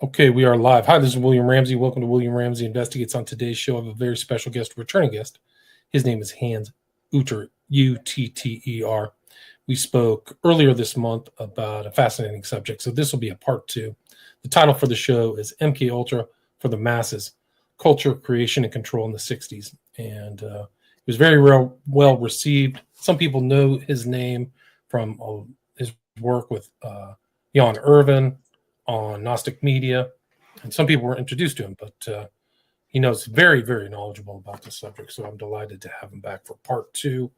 Okay, we are live. Hi, this is William Ramsey. Welcome to William Ramsey Investigates. On today's show, I have a very special guest, returning guest. His name is Hans Utter, Utter. We spoke earlier this month about a fascinating subject, so this will be a part two. The title for the show is MKULTRA for the Masses, Culture, Creation, and Control in the 60s. And it was very well received. Some people know his name from his work with Jan Irvin on Gnostic Media, and some people were introduced to him, but he knows very, very knowledgeable about the subject, so I'm delighted to have him back for part two.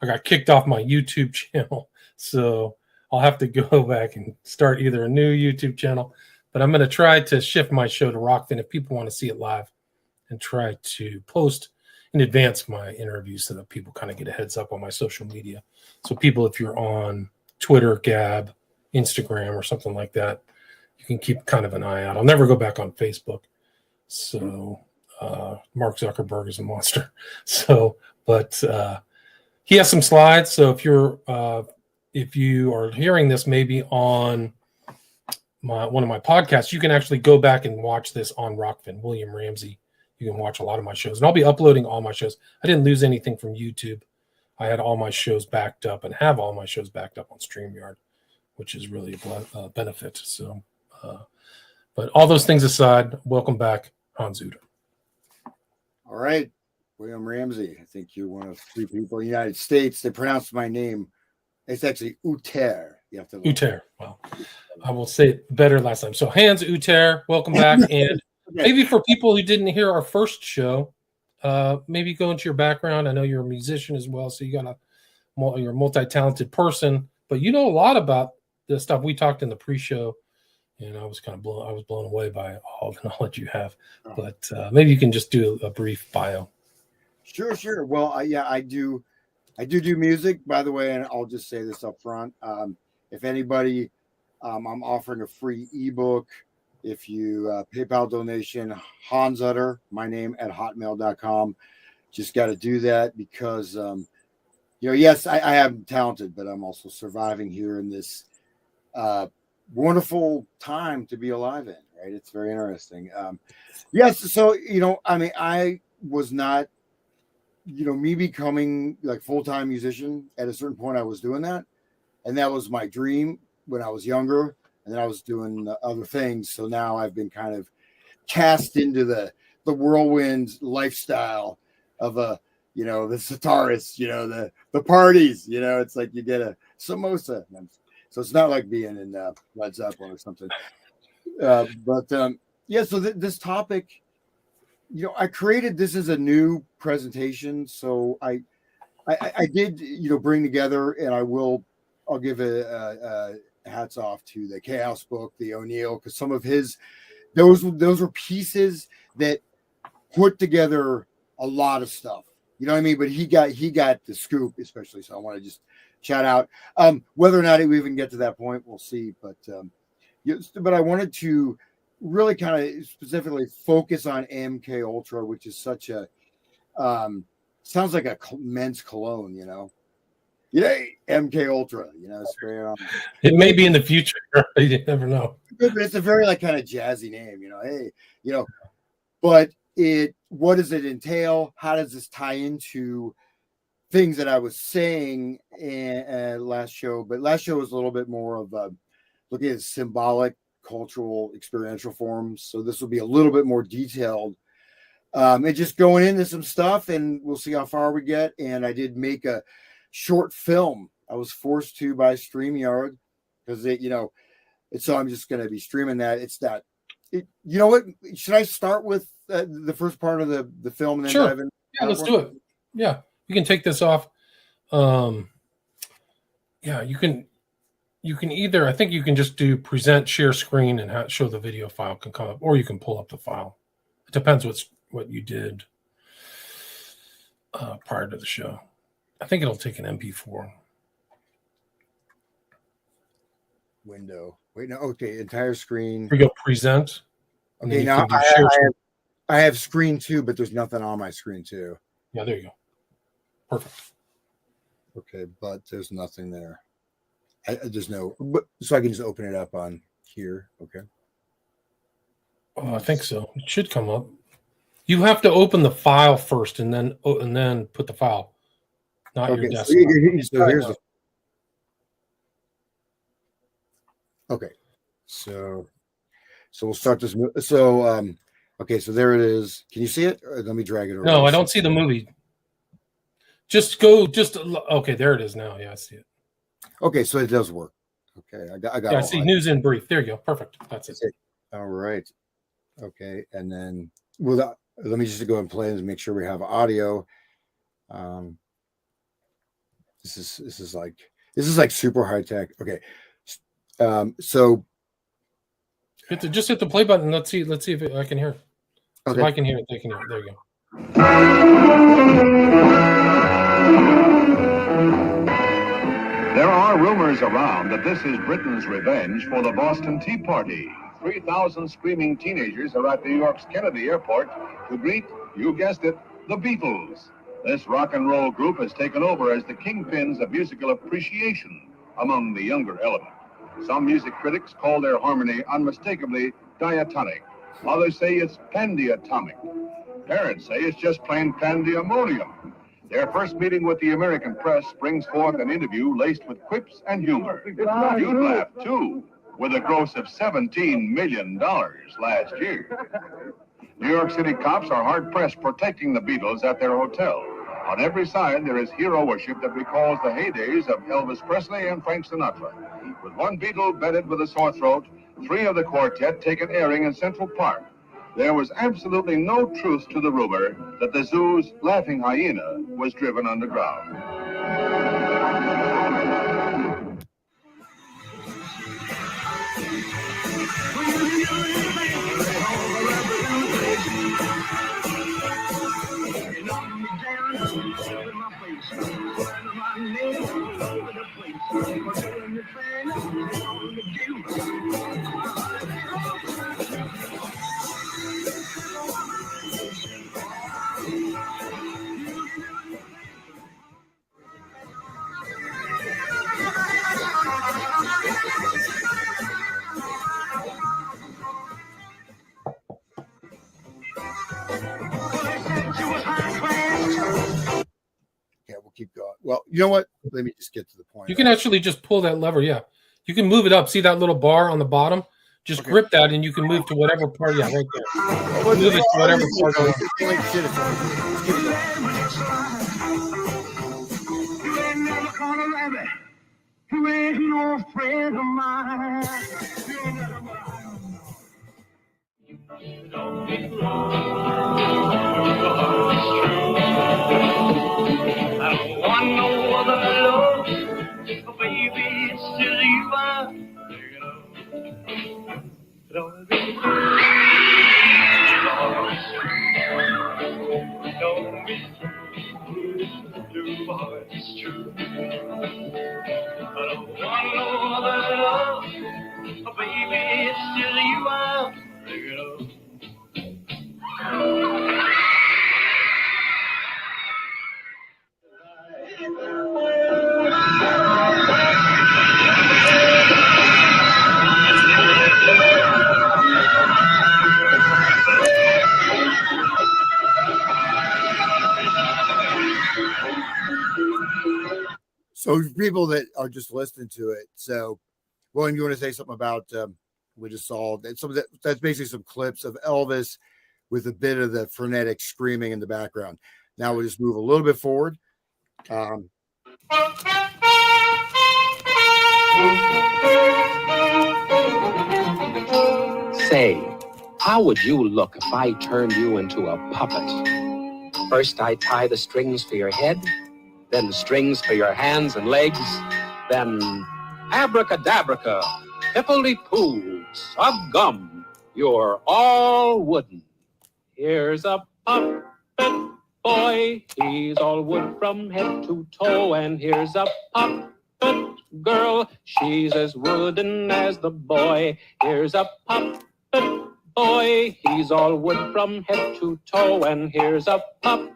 I got kicked off my YouTube channel, so I'll have to go back and start either a new YouTube channel, but I'm going to try to shift my show to Rockfin if people want to see it live, and try to post in advance my interviews so that people kind of get a heads up on my social media. So people, if you're on Twitter, Gab, Instagram, or something like that, you can keep kind of an eye out. I'll never go back on Facebook. So Mark Zuckerberg is a monster. So, but he has some slides. So if you are hearing this maybe on one of my podcasts, you can actually go back and watch this on Rockfin, William Ramsey. You can watch a lot of my shows, and I'll be uploading all my shows. I didn't lose anything from YouTube. I had all my shows backed up and have all my shows backed up on StreamYard, which is really a benefit. So, but all those things aside, welcome back, Hans Utter. All right, William Ramsey. I think you're one of three people in the United States that pronounce my name. It's actually Utter. You have to Utter. Well, I will say it better last time. So Hans Utter, welcome back. And maybe for people who didn't hear our first show, maybe go into your background. I know you're a musician as well, so you're a multi-talented person, but you know a lot about the stuff we talked in the pre-show. And I was blown away by all the knowledge you have. But maybe you can just do a brief bio. Sure. Well, I do music, by the way, and I'll just say this up front. If anybody, I'm offering a free ebook. If you PayPal donation, Hans Utter, my name at hotmail.com. Just got to do that because, yes, I am talented, but I'm also surviving here in this wonderful time to be alive in, right? It's very interesting. Yes. So, I was not, me becoming like full-time musician at a certain point, I was doing that. And that was my dream when I was younger. And then I was doing other things. So now I've been kind of cast into the whirlwind lifestyle of the sitarist, the parties, it's like you get a samosa. So it's not like being in Led Zeppelin or something. So this topic, I created this as a new presentation. So I did, bring together, and I'll give a hats off to the Chaos book, the O'Neill, because some of those were pieces that put together a lot of stuff. You know what I mean? But he got the scoop, especially. So I want to just shout out. Whether or not we even get to that point, we'll see. But I wanted to really kind of specifically focus on MKUltra, which is such a sounds like a men's cologne, MKUltra, spray it on. It may be in the future. You never know. But it's a very kind of jazzy name, But what does it entail? How does this tie into things that I was saying in last show? But last show was a little bit more of looking at symbolic, cultural, experiential forms. So this will be a little bit more detailed. And just going into some stuff, and we'll see how far we get. And I did make a short film. I was forced to by StreamYard because so I'm just going to be streaming that. You know what? Should I start with the first part of the film and then sure. dive in? Yeah, let's do it. Yeah, you can take this off. You can either, I think you can just do present, share screen, and show the video file can come up, or you can pull up the file. It depends what you did prior to the show. I think it'll take an MP4. Window. Wait, no. Okay, entire screen. Here you go, present. Okay, now I have screen two, but there's nothing on my screen two. Yeah, there you go. Perfect. Okay, but there's nothing there. So I can just open it up on here. Okay. Oh, I think so. It should come up. You have to open the file first, and then put the file, not your Okay, desktop. so here's the. Okay, so we'll start this. So okay, so there it is. Can you see it? Or let me drag it over. No, I don't see the movie. Just go. Okay. There it is now. Yeah, I see it. Okay, so it does work. Okay, I got. Yeah, I see news in brief. There you go. Perfect. That's it. All right. Okay, and then let me just go and play and make sure we have audio. This is like super high tech. Okay, so just hit the play button. Let's see if I can hear it. So okay. if I can hear it, they can hear it. There you go. There are rumors around that this is Britain's revenge for the Boston Tea Party. 3,000 screaming teenagers are at New York's Kennedy Airport to greet, you guessed it, the Beatles. This rock and roll group has taken over as the kingpins of musical appreciation among the younger element. Some music critics call their harmony unmistakably diatonic. Others say it's pandiatomic. Parents say it's just plain pandemonium. Their first meeting with the American press brings forth an interview laced with quips and humor. You'd laugh, too, with a gross of $17 million last year. New York City cops are hard-pressed protecting the Beatles at their hotel. On every side, there is hero worship that recalls the heydays of Elvis Presley and Frank Sinatra. With one Beatle bedded with a sore throat, 3 of the quartet take an airing in Central Park. There was absolutely no truth to the rumor that the zoo's laughing hyena was driven underground. Yeah, we'll keep going. Well, you know what? Let me just get to the point. You can actually just pull that lever. Yeah, you can move it up. See that little bar on the bottom? Just grip that, and you can move to whatever part. Yeah, right there. Move it to whatever part. You ain't no friend of mine. Don't get wrong. I don't want no other love, baby. It's just you I'm thinking of. Don't be true, boy, it's true. I don't want no other love, baby. It's just you I'm thinking of. So people that are just listening to it. So, William, you want to say something about we just saw that some of that? That's basically some clips of Elvis with a bit of the frenetic screaming in the background. Now we'll just move a little bit forward. Say, how would you look if I turned you into a puppet? First I tie the strings for your head, then strings for your hands and legs, then abracadabraca, pipply-poo, sub gum, you're all wooden. Here's a puppet boy, he's all wood from head to toe, and here's a puppet girl, she's as wooden as the boy. Here's a puppet boy, he's all wood from head to toe, and here's a puppet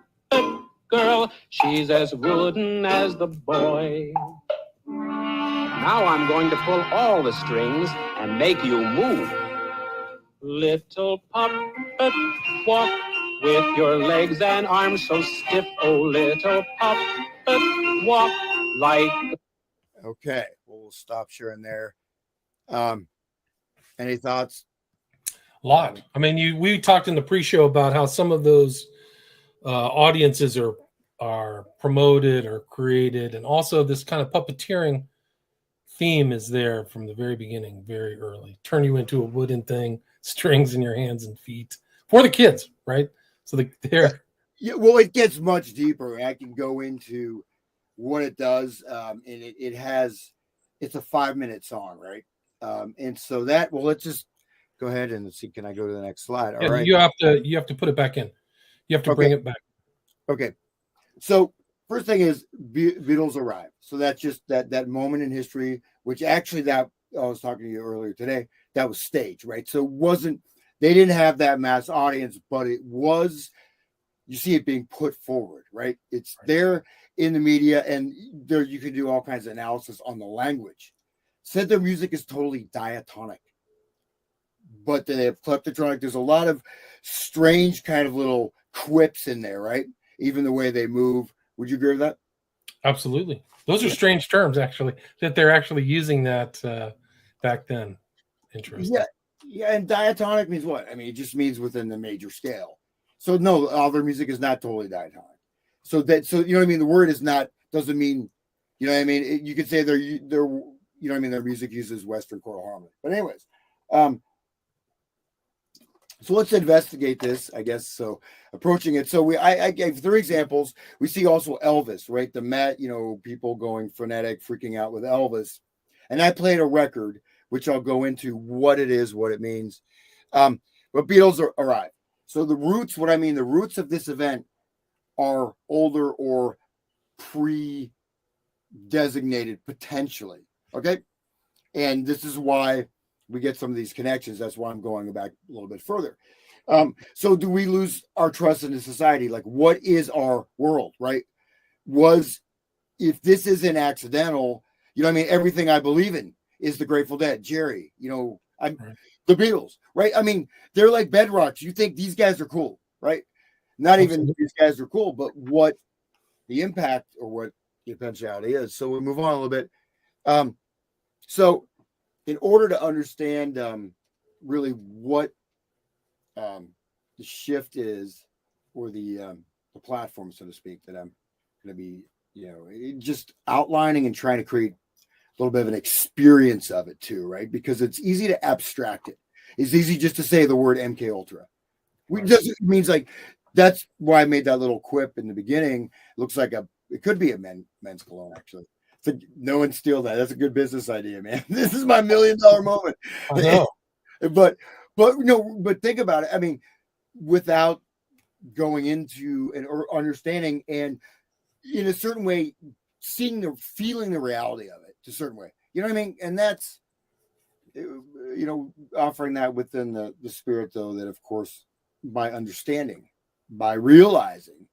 girl, she's as wooden as the boy. Now I'm going to pull all the strings and make you move. Little puppet, walk with your legs and arms so stiff. Oh, little puppet, walk like. Okay, well, we'll stop sharing there. Any thoughts? A lot. I mean, we talked in the pre-show about how some of those audiences are promoted or created, and also this kind of puppeteering theme is there from the very beginning, very early. Turn you into a wooden thing, strings in your hands and feet for the kids, right? So they're Yeah, well, it gets much deeper. I can go into what it does, and it's a 5-minute song, right? And so let's just go ahead and see. Can I go to the next slide? All right. you have to put it back in. You have to bring it back. Okay. So first thing is Beatles arrive. So that's just that moment in history, which actually that I was talking to you earlier today, that was staged, right? So they didn't have that mass audience, but it was, you see it being put forward, right? It's there in the media, and there you can do all kinds of analysis on the language. Said their music is totally diatonic, but they have Technotronic. There's a lot of strange kind of little quips in there, right? Even the way they move. Would you agree with that? Absolutely. Those are strange terms, actually, that they're actually using that back then. Interesting. Yeah, and diatonic means what? I mean, it just means within the major scale. So no, all their music is not totally diatonic. So you know what I mean? The word doesn't mean, you know what I mean? You could say they're you know what I mean? Their music uses Western choral harmony. But anyways, so let's investigate this, I guess. So approaching it. So I gave 3 examples. We see also Elvis, right? People going frenetic, freaking out with Elvis. And I played a record, which I'll go into what it is, what it means. But Beatles arrive. So the roots of this event are older or pre-designated potentially. Okay. And this is why we get some of these connections. That's why I'm going back a little bit further. So do we lose our trust in the society? Like, what is our world, right? If this isn't accidental, you know what I mean? Everything I believe in is the Grateful Dead, Jerry, the Beatles, right? I mean, they're like bedrocks. You think these guys are cool, right? Not even these guys are cool, but what the impact or what the potentiality is. So we'll move on a little bit. So in order to understand really what the shift is, or the platform, so to speak, that I'm going to be, just outlining and trying to create a little bit of an experience of it too, right? Because it's easy to abstract it. It's easy just to say the word MKUltra. It means like, that's why I made that little quip in the beginning. It looks like it could be a men's cologne, actually. So no one steal that. That's a good business idea, man. This is my $1 million moment. I know. but think about it. I mean, without going into or understanding and in a certain way, feeling the reality of it to a certain way. You know what I mean? And that's, offering that within the spirit, though, that of course, by understanding, by realizing,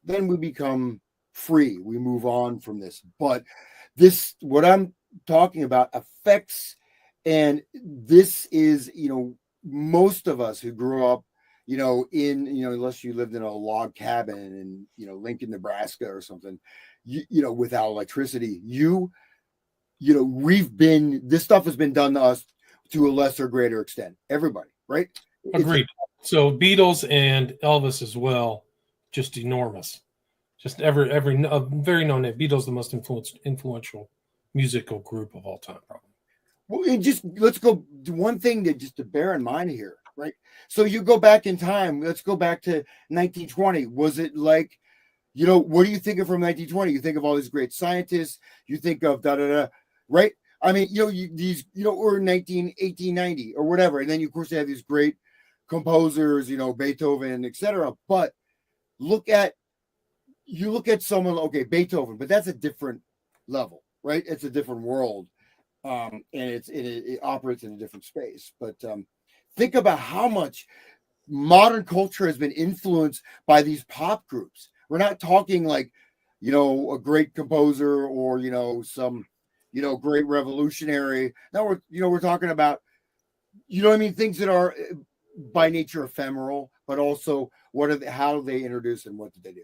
then we become free. We move on from this. But what I'm talking about affects, and this is, most of us who grew up, unless you lived in a log cabin in, Lincoln, Nebraska or something, without electricity, this stuff has been done to us to a lesser, greater extent. Everybody, right? Agreed. So Beatles and Elvis as well, just enormous. Just very known name. Beatles, the most influential musical group of all time, probably. Well, and let's go to one thing to bear in mind here, right? So you go back in time. Let's go back to 1920. Was it like, what do you think of from 1920? You think of all these great scientists. You think of right? I mean, or 1890 or whatever. And then of course you have these great composers, Beethoven, etc. But you look at someone, okay, Beethoven, but that's a different level, right? It's a different world. And it operates in a different space. But think about how much modern culture has been influenced by these pop groups. We're not talking like, a great composer or, some, great revolutionary. No, we're talking about you know what I mean? Things that are by nature ephemeral, but also how do they introduce and what do they do?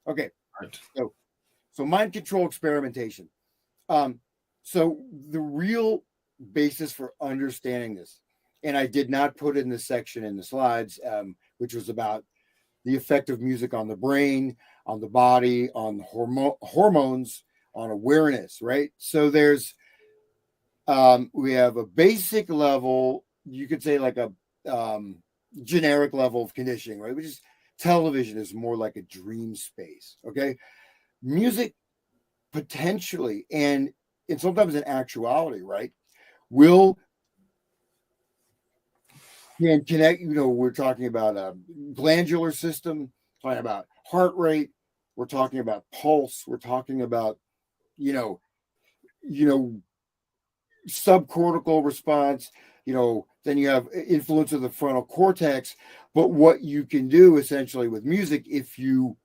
Okay. Right. So mind control experimentation. So the real basis for understanding this, and I did not put in this section in the slides, which was about the effect of music on the brain, on the body, on the hormones, on awareness, right? So there's, we have a basic level, you could say like a generic level of conditioning, right? Which is television is more like a dream space, okay? Music potentially, and sometimes in actuality, right, can connect, we're talking about a glandular system, talking about heart rate, we're talking about pulse, we're talking about, subcortical response, then you have influence of the frontal cortex. But what you can do essentially with music, if you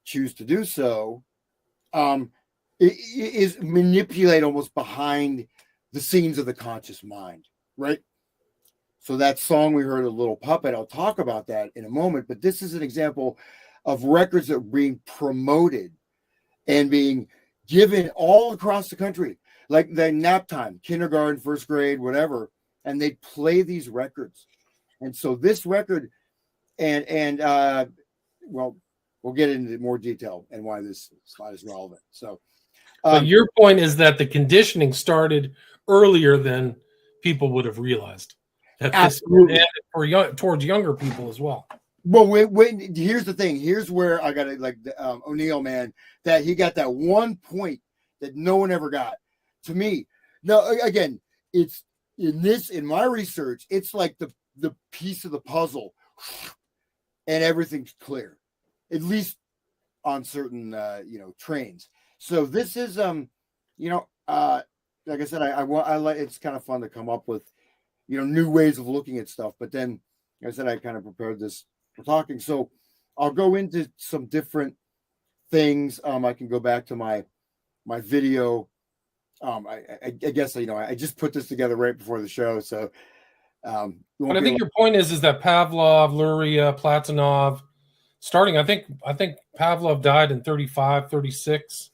choose to do so, is manipulate almost behind the scenes of the conscious mind, right? So that song we heard, A Little Puppet, I'll talk about that in a moment, but this is an example of records that are being promoted and being given all across the country, like the nap time, kindergarten, first grade, whatever, and they play these records. And so this record, well, we'll get into more detail and why this slide is relevant. So, but your point is that the conditioning started earlier than people would have realized. That absolutely, and towards younger people as well. Well, here's the thing. Here's where I got it. Like O'Neill, man, that he got that one point that no one ever got. To me, no. Again, it's in my research. It's like the piece of the puzzle, and everything's clear, at least on certain trains. So this is like I said, I like. It's kind of fun to come up with new ways of looking at stuff. But then, like I said, I kind of prepared this for talking. So I'll go into some different things. I can go back to my video. I guess I just put this together right before the show. So, but I think your point is that Pavlov, Luria, Platonov, starting. I think Pavlov died in 35, 36.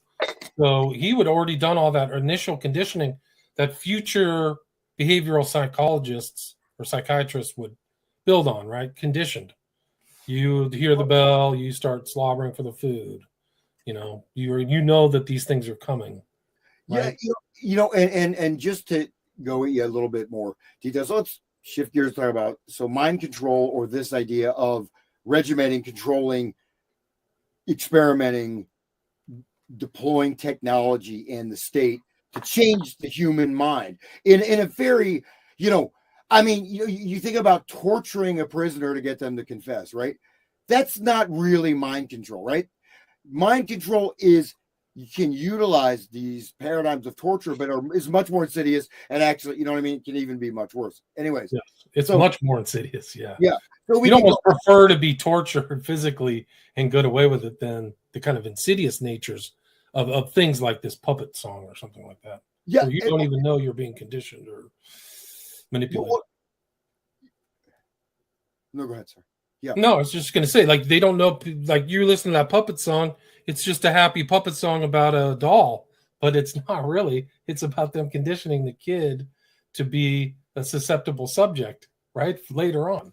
So he would already done all that initial conditioning that future behavioral psychologists or psychiatrists would build on, right? Conditioned. You hear the bell, you start slobbering for the food. You know that these things are coming. Right? Yeah, and just to go a little bit more details, let's shift gears to talk about mind control, or this idea of regimenting, controlling, experimenting, deploying technology in the state to change the human mind in a very, you think about torturing a prisoner to get them to confess, right? That's not really mind control, right? Mind control is you can utilize these paradigms of torture, but is much more insidious and actually, can even be much worse. Anyways, yes, it's much more insidious. Yeah. So we'd almost prefer to be tortured physically and get away with it than the kind of insidious natures of things like this puppet song or something like that. Yeah, where you don't even know you're being conditioned or manipulated. No, go ahead, sir. Yeah. No, I was just going to say, like, they don't know, like, you listen to that puppet song, it's just a happy puppet song about a doll, but it's not really. It's about them conditioning the kid to be a susceptible subject, right? Later on.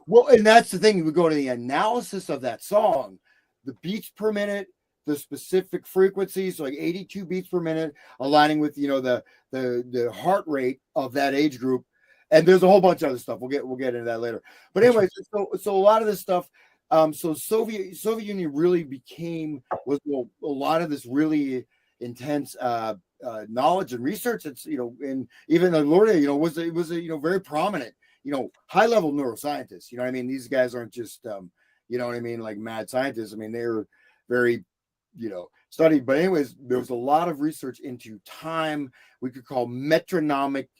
Well, and that's the thing. We go to the analysis of that song, the beats per minute, the specific frequencies, like 82 beats per minute, aligning with, the heart rate of that age group. And there's a whole bunch of other stuff. We'll get into that later. But anyways, so a lot of this stuff. So Soviet Union really was a lot of this really intense knowledge and research. It's and even Luria, was a very prominent high level neuroscientist. These guys aren't just like mad scientists. They're very studied. But anyways, there's a lot of research into time. We could call metronomic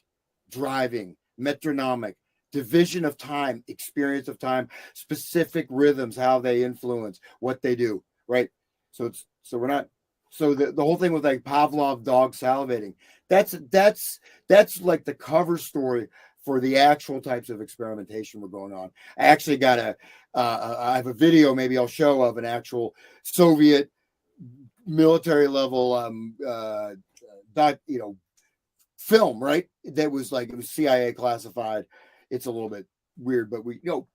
driving. Metronomic division of time, experience of time, specific rhythms, how they influence what they do, right? So the whole thing with like Pavlov dog salivating, that's like the cover story for the actual types of experimentation we're going on. I actually got I have a video, maybe I'll show, of an actual Soviet military level, film, right? That was like, it was CIA classified. It's a little bit weird, but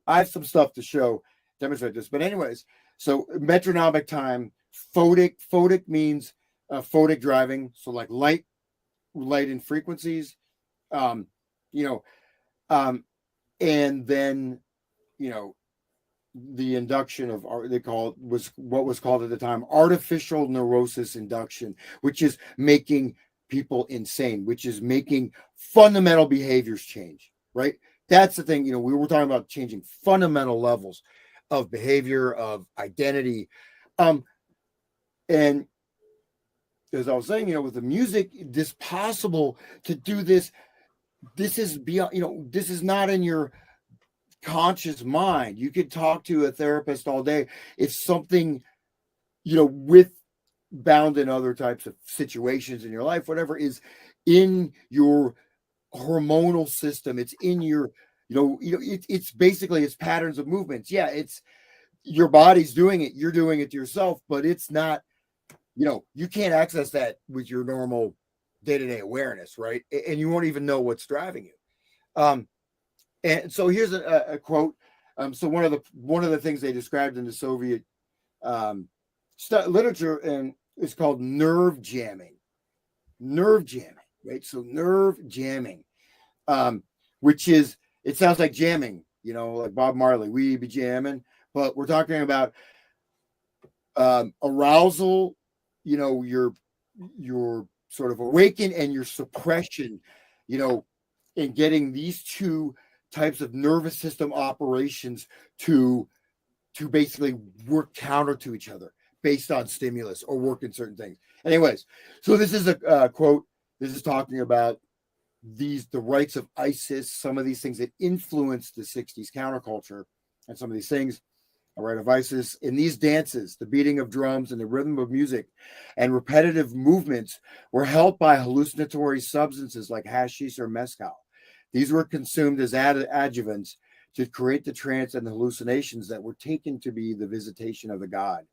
I have some stuff to show, demonstrate this. But anyways, so metronomic time, photic means photic driving. So like light and frequencies, and then, the induction of what was called at the time artificial neurosis induction, which is making people insane, which is making fundamental behaviors change, right? That's the thing. We were talking about changing fundamental levels of behavior, of identity. And as I was saying, with the music, this possible to do this. This is beyond, this is not in your conscious mind. You could talk to a therapist all day. It's something, with bound in other types of situations in your life, whatever is in your hormonal system. It's in your, it's basically, it's patterns of movements. Yeah, it's your body's doing it. You're doing it to yourself, but it's not, you can't access that with your normal day-to-day awareness, right? And you won't even know what's driving you. And so here's a quote. So one of the things they described in the Soviet literature, and it's called nerve jamming. Nerve jamming, right? So nerve jamming, which is, it sounds like jamming, like Bob Marley, we be jamming, but we're talking about arousal, your sort of awaken and your suppression, and getting these two types of nervous system operations to basically work counter to each other based on stimulus or work in certain things. Anyways, so this is a quote. This is talking about the rites of ISIS, some of these things that influenced the 60s counterculture, and some of these things. A rite of ISIS. In these dances, the beating of drums and the rhythm of music and repetitive movements were helped by hallucinatory substances like hashish or mezcal. These were consumed as adjuvants to create the trance and the hallucinations that were taken to be the visitation of the god.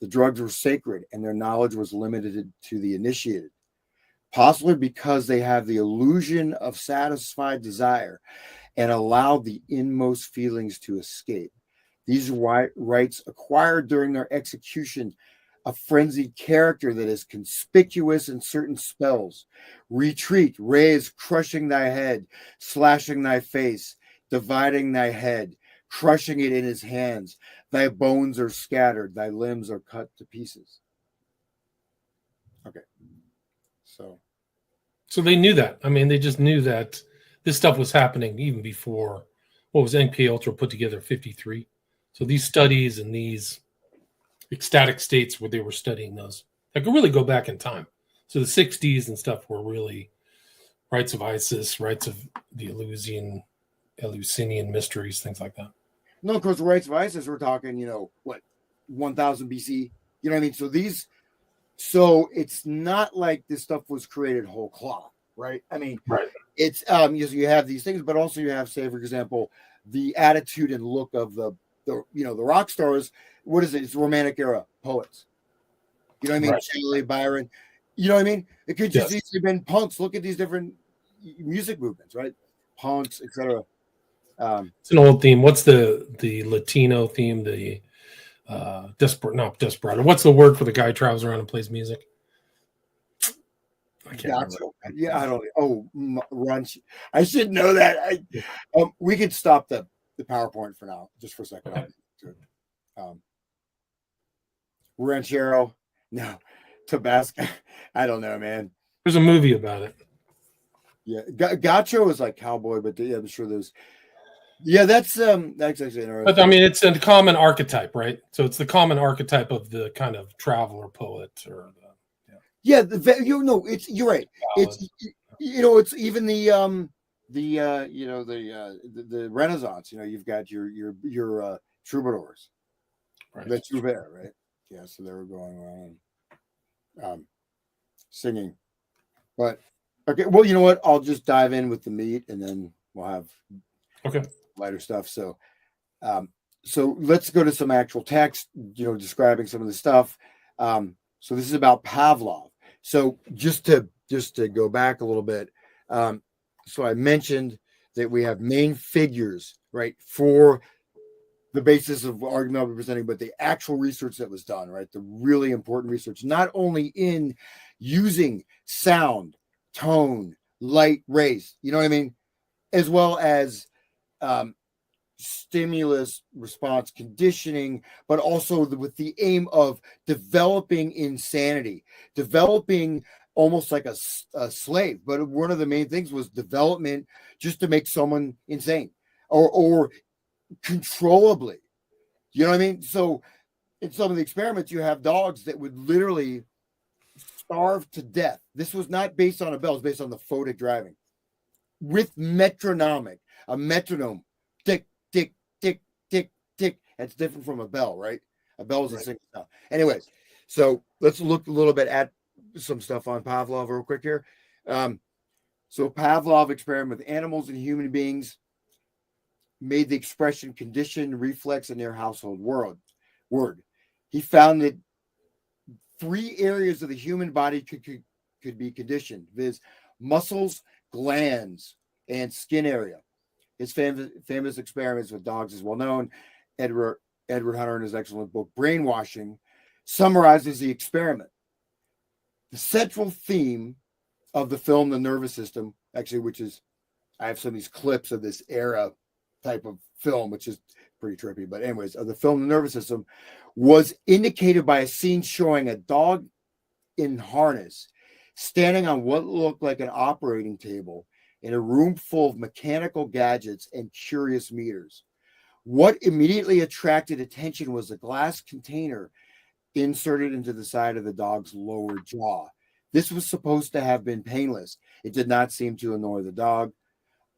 The drugs were sacred and their knowledge was limited to the initiated, possibly because they have the illusion of satisfied desire and allowed the inmost feelings to escape. These rites acquired during their execution a frenzied character that is conspicuous in certain spells. Retreat, raise, crushing thy head, slashing thy face, dividing thy head, crushing it in his hands. Thy bones are scattered, thy limbs are cut to pieces. Okay. So they knew that. I mean, they just knew that this stuff was happening even before what was MKUltra put together 53. So these studies and these ecstatic states where they were studying those, I could really go back in time. So the 60s and stuff were really rites of ISIS, rites of the Eleusinian mysteries, things like that. No, of course, the rites of ISIS, we're talking, 1000 BC. You know what I mean? So it's not like this stuff was created whole cloth, right? I mean, right. It's you have these things, but also you have, say, for example, the attitude and look of the rock stars. What is it? It's Romantic era poets. You know what I mean? Right. Shelley, Byron. You know what I mean? It could just easily been punks. Look at these different music movements, right? Punks, etc. It's an old theme. What's the Latino theme? The desperado. What's the word for the guy who travels around and plays music? I can't remember. Yeah, I don't. Oh, Ranch. I should know that. We could stop the PowerPoint for now, just for a second. Okay. Ranchero, no, Tabasco. I don't know, man. There's a movie about it. Yeah, Gacho is like cowboy, but I'm sure there's. Yeah, that's actually interesting. But I mean, it's a common archetype, right? So it's the common archetype of the kind of traveler poet, or it's you're right. It's it's even the Renaissance. You've got your troubadours, right? The troubadour, right? Yeah, so they were going around singing. But okay, well, you know what? I'll just dive in with the meat, and then we'll have Okay. lighter stuff. So, so let's go to some actual text, describing some of the stuff. So this is about Pavlov. So just to go back a little bit. So I mentioned that we have main figures, right, for the basis of argument I'll be presenting, but the actual research that was done, right, the really important research, not only in using sound, tone, light, rays, you know what I mean, as well as stimulus response conditioning, but also with the aim of developing insanity, developing almost like a slave. But one of the main things was development just to make someone insane or controllably. You know what I mean? So in some of the experiments, you have dogs that would literally starve to death. This was not based on a bell, it's based on the photic driving with a metronome. Tick, tick, tick, tick, tick. That's different from a bell, right? A bell is a single sound. Anyways, so let's look a little bit at some stuff on Pavlov real quick here. So Pavlov experiment with animals and human beings made the expression conditioned reflex in their household word. He found that 3 areas of the human body could be conditioned, viz. Muscles, glands, and skin area. His famous experiments with dogs is well known. Edward Hunter, in his excellent book Brainwashing, summarizes the experiment. The central theme of the film, The Nervous System, actually, which is, I have some of these clips of this era type of film, which is pretty trippy, but anyways, of the film, The Nervous System, was indicated by a scene showing a dog in harness standing on what looked like an operating table in a room full of mechanical gadgets and curious meters. What immediately attracted attention was a glass container inserted into the side of the dog's lower jaw. This was supposed to have been painless. It did not seem to annoy the dog.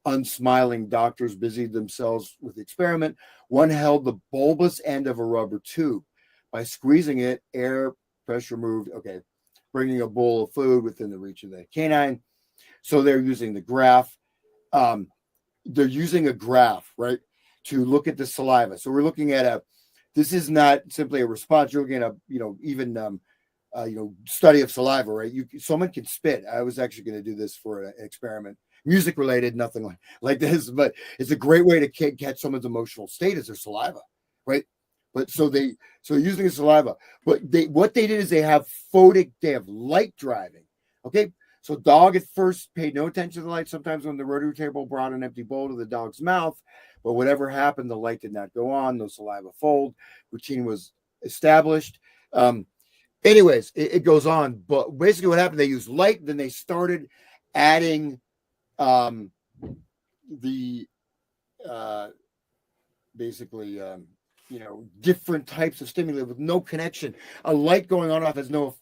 Unsmiling doctors busied themselves with the experiment. One held the bulbous end of a rubber tube. By squeezing it, air pressure moved, bringing a bowl of food within the reach of the canine. So they're using the graph. They're using a graph, right, to look at the saliva. So we're looking at this is not simply a response. You're looking at study of saliva, right? Someone can spit. I was actually going to do this for an experiment, music related, nothing like this, but it's a great way to catch someone's emotional state is their saliva, right? But so using the saliva, but what they did is they have light driving. Okay. So dog at first paid no attention to the light. Sometimes when the rotary table brought an empty bowl to the dog's mouth, but whatever happened, the light did not go on. No saliva fold. Routine was established. Anyways, it goes on. But basically what happened, they used light. Then they started adding different types of stimuli with no connection. A light going on off has no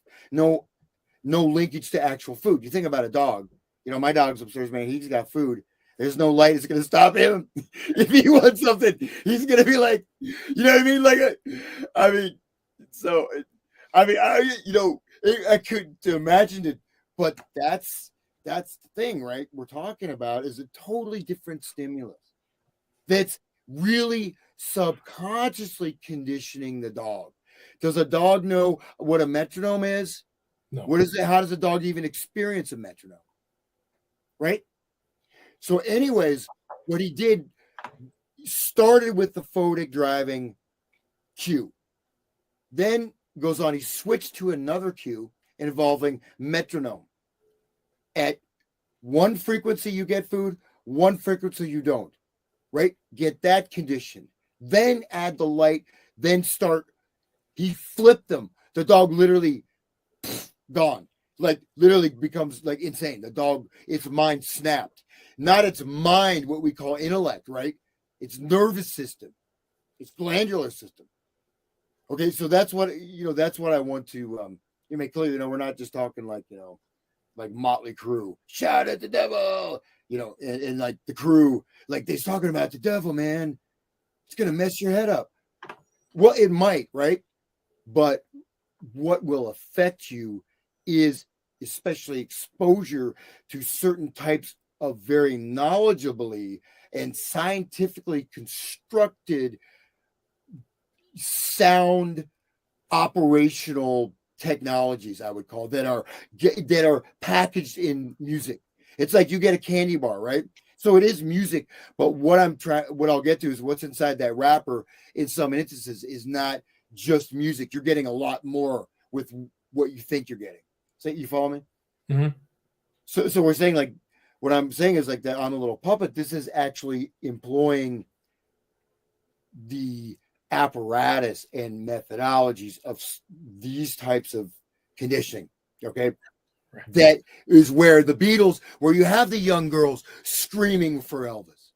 linkage to actual food. You think about a dog. My dog's upstairs, man. He's got food. There's no light. It's going to stop him. If he wants something, he's going to be like, you know what I mean? I could imagine it, but that's the thing, right? We're talking about is a totally different stimulus that's really subconsciously conditioning the dog. Does a dog know what a metronome is? No. What is it? How does a dog even experience a metronome? Right? So anyways, what he did started with the photic driving cue. Then goes on, he switched to another cue involving metronome. At one frequency you get food, one frequency you don't. Right? Get that condition. Then add the light, then start. He flipped them. The dog literally gone. Like literally becomes like insane. The dog, its mind snapped. Not its mind, what we call intellect, right? Its nervous system, its glandular system. Okay, so that's what I want to make clear. We're not just talking like Motley Crue, shout at the devil, and like the crew, like they're talking about the devil, man. It's gonna mess your head up. Well, it might, right? But what will affect you is especially exposure to certain types of very knowledgeably and scientifically constructed sound operational technologies, I would call, that are packaged in music. It's like you get a candy bar, right? So it is music, but what I'll get to is what's inside that wrapper in some instances is not just music. You're getting a lot more with what you think you're getting. So you follow me? Mm-hmm. So we're saying, like, what I'm saying is like that on a little puppet, this is actually employing the apparatus and methodologies of these types of conditioning. Okay. Right. That is where the Beatles, where you have the young girls screaming for Elvis.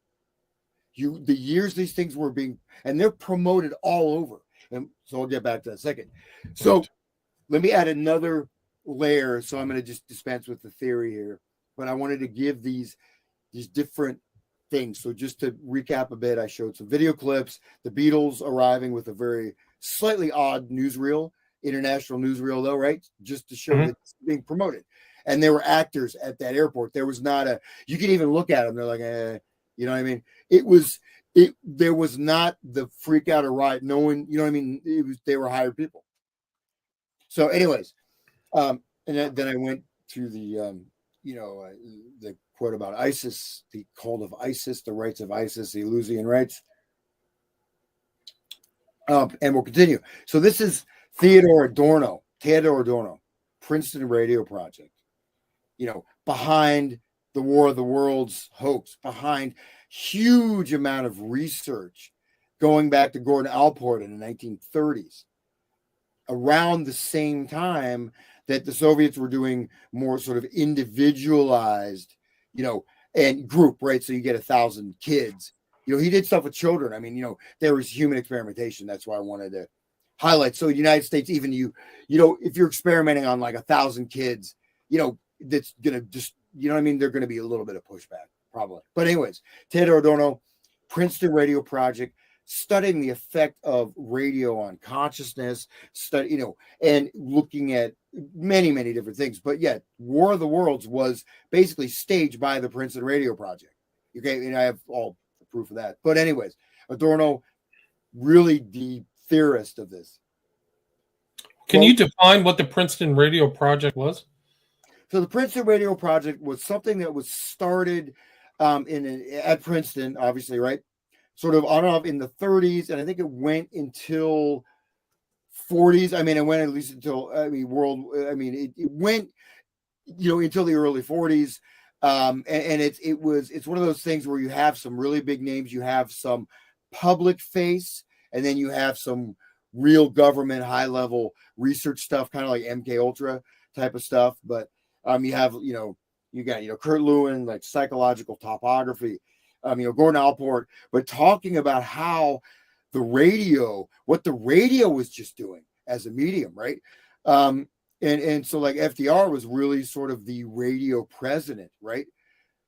The years these things were being, and they're promoted all over. And so I'll get back to that second. So let me add another layer. So I'm going to just dispense with the theory here, but I wanted to give these different things. So just to recap a bit, I showed some video clips, the Beatles arriving with a very slightly odd newsreel, international newsreel though, right? Just to show that it's being promoted. And there were actors at that airport. There was not you can even look at them. They're like, you know what I mean? There was not the freak out or riot. No one, you know what I mean? They were hired people. So anyways, and then I went to the quote about ISIS, the cult of ISIS, the rights of ISIS, the Eleusinian rights. And we'll continue. So this is Theodore Adorno, Princeton Radio Project. Behind the War of the Worlds hoax, behind huge amount of research going back to Gordon Allport in the 1930s, around the same time that the Soviets were doing more sort of individualized, and group, right? So you get 1,000 kids. He did stuff with children. I mean, there was human experimentation. That's why I wanted to highlight. So the United States, even if you're experimenting on like 1,000 kids, that's going to just, what I mean? They're going to be a little bit of pushback probably. But anyways, Theodore Adorno, Princeton Radio Project, studying the effect of radio on consciousness, and looking at many, many different things. But yet, War of the Worlds was basically staged by the Princeton Radio Project. Okay, and I have all the proof of that. But anyways, Adorno, really the theorist of this. Can you define what the Princeton Radio Project was? So the Princeton Radio Project was something that was started at Princeton, obviously, right? Sort of on and off in the 30s, and I think it went until 40s. I mean, it went at least until it went, until the early 40s. And it's one of those things where you have some really big names, you have some public face, and then you have some real government high level research stuff, kind of like MKUltra type of stuff. But you have you got Kurt Lewin, like psychological topography. Gordon Allport, but talking about how what the radio was just doing as a medium, right? And so like FDR was really sort of the radio president, right?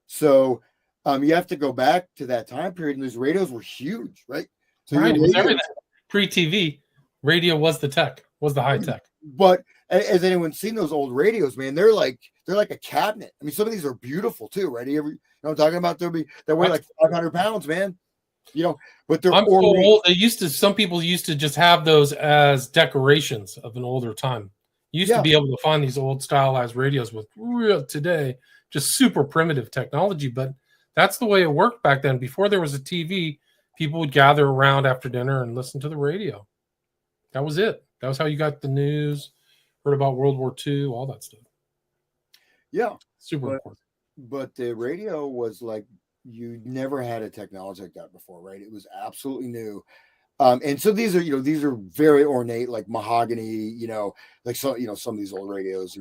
So you have to go back to that time period, and those radios were huge, right? So right, it was everything. Pre-TV, radio was the tech, was the high tech. But has anyone seen those old radios, man? They're like a cabinet. I mean, some of these are beautiful too, right? You know what I'm talking about? They weigh like 500 pounds, man. But they're old. Some people used to just have those as decorations of an older time. You used to be able to find these old stylized radios with real today, just super primitive technology. But that's the way it worked back then. Before there was a TV, people would gather around after dinner and listen to the radio. That was it. That was how you got the news, heard about World War II, all that stuff. Yeah. Super important. But the radio was like, you never had a technology like that before, right? It was absolutely new. And so these are very ornate, like mahogany, like some of these old radios,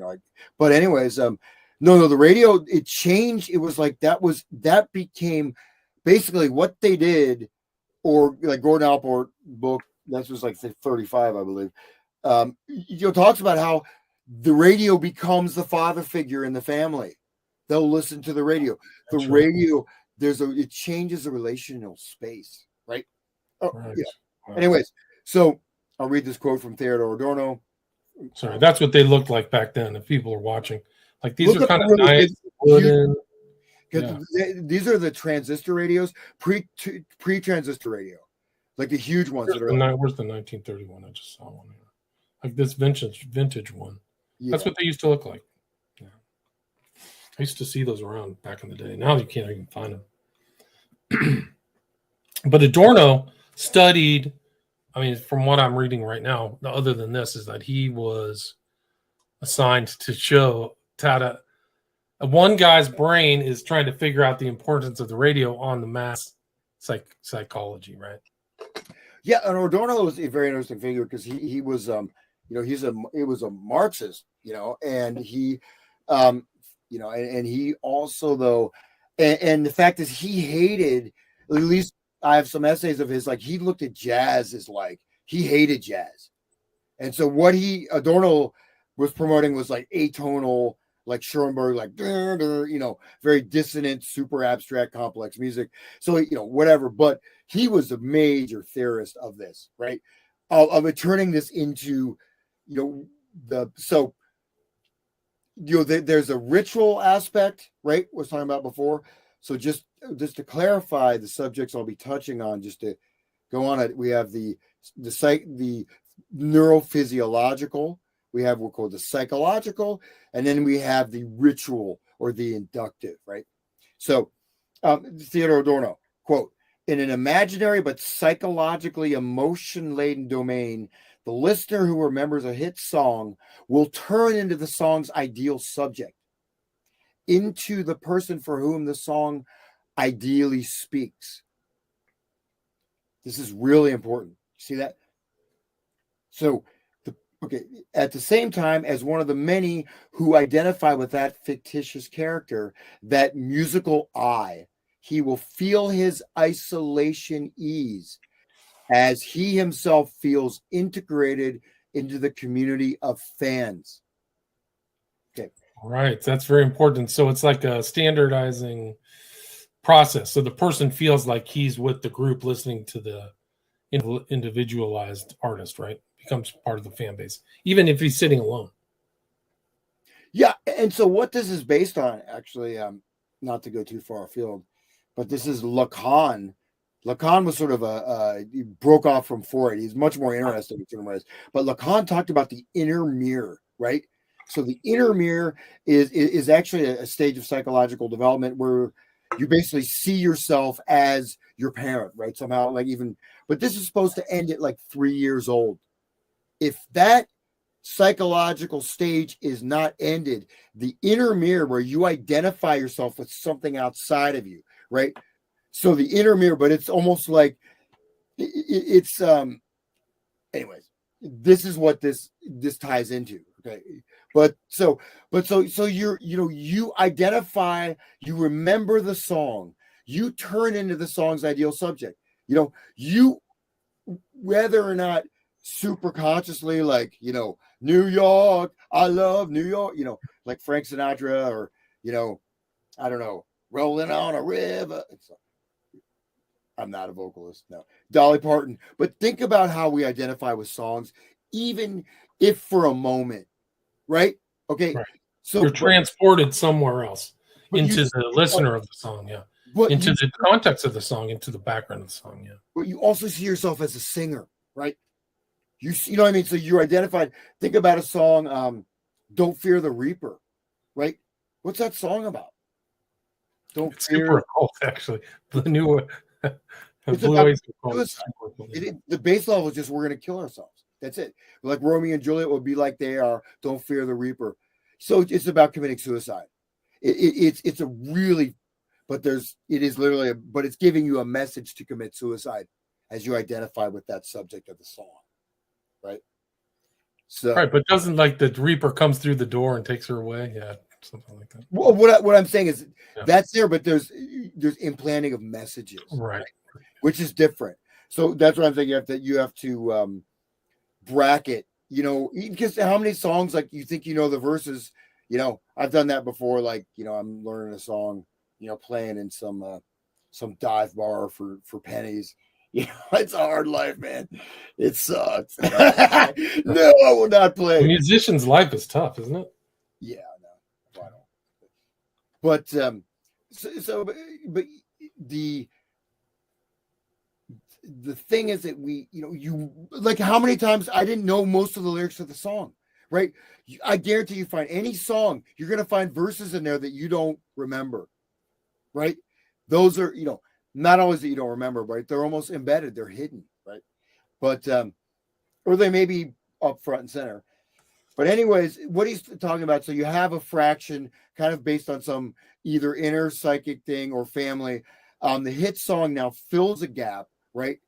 but anyways, no, the radio, it changed. It was like, that became basically what they did, or like Gordon Allport book, that was like 35, I believe. Talks about how the radio becomes the father figure in the family. They'll listen to the radio. The radio, it changes the relational space, right? Oh, right. Yeah. Wow. Anyways, so I'll read this quote from Theodore Adorno. Sorry, that's what they looked like back then. If people are watching, like these are kind of nice wooden. because these are the transistor radios, pre-transistor radio, like the huge ones that are. Where's the 1931? I just saw one here, like this vintage one. Yeah. That's what they used to look like. Yeah. I used to see those around back in the day. Now you can't even find them. But Adorno studied. I mean, from what I'm reading right now, other than this, is that he was assigned to show how to. One guy's brain is trying to figure out the importance of the radio on the mass psychology, right? Yeah, and Adorno is a very interesting figure because he was it was a Marxist, and he and he also though, and the fact is he hated, at least I have some essays of his, like he looked at jazz as like he hated jazz, and so what Adorno was promoting was like atonal, like Schoenberg, like very dissonant, super abstract, complex music. So whatever, but he was a major theorist of this, right? Of it turning this into, there's a ritual aspect, right? Was talking about before. So just to clarify the subjects I'll be touching on, just to go on it, we have the neurophysiological, we have what's called the psychological, and then we have the ritual or the inductive, right? So Theodore Adorno, quote, in an imaginary but psychologically emotion-laden domain, the listener who remembers a hit song will turn into the song's ideal subject, into the person for whom the song ideally speaks. This is really important. See that? So, at the same time as one of the many who identify with that fictitious character, that musical I, he will feel his isolation ease as he himself feels integrated into the community of fans. Okay. Right. That's very important. So it's like a standardizing process. So the person feels like he's with the group listening to the individualized artist, right? Becomes part of the fan base, even if he's sitting alone. Yeah. And so what this is based on, actually, not to go too far afield, but this is Lacan. Lacan was sort of he broke off from Freud. He's much more interesting in certain ways. But Lacan talked about the inner mirror, right? So the inner mirror is actually a stage of psychological development where you basically see yourself as your parent, right? Somehow, but this is supposed to end at like 3 years old. If that psychological stage is not ended, the inner mirror where you identify yourself with something outside of you, right? So the inner mirror, but it's almost like it's anyways, this is what this ties into. Okay. So you identify, you remember the song, you turn into the song's ideal subject. You whether or not super consciously, like, New York, I love New York, like Frank Sinatra, or, I don't know, rolling on a river. I'm not a vocalist, no. Dolly Parton. But think about how we identify with songs, even if for a moment, right? Okay. Right. So you're transported somewhere else into the listener of the song, yeah. Into the context of the song, into the background of the song, yeah. But you also see yourself as a singer, right? You know what I mean? So you're identified. Think about a song, Don't Fear the Reaper, right? What's that song about? It's super occult, actually. The new one. The base level is just, we're going to kill ourselves. That's it. Like Romeo and Juliet would be like they are. Don't fear the Reaper. So it's about committing suicide. It's a really, but it's giving you a message to commit suicide as you identify with that subject of the song, right? So right, but doesn't like the Reaper comes through the door and takes her away? Yeah, something like that. Well, what I'm saying is that's there, but there's implanting of messages, right? Which is different. So that's what I'm saying. You have to bracket, because how many songs, like, you think the verses, I've done that before, like, I'm learning a song, playing in some dive bar for pennies. It's a hard life, man. It sucks. No, I will not play. A musician's life is tough, isn't it? Yeah, no, I don't. But the thing is that you like, how many times I didn't know most of the lyrics of the song, right? I guarantee you find any song, you're going to find verses in there that you don't remember, right? Those are, not always that you don't remember, right? They're almost embedded, they're hidden, right? But, or they may be up front and center. But anyways, what he's talking about, so you have a fraction kind of based on some either inner psychic thing or family. The hit song now fills a gap, right?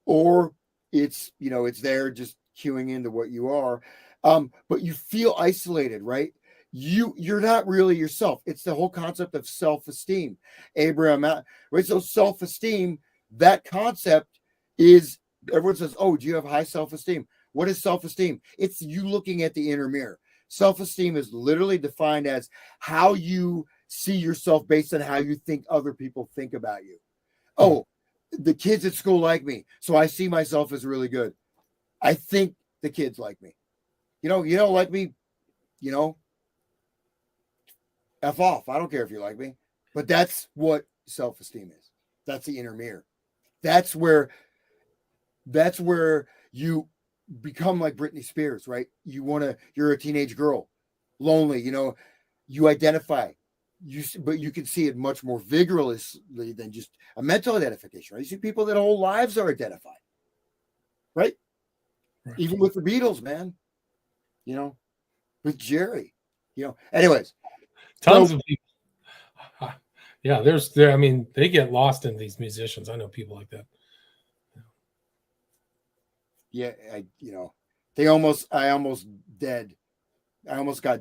Or it's, it's there just cueing into what you are. But you feel isolated, right? You're not really yourself. It's the whole concept of self-esteem. Abraham, right? So self-esteem, that concept is, everyone says, oh, do you have high self-esteem? What is self-esteem? It's you looking at the inner mirror. Self-esteem is literally defined as how you see yourself based on how you think other people think about you. Oh, the kids at school like me, so I see myself as really good. I think the kids like me. You don't like me, F off. I don't care if you like me. But that's what self-esteem is. That's the inner mirror. That's where you become like Britney Spears, right? You're a teenage girl, lonely, you identify, but you can see it much more vigorously than just a mental identification, right? You see people that whole lives are identified, right? Even with the Beatles, man, with Jerry, anyways. Tons of people. Yeah, I mean, they get lost in these musicians. I know people like that. Yeah, I almost got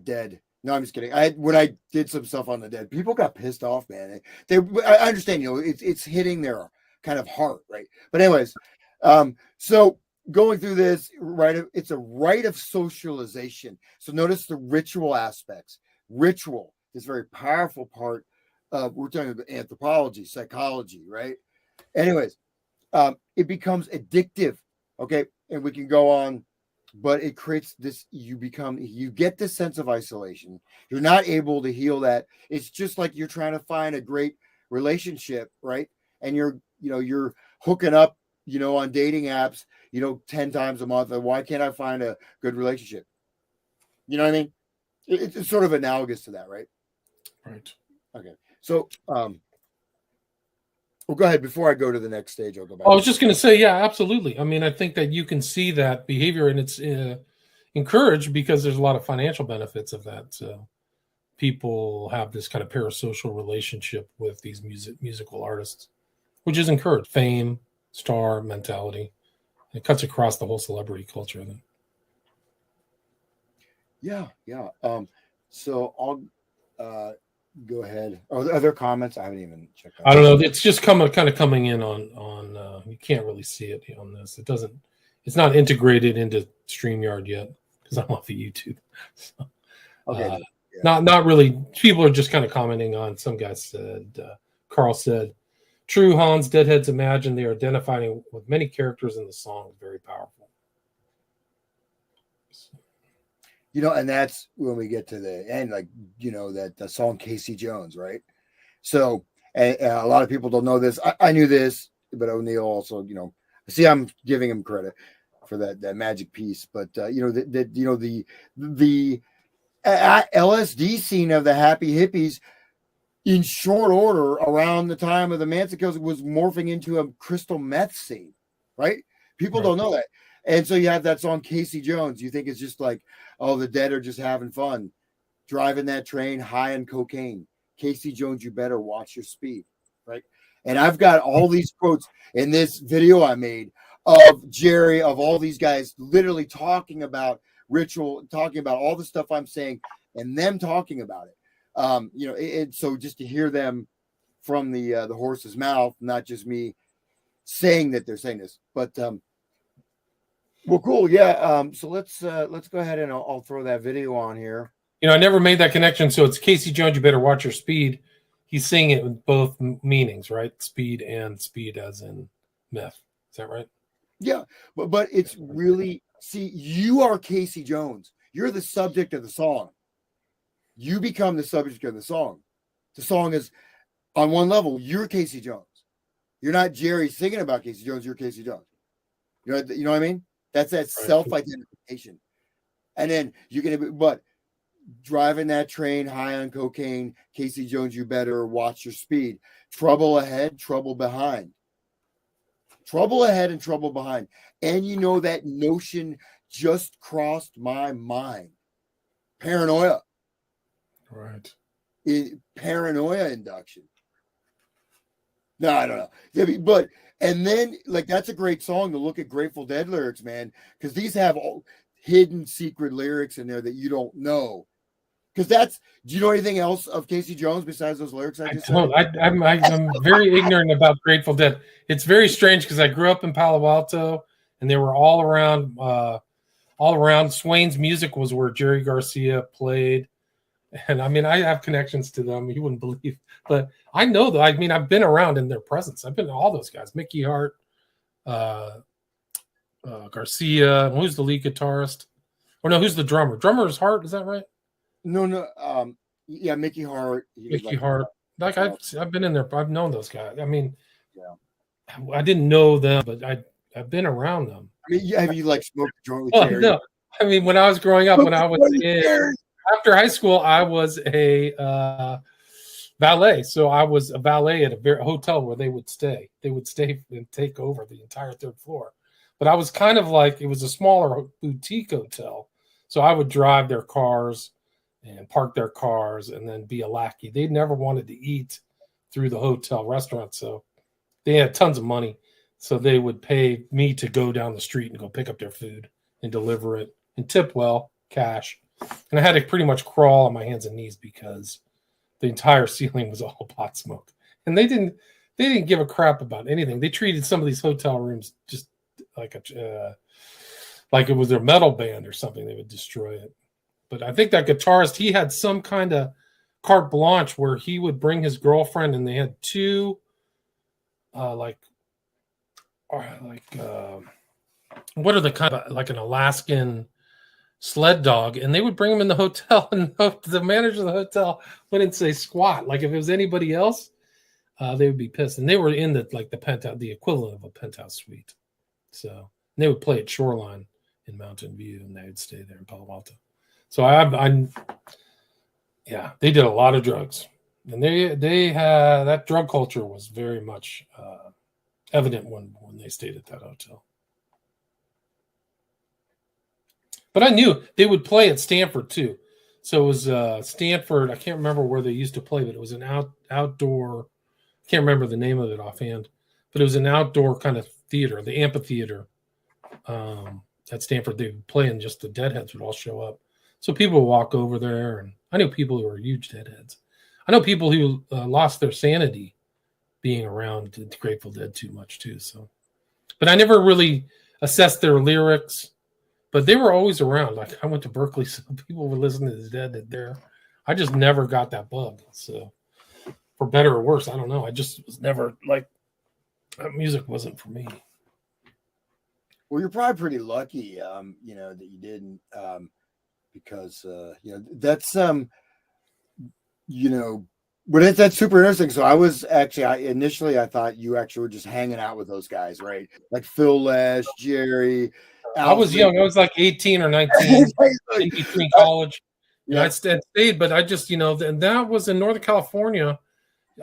dead. No, I'm just kidding. When I did some stuff on the Dead, people got pissed off, man. I understand, it's hitting their kind of heart, right? But anyways, so going through this, right, it's a rite of socialization. So notice the ritual aspects. Ritual is a very powerful part of, we're talking about anthropology, psychology, right? Anyways, it becomes addictive. Okay, and we can go on, but it creates this, you get this sense of isolation. You're not able to heal that. It's just like you're trying to find a great relationship, right? And you're hooking up, on dating apps, 10 times a month. And why can't I find a good relationship? You know what I mean? It's sort of analogous to that, right? Right. Okay. So, well, go ahead. Before I go to the next stage, I'll go back. I was just going to say, yeah, absolutely. I mean, I think that you can see that behavior, and it's encouraged because there's a lot of financial benefits of that. So people have this kind of parasocial relationship with these musical artists, which is encouraged. Fame, star mentality. It cuts across the whole celebrity culture. Yeah. So I'll go ahead. Are there comments? I haven't even checked out. I don't know. It's just kind of coming in on you can't really see it on this. It's not integrated into StreamYard yet because I'm off of YouTube. So, okay. Not really. People are just kind of commenting on, some guy said, Carl said, true, Hans, Deadheads imagine they are identifying with many characters in the song. Very powerful. And that's when we get to the end, like, that the song Casey Jones, right? So, and a lot of people don't know this. I knew this, but O'Neill also, see, I'm giving him credit for that magic piece. But, the LSD scene of the Happy Hippies in short order around the time of the Manson kills was morphing into a crystal meth scene, right? People don't know that. And so you have that song, Casey Jones. You think it's just like, oh, the Dead are just having fun, driving that train high on cocaine. Casey Jones, you better watch your speed, right? And I've got all these quotes in this video I made of Jerry, of all these guys literally talking about ritual, talking about all the stuff I'm saying, and them talking about it. So just to hear them from the horse's mouth, not just me saying that they're saying this, but well, cool. Yeah. So let's go ahead and I'll throw that video on here. I never made that connection. So it's Casey Jones, you better watch your speed. He's saying it with both meanings, right? Speed and speed as in meth. Is that right? Yeah. But it's really, see, you are Casey Jones. You're the subject of the song. You become the subject of the song. The song is on one level, you're Casey Jones. You're not Jerry thinking about Casey Jones. You're Casey Jones. You know what I mean? That's that self-identification. And then you're going to be, but driving that train high on cocaine, Casey Jones, you better watch your speed. Trouble ahead, trouble behind. Trouble ahead and trouble behind. And you know, that notion just crossed my mind. Paranoia. Right. Paranoia induction. No, I don't know. Yeah, but and then like that's a great song to look at Grateful Dead lyrics, man, because these have all hidden secret lyrics in there that you don't know. Because that's. Do you know anything else of Casey Jones besides those lyrics I just said? I'm very ignorant about Grateful Dead. It's very strange because I grew up in Palo Alto, and they were all around. All around. Swain's Music was where Jerry Garcia played. And I mean, I have connections to them. You wouldn't believe, but I know that. I mean, I've been around in their presence. I've been to all those guys: Mickey Hart, Garcia. Who's the lead guitarist? Or no, who's the drummer? Drummer is Hart. Is that right? No. Yeah, Mickey Hart. Mickey Hart. Like I've been in there. I've known those guys. I mean, yeah. I didn't know them, but I've been around them. I mean, have you like smoked a joint with Jerry? No. I mean, when I was growing up, when I was after high school, I was a valet. So I was a valet at a hotel where they would stay. They would stay and take over the entire third floor. But I was kind of like, it was a smaller boutique hotel. So I would drive their cars and park their cars and then be a lackey. They never wanted to eat through the hotel restaurant. So they had tons of money. So they would pay me to go down the street and go pick up their food and deliver it and tip well, cash. And I had to pretty much crawl on my hands and knees because the entire ceiling was all pot smoke. And they didn't give a crap about anything. They treated some of these hotel rooms just like like it was their metal band or something. They would destroy it. But I think that guitarist, he had some kind of carte blanche where he would bring his girlfriend, and they had two what are the kind of like an Alaskan sled dog, and they would bring him in the hotel, and the manager of the hotel wouldn't say squat. Like if it was anybody else, they would be pissed. And they were in the penthouse, the equivalent of a penthouse suite. So they would play at Shoreline in Mountain View, and they would stay there in Palo Alto. So they did a lot of drugs, and they had that drug culture was very much evident when they stayed at that hotel. But I knew they would play at Stanford too. So it was Stanford. I can't remember where they used to play, but it was an outdoor. I can't remember the name of it offhand, but it was an outdoor kind of theater, the amphitheater at Stanford. They would play, and just the Deadheads would all show up. So people would walk over there, and I knew people who were huge Deadheads. I know people who lost their sanity being around the Grateful Dead too much too. So, but I never really assessed their lyrics. But they were always around. Like I went to Berkeley, so people were listening to the Dead there. I just never got that bug. So for better or worse, I don't know. I just was never like music wasn't for me. Well, you're probably pretty lucky, that you didn't, because that's but that's super interesting. So I was actually, I thought you actually were just hanging out with those guys, right? Like Phil Lesh, Jerry. I was young. I was like 18 or 19 in between college. Yeah, I stayed, but I just, and that was in Northern California.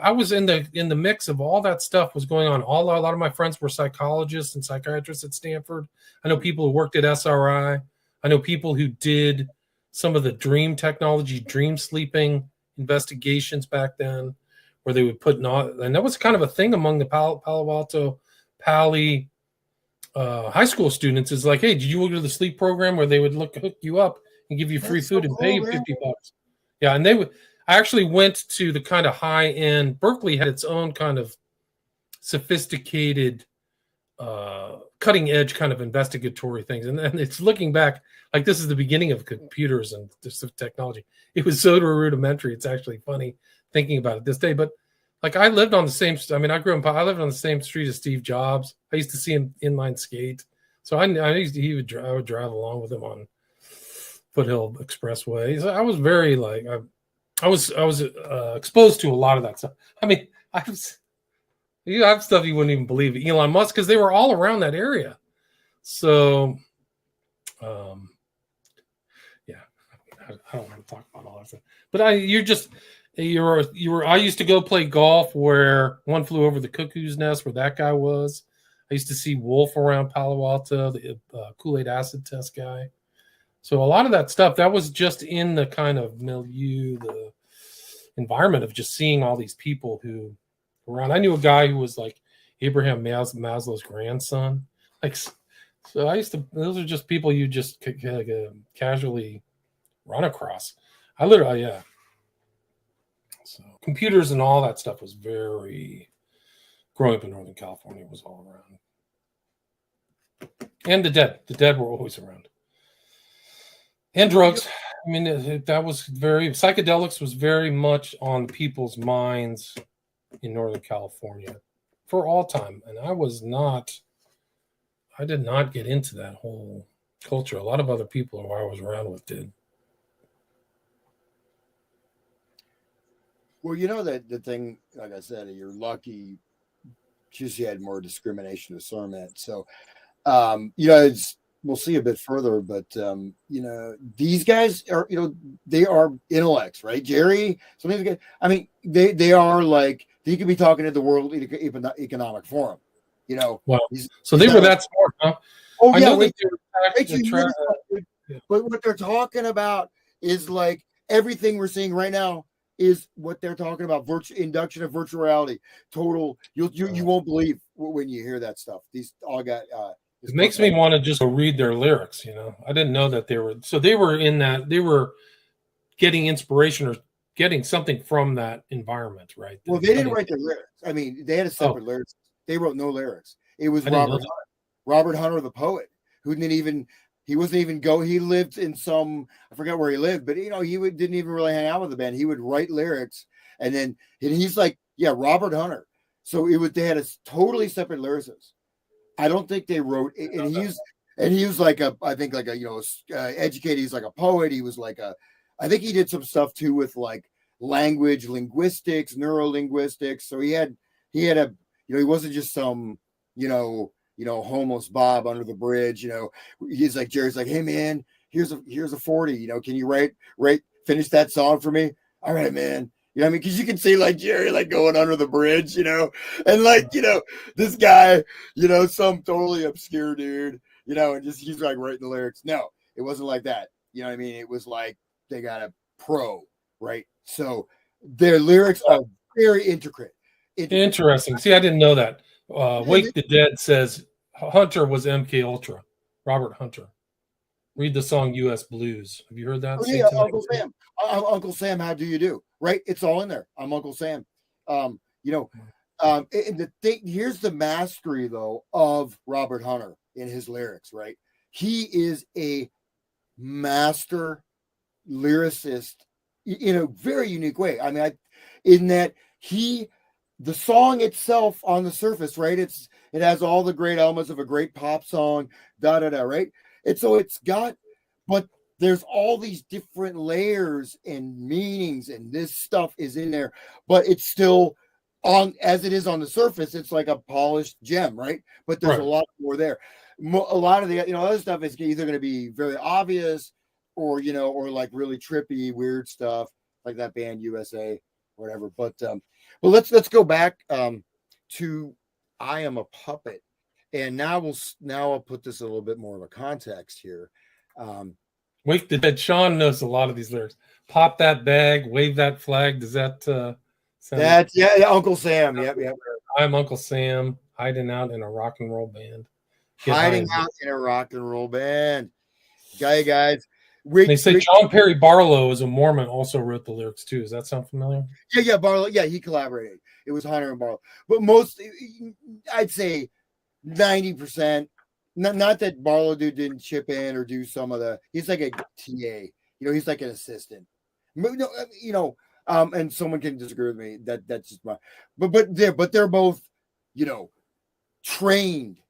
I was in the mix of all that stuff was going on. A lot of my friends were psychologists and psychiatrists at Stanford. I know people who worked at SRI. I know people who did some of the dream technology, dream sleeping investigations back then, where they would put and that was kind of a thing among the Palo Alto Pali high school students. Is like, hey, did you go to the sleep program where they would hook you up and give you free food and pay you $50? Yeah, and I actually went to the kind of high end. Berkeley had its own kind of sophisticated, cutting edge kind of investigatory things. And then it's looking back, like this is the beginning of computers and this technology. It was so rudimentary. It's actually funny thinking about it this day. But like I lived on the same. I mean, I lived on the same street as Steve Jobs. I used to see him inline skate. So I would drive along with him on Foothill Expressway. So I was very I was exposed to a lot of that stuff. I mean, You have stuff you wouldn't even believe. Elon Musk, because they were all around that area. So, yeah, I don't want to talk about all that stuff. But I used to go play golf where One Flew Over the Cuckoo's Nest, where that guy was. I used to see Wolf around Palo Alto, the Kool-Aid acid test guy. So a lot of that stuff, that was just in the kind of milieu, the environment of just seeing all these people who were around. I knew a guy who was like Abraham Maslow's grandson. Like, so I used to, those are just people you just casually run across. I literally, yeah. So computers and all that stuff was very, growing up in Northern California was all around. And the dead were always around. And drugs. I mean, that was very, psychedelics was very much on people's minds in Northern California for all time. And I did not get into that whole culture. A lot of other people who I was around with did. Well, you know that the thing, like I said, you're lucky because you had more discrimination discernment. So, you know, we'll see a bit further, but you know, these guys are, you know, they are intellects, right? Jerry, some of these guys, I mean, they are like, they could be talking at the World Economic Forum, you know. Wow. So they were that smart, huh? Oh, I yeah. know that they were but what they're talking about is like everything we're seeing right now is what they're talking about. Induction of virtual reality, total. You won't believe when you hear that stuff. These all got. It makes me want to just go read their lyrics. You know, I didn't know that they were in that. They were getting inspiration or getting something from that environment, right? Well, they didn't write their lyrics. I mean, they had a separate lyrics. They wrote no lyrics. It was Robert Hunter, the poet, who didn't even. He wasn't even go. He lived in some. I forgot where he lived, but you know, didn't even really hang out with the band. He would write lyrics, and he's like, yeah, Robert Hunter. So they had a totally separate lyricist. I don't think they wrote, and he was like I think like a, you know, educated. He's like a poet. He was like I think he did some stuff too with like language, linguistics, neurolinguistics. So he had a, you know, he wasn't just some, you know, homeless Bob under the bridge. You know, he's like, Jerry's like, hey man, here's a 40. You know, can you finish that song for me? All right, man. You know what I mean? Because you can see like Jerry like going under the bridge, you know, and like, you know, this guy, you know, some totally obscure dude, you know, and just he's like writing the lyrics. No, it wasn't like that. You know what I mean? It was like they got a pro, right? So their lyrics are very intricate. Interesting. See, I didn't know that. Wake the Dead says Hunter was MKUltra, Robert Hunter. Read the song U.S. Blues. Have you heard that? Oh, yeah, Uncle Sam. Uncle Sam, how do you do? Right? It's all in there. I'm Uncle Sam. You know, and the thing, here's the mastery, though, of Robert Hunter in his lyrics, right? He is a master lyricist in a very unique way. I mean, in that the song itself on the surface, right? It has all the great elements of a great pop song, right? And so but there's all these different layers and meanings, and this stuff is in there, but it's still as it is on the surface, it's like a polished gem, right? But there's a lot more there. A lot of the, you know, other stuff is either going to be very obvious or, you know, or like really trippy, weird stuff like that band USA, whatever. But let's go back to I Am a Puppet. And now I'll put this a little bit more of a context here. Wake the Dead. Sean knows a lot of these lyrics. Pop that bag, wave that flag. Does that sound? That's Uncle Sam. Yep. I'm Uncle Sam, hiding out in a rock and roll band. Hiding out in a rock and roll band. Guys. They say John Perry Barlow, as a Mormon, also wrote the lyrics too. Does that sound familiar? Yeah, Barlow. Yeah, he collaborated. It was Hunter and Barlow. But most, I'd say 90%. Not that Barlow dude didn't chip in or do some of the. He's like a TA. You know, he's like an assistant. No, you know, and someone can disagree with me. That's just my. But they're both, you know, trained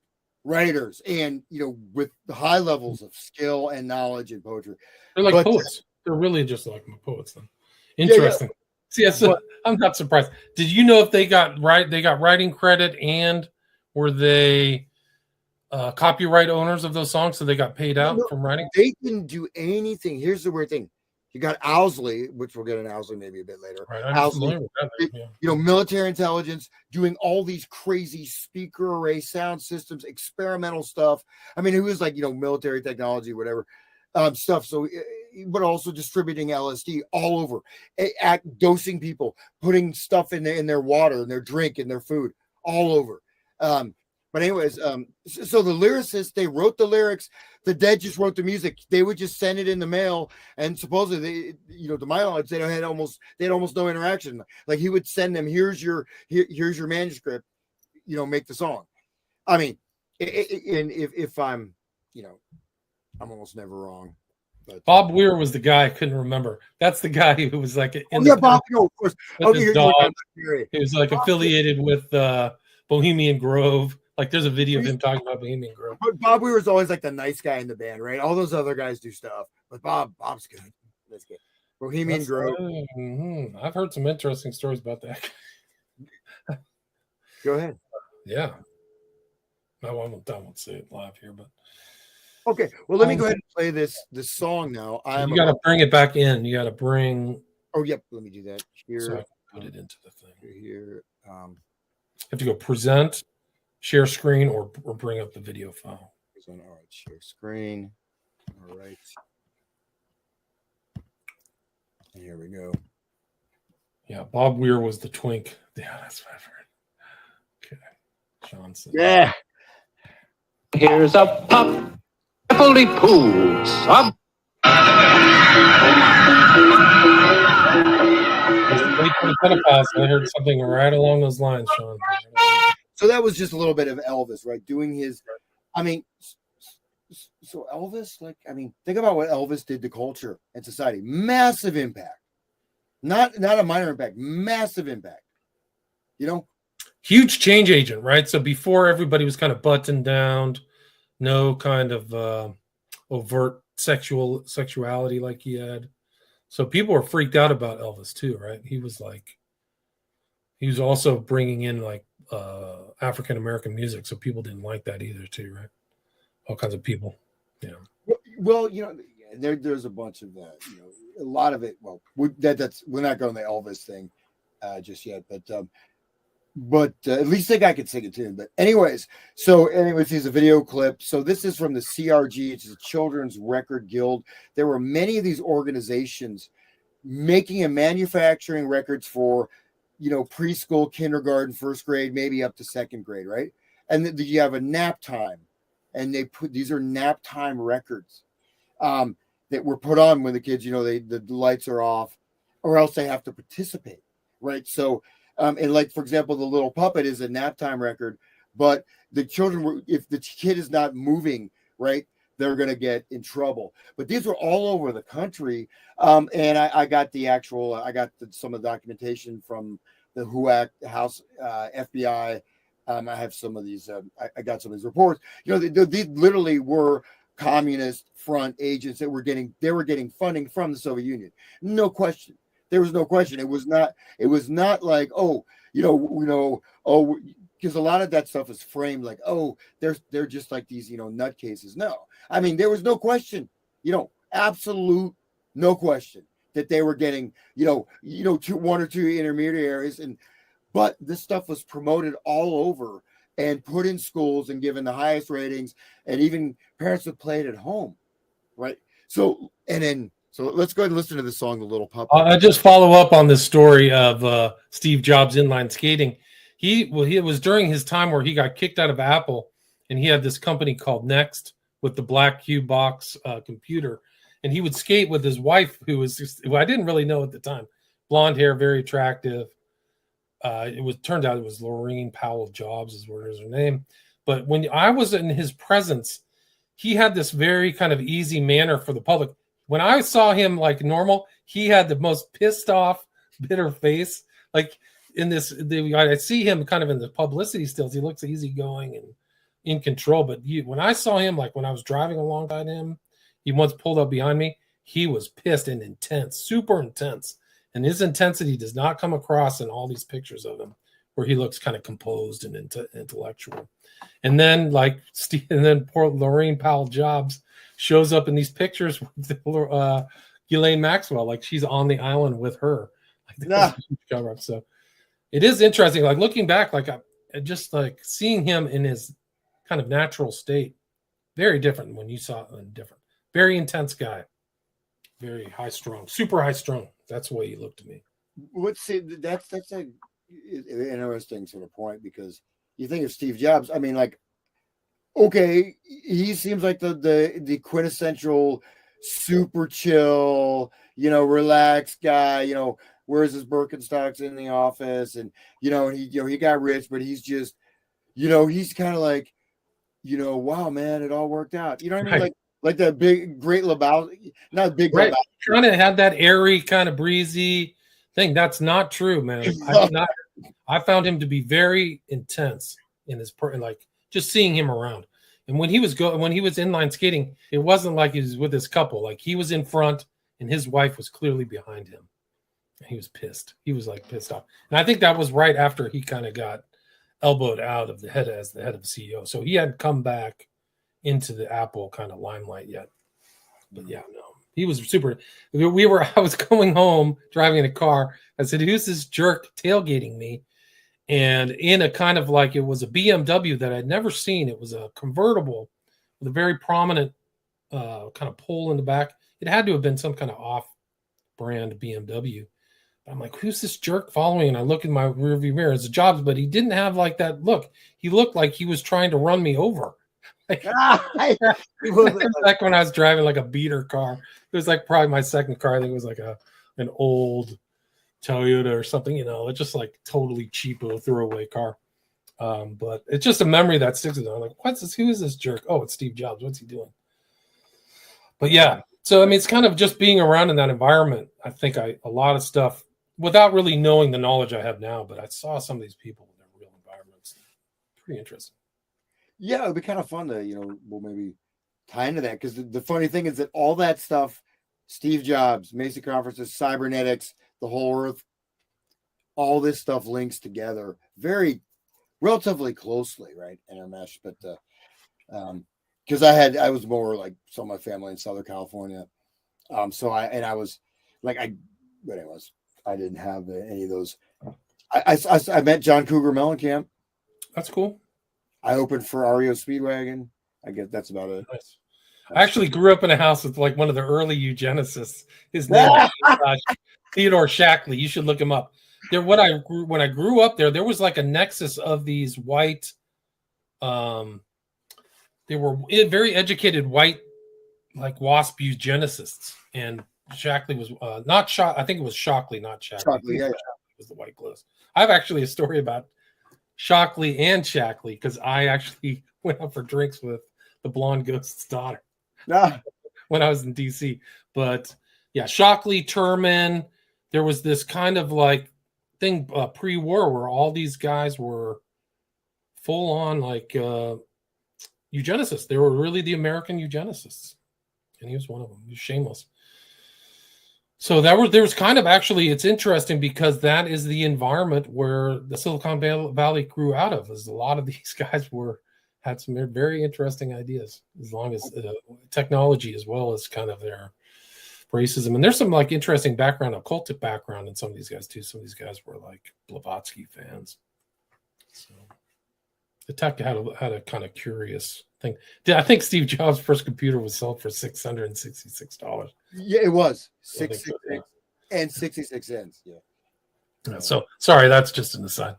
writers, and you know, with the high levels of skill and knowledge in poetry. They're like poets. They're really just like poets. Then interesting. See, so I'm not surprised. Did you know if they got writing credit, and were they copyright owners of those songs, so they got paid out from writing? They didn't do anything. Here's the weird thing. You got Owsley, which we'll get an Owsley maybe a bit later. Right, Owsley, military intelligence, doing all these crazy speaker array sound systems, experimental stuff. I mean, it was like, military technology, whatever stuff. So, but also distributing LSD all over, dosing people, putting stuff in their water, in their drink, in their food, all over. But anyways, so the lyricists, they wrote the lyrics. The Dead just wrote the music. They would just send it in the mail, and supposedly, to my knowledge, they had almost no interaction. Like he would send them, here's your manuscript, make the song. I mean, and if I'm, I'm almost never wrong. But Bob Weir was the guy I couldn't remember. That's the guy who was like Bob. Of course. His dog. He was like affiliated with Bohemian Grove. Like there's a video of him talking about Bohemian Grove. But Bob Weir was always like the nice guy in the band, right? All those other guys do stuff, but Bob's good. That's good. Bohemian Grove. I've heard some interesting stories about that. Go ahead. Yeah. I won't say it live here, but okay. Well, let me go ahead and play this song now. You got to bring it back in. You got to bring. Oh, yep. Let me do that here. So I can put it into the thing here. You have to go present, share screen, or bring up the video file. All right, share screen. All right. And here we go. Yeah, Bob Weir was the twink. Yeah, that's what I've heard. Okay. Johnson. Yeah. Here's a poo sub. Wait for the Pentecost. I heard something right along those lines, Sean. So that was just a little bit of Elvis, right? Doing his, I mean, so Elvis, think about what Elvis did to culture and society. Massive impact. Not a minor impact, massive impact. Huge change agent, right? So before everybody was kind of buttoned down, no kind of overt sexuality like he had. So people were freaked out about Elvis too, right? He was also bringing in African American music, so people didn't like that either too, right? All kinds of people. Yeah. Well, there's a bunch of that. A lot of it. Well, we're not going to the Elvis thing just yet, but at least the guy could sing a tune. But anyways, here's a video clip. So this is from the CRG, it's a Children's Record Guild. There were many of these organizations making and manufacturing records for, preschool, kindergarten, first grade, maybe up to second grade, right? And you have a nap time, and these are nap time records that were put on when the kids, the lights are off, or else they have to participate, right? So. And for example, the Little Puppet is a nap time record, but the children if the kid is not moving, right, they're going to get in trouble. But these were all over the country. And I got some of the documentation from the HUAC House, FBI. I have some of these, I got some of these reports, these literally were communist front agents that were getting funding from the Soviet Union. No question. There was no question. It was not like, because a lot of that stuff is framed like, they're just like these, nutcases. No, I mean, there was no question, absolute no question that they were getting, one or two intermediaries, but this stuff was promoted all over and put in schools and given the highest ratings, and even parents would play it at home, right? So let's go ahead and listen to the song, The Little Puppet. I just follow up on this story of Steve Jobs inline skating. It was during his time where he got kicked out of Apple, and he had this company called Next with the black cube box computer, and he would skate with his wife, who I didn't really know at the time, blonde hair, very attractive. Turned out it was Laureen Powell Jobs is her name. But when I was in his presence, he had this very kind of easy manner for the public. When I saw him like normal, he had the most pissed off, bitter face. Like I see him kind of in the publicity stills. He looks easygoing and in control. But when I saw him, like when I was driving alongside him, he once pulled up behind me. He was pissed and intense, super intense. And his intensity does not come across in all these pictures of him, where he looks kind of composed and intellectual. And then, like Steve, and then poor Lorraine Powell Jobs shows up in these pictures with Ghislaine Maxwell, like she's on the island with her. Like, cover up. So it is interesting. Like looking back, like I just like seeing him in his kind of natural state, very different when you saw him. Different, very intense guy, very high strung, super high strung. That's the way he looked to me. That's a interesting sort of point, because you think of Steve Jobs. I mean, like, okay, he seems like the quintessential super chill, relaxed guy. Wears his Birkenstocks in the office, and he got rich, but he's just, he's kind of like, wow, man, it all worked out. You know what I mean? Right. Like that big, great Lebowski, not big, right? Trying to have that airy, kind of breezy thing. That's not true, man. I found him to be very intense in his like just seeing him around. And when he was inline skating, it wasn't like he was with his couple. Like he was in front, and his wife was clearly behind him. And he was pissed. He was like pissed off. And I think that was right after he kind of got elbowed out of the head as the head of the CEO. So he hadn't come back into the Apple kind of limelight yet. But yeah, no, he was super. I was going home driving in a car. I said, "Who's this jerk tailgating me?" And in a kind of like, it was a BMW that I'd never seen. It was a convertible with a very prominent kind of pole in the back. It had to have been some kind of off-brand BMW. I'm like, who's this jerk following? And I look in my rearview mirror. It's a Jobs, but he didn't have like that look. He looked like he was trying to run me over. Like when I was driving like a beater car. It was like probably my second car. I think it was like an old Toyota or something, it's just like totally cheapo throwaway car. But it's just a memory that sticks with me. I'm like, who is this jerk? Oh, it's Steve Jobs. What's he doing? But yeah. So, I mean, it's kind of just being around in that environment. I think a lot of stuff, without really knowing the knowledge I have now, but I saw some of these people in their real environments. Pretty interesting. Yeah, it'd be kind of fun to, we'll maybe tie into that, because the funny thing is that all that stuff, Steve Jobs, Mason conferences, cybernetics, the whole Earth, all this stuff links together very relatively closely, right? Intermesh, but because I was more like some of my family in Southern California, so I didn't have any of those. I met John Cougar Mellencamp. That's cool. I opened for REO Speedwagon. I guess that's about it. Nice. I actually grew up in a house with like one of the early eugenicists. His name is Theodore Shackley. You should look him up. When I grew up there was like a nexus of these white, they were very educated white, like WASP eugenicists, and Shackley was not Shock. I think it was Shockley, not Shackley. Shockley, yeah. Was the white gloves. I have actually a story about Shockley and Shackley, because I actually went out for drinks with the blonde ghost's daughter when I was in DC. But yeah, Shockley, Turman, there was this kind of like thing pre-war where all these guys were full on like eugenicists. They were really the American eugenicists, and he was one of them. He was shameless. So there was kind of, actually, it's interesting because that is the environment where the Silicon Valley grew out of. Is a lot of these guys had some very interesting ideas, as long as technology, as well as kind of their racism. And there's some like interesting background, occultic background in some of these guys too. Some of these guys were like Blavatsky fans. So the tech had a kind of curious thing. I think Steve Jobs' first computer was sold for $666. Yeah, it was and 66 cents. Yeah. So sorry, that's just an aside.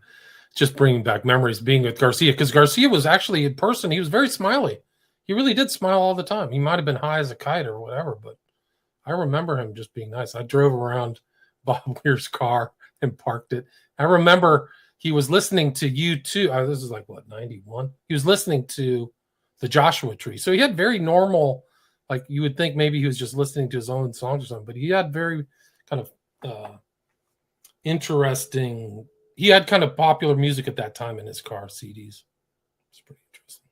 Just bringing back memories being with Garcia, because Garcia was actually in person. He was very smiley. He really did smile all the time. He might have been high as a kite or whatever, but I remember him just being nice. I drove around Bob Weir's car and parked it. I remember he was listening to U2. This is like, 91? He was listening to the Joshua Tree. So he had very normal, like you would think maybe he was just listening to his own songs or something, but he had very kind of interesting, he had kind of popular music at that time in his car CDs. It's pretty interesting.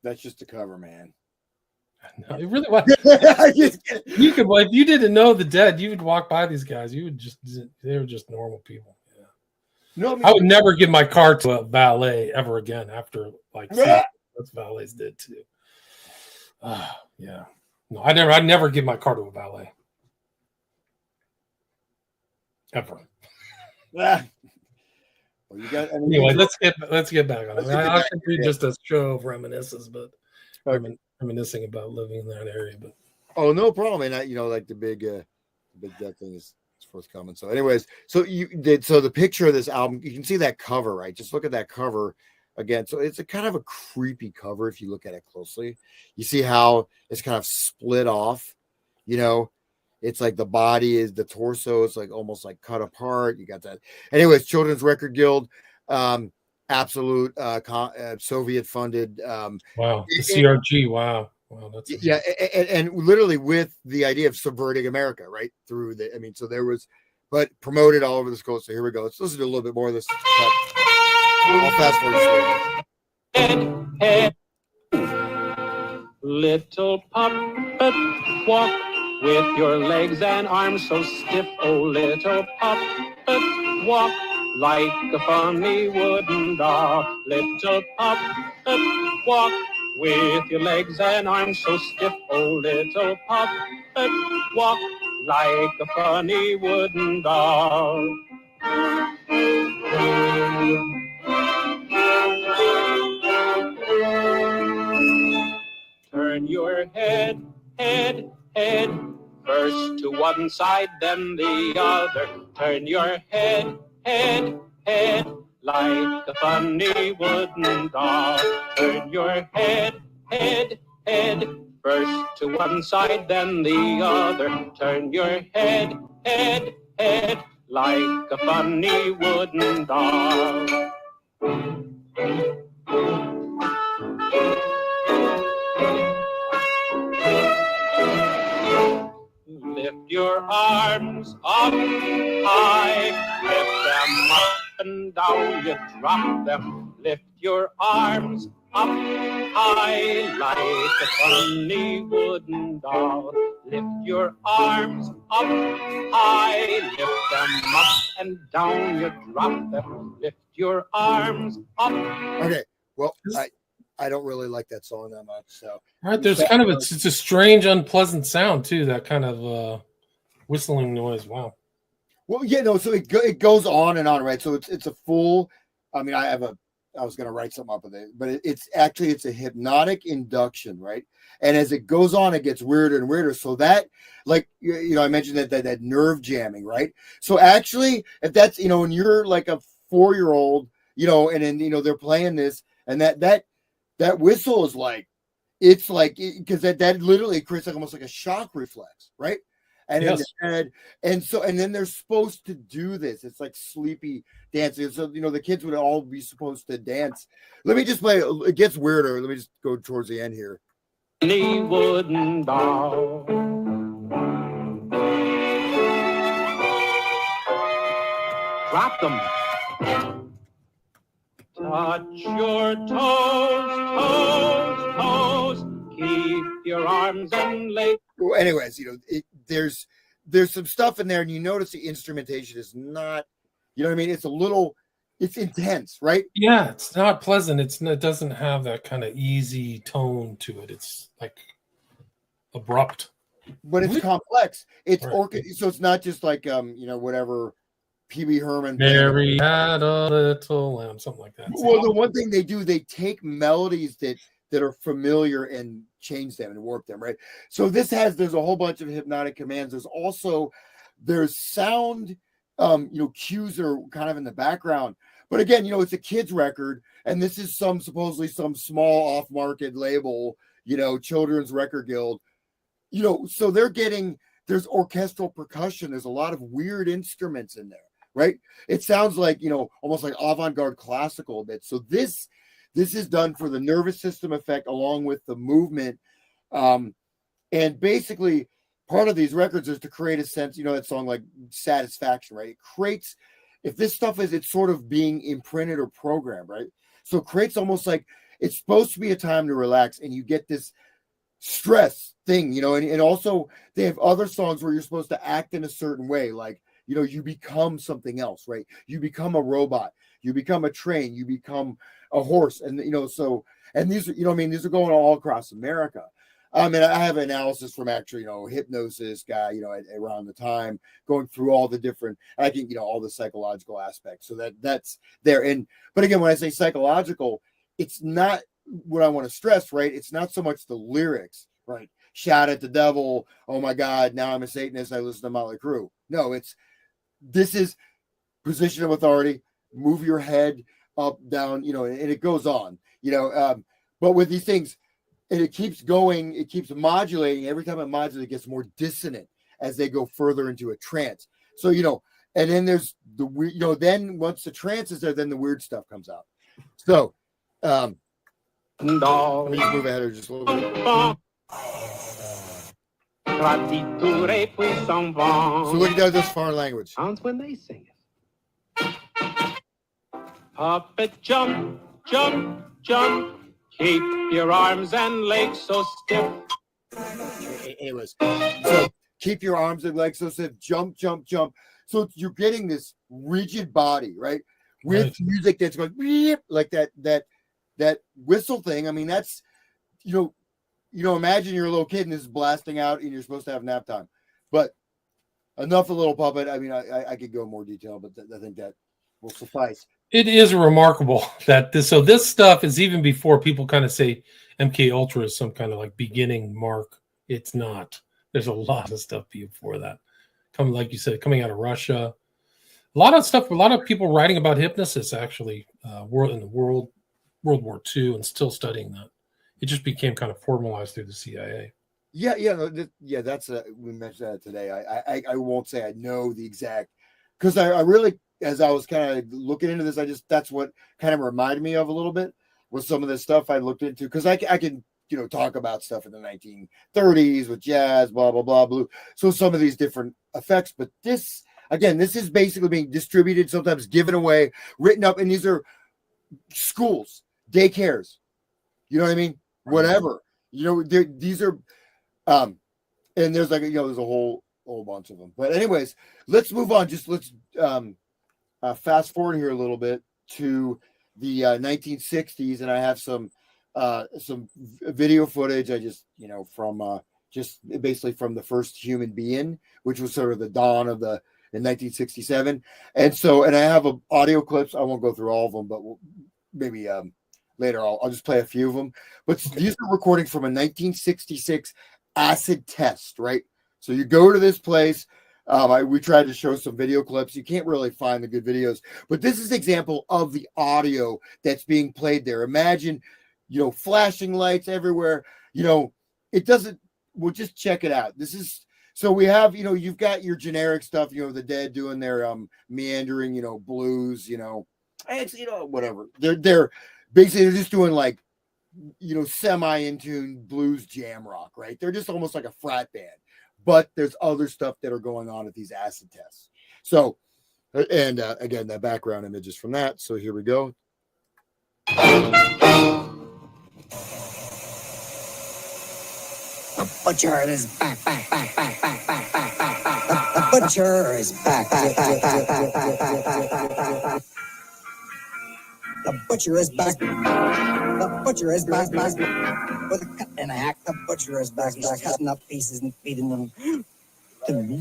That's just a cover, man. No, it really was. You could, if you didn't know the Dead, you would walk by these guys. You would they were just normal people. Yeah. No, I would never give my car to a valet ever again after like what valets did too. Yeah. No, I'd never give my car to a valet. Ever. Well, you got, anyway, let's get back on it. I think we just a show of reminiscences, but reminiscing about living in that area. But no problem. And like the big death thing is forthcoming. So, anyways, so the picture of this album, you can see that cover, right? Just look at that cover again. So it's a kind of a creepy cover if you look at it closely. You see how it's kind of split off. It's like the body is the torso. It's like almost like cut apart. You got that. Anyways, Children's Record Guild, absolute Soviet funded. Wow, the CRG. Wow, that's and literally with the idea of subverting America, right? Through so there was, but promoted all over the coast. So here we go. Let's listen to a little bit more of this. I'll fast forward. Little puppet, walk with your legs and arms so stiff, oh little puppet, walk like a funny wooden doll. Little puppet, walk with your legs and arms so stiff, oh little puppet, walk like a funny wooden doll. Turn your head, first to one side, then the other. Turn your head, like a funny wooden doll. Turn your head, first to one side, then the other. Turn your head, like a funny wooden doll. Lift your arms up high, lift them up and down, you drop them. Lift your arms up high like a funny wooden doll. Lift your arms up high, lift them up and down, you drop them. Lift your arms up. Okay, well, I don't really like that song that much. So, right, there's kind of it's a strange, unpleasant sound too. That kind of whistling noise. Wow. Well, so it goes on and on, right? So it's a full. I mean, I was going to write something up with it, but it's a hypnotic induction, right? And as it goes on, it gets weirder and weirder. So that, like, I mentioned that nerve jamming, right? So actually, if that's when you're like a 4-year-old, and then they're playing this, and that whistle is like, it's like, because that literally creates like almost like a shock reflex, right? And yes. and then they're supposed to do this. It's like sleepy dancing. So the kids would all be supposed to dance. Let me just play. It gets weirder. Let me just go towards the end here. Funny wooden doll. Drop them. Touch your toes. Keep your arms and legs. Well, anyways, there's some stuff in there, and you notice the instrumentation is not, it's intense, right? Yeah, it's not pleasant. It doesn't have that kind of easy tone to it. It's like abrupt. But it's complex. It's right. So it's not just like whatever Pee-wee Herman. Mary had a little lamb, something like that. Well, the one thing they do, they take melodies that are familiar and change them and warp them, right? So there's a whole bunch of hypnotic commands. There's sound, cues are kind of in the background. But again, it's a kid's record, and this is supposedly some small off-market label, Children's Record Guild. So there's orchestral percussion. There's a lot of weird instruments in there, right? It sounds like, almost like avant-garde classical a bit. So this is done for the nervous system effect along with the movement. And basically part of these records is to create a sense, that song like Satisfaction, right? It creates, if this stuff it's sort of being imprinted or programmed, right? So it creates almost like it's supposed to be a time to relax, and you get this stress thing, and also they have other songs where you're supposed to act in a certain way, like, you become something else, right? You become a robot, you become a train, you become a horse, and and these are, these are going all across America. I have analysis from actually, hypnosis guy, around the time, going through all the different, I think, all the psychological aspects. So that's there. But again, when I say psychological, it's not what I want to stress, right? It's not so much the lyrics, right? Shout at the devil. Oh my God, now I'm a Satanist. I listen to Motley Crue. No, this is position of authority. Move your head up, down, and it goes on, but with these things, and it keeps going, it keeps modulating. Every time it modulates, it gets more dissonant as they go further into a trance. So, and then there's the weird, then once the trance is there, then the weird stuff comes out. So, let me just move ahead just a little bit. So look at this foreign language. Sounds when they sing it. Puppet jump, jump, jump. Keep your arms and legs so stiff. Anyways, so keep your arms and legs so stiff. Jump, jump, jump. So you're getting this rigid body, right? With music that's going like that whistle thing. I mean, that's imagine you're a little kid and this is blasting out and you're supposed to have nap time. But enough of Little Puppet. I mean, I could go in more detail, but I think that will suffice. It is remarkable that this stuff is even before people kind of say MKUltra is some kind of like beginning mark. It's not. There's a lot of stuff before that. Like you said, coming out of Russia. A lot of stuff, a lot of people writing about hypnosis actually, World War II, and still studying that. It just became kind of formalized through the CIA. Yeah. That's we mentioned that today. I won't say I know the exact, because I really, as I was kind of looking into this, that's what kind of reminded me of a little bit was some of this stuff I looked into, because I can talk about stuff in the 1930s with jazz, blah blah blah, blue. So some of these different effects, but this is basically being distributed, sometimes given away, written up, and these are schools, daycares. You know what I mean? Whatever. These are, and there's like there's a whole bunch of them. But anyways, let's move on. Let's fast forward here a little bit to the 1960s, and I have some video footage. I just from just basically from the first human being, which was sort of the dawn of in 1967, and I have audio clips. I won't go through all of them, but maybe later I'll just play a few of them. But these are recordings from a 1966 acid test, right? So you go to this place. We tried to show some video clips. You can't really find the good videos, but this is an example of the audio that's being played there. Imagine, flashing lights everywhere. It doesn't. Well, just check it out. This is, so we have, you've got your generic stuff, the Dead doing their meandering, blues, it's, whatever. They're basically, they're just doing like, semi in tune blues jam rock, right? They're just almost like a frat band. But there's other stuff that are going on at these acid tests. So, and again, the background images from that. So here we go. The butcher is back. The butcher is back. The butcher is back. The butcher is back. With a cut and a hack, the butcher is back. He's cutting up pieces and feeding them to me.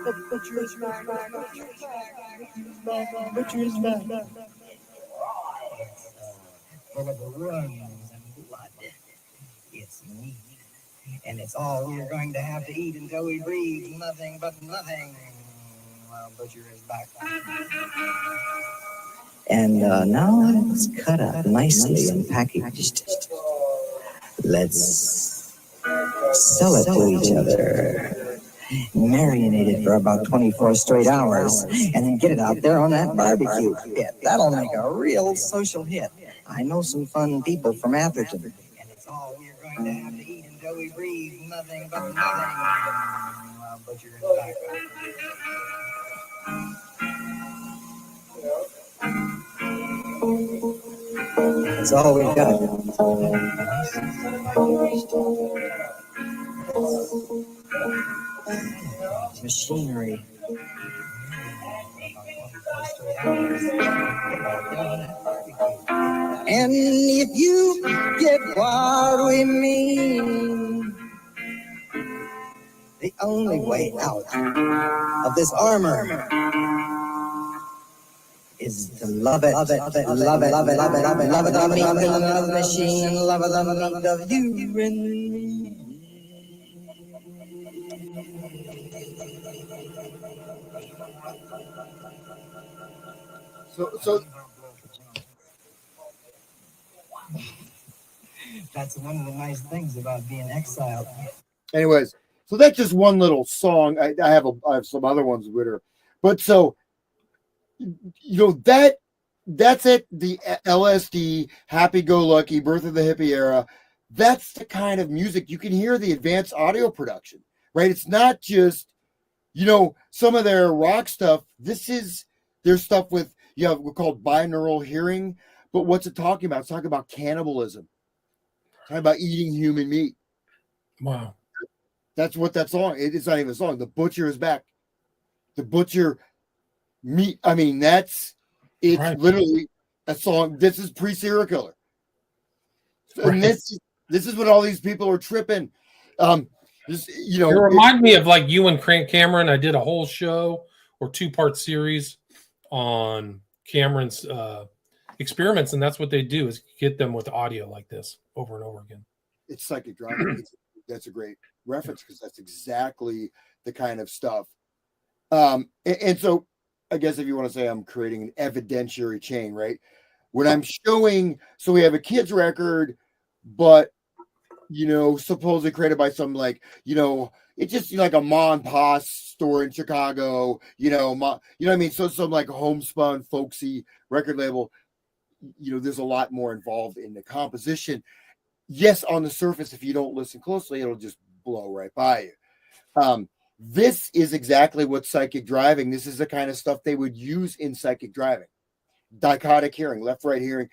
The butcher is back. The butcher is back. Full of runs and blood. It's meat. And it's all we're going to have to eat until we breathe nothing but nothing. Well, butcher is back. And now it's cut up nicely and packaged. Let's sell it to each other. Marinate it for about 24 straight hours, and then get it out there on that barbecue pit. That'll make a real social hit. I know some fun people from Atherton. And it's all we're going to have to eat until we breathe nothing but nothing. Well, butcher is back. That's all we've got. Machinery. And if you get what we mean, the only way out of this armor is to love it, love it, love it, love it, love it, love it, love it, love it, love it, love it, love the machine, love it, love it, love of you and me. So That's one of the nice things about being exiled. anyways, so that's just one little song. I have some other ones with her, but so that's it. The LSD, happy-go-lucky, birth of the hippie era. That's the kind of music you can hear. The advanced audio production, right? It's not just some of their rock stuff. This is their stuff with we're called binaural hearing. But what's it talking about? It's talking about cannibalism. It's talking about eating human meat. Wow. That's what that song. It's not even a song. The butcher is back. The butcher meat. I mean, it's right. Literally a song. This is pre-serial killer. Right. And this is what all these people are tripping. It reminded me of like you and Cameron. I did a whole show or 2-part series on Cameron's experiments, and that's what they do is get them with audio like this over and over again. It's psychic drama. That's a great reference because that's exactly the kind of stuff. And so I guess if you want to say I'm creating an evidentiary chain, right? When I'm showing, so we have a kid's record, but supposedly created by some it's just like a ma and pa store in Chicago, what I mean? So some like homespun, folksy record label. There's a lot more involved in the composition. Yes, on the surface, if you don't listen closely, it'll just blow right by you. This is exactly what psychic driving. This is the kind of stuff they would use in psychic driving. Dichotic hearing, left, right hearing,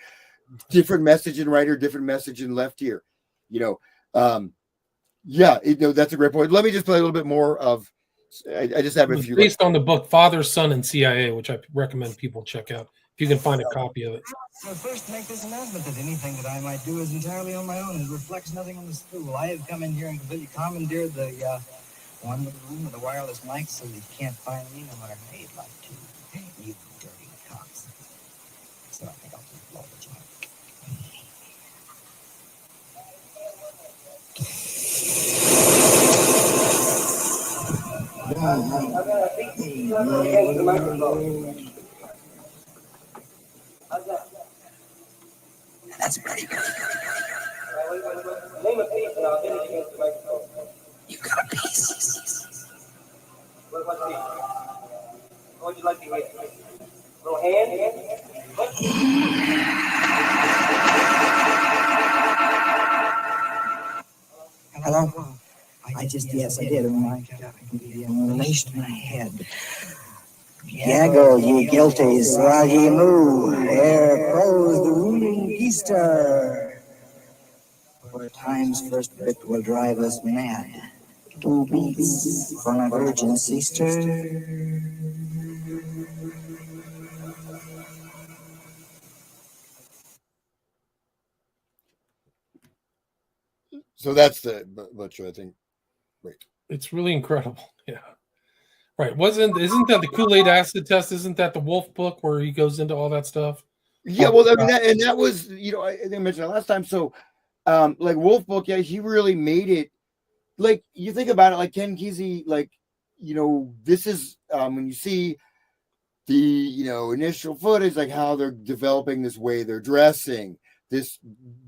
different message in right ear, different message in left ear. That's a great point. Let me just play a little bit more of. I just have a few. Based on the book Father, Son, and CIA, which I recommend people check out if you can find a copy of it. So first, make this announcement that anything that I might do is entirely on my own and reflects nothing on the school. I have come in here and completely commandeered the one little room with a wireless mic, so you can't find me no matter how you'd like to. You dirty cocks. So I think I'll just blow the joint. That's pretty good. You got a piece. What would you like to hear? Little hand? Hello? Yes, I did. I laced my head. Gaggle, ye guilties, while ye moo, ere crows the ruling Easter. For time's first bit will drive us mad. 2 beats from a virgin sister. So that's the butcher, I think. Right. It's really incredible. Yeah. Right. Isn't that the Kool-Aid acid test? Isn't that the Wolf book where he goes into all that stuff? Yeah, well, I mean, that was, I think I mentioned that last time. So, like Wolf book, yeah, he really made it. Like you think about it, like Ken Kesey, like, this is when you see the, initial footage, like how they're developing this way they're dressing, this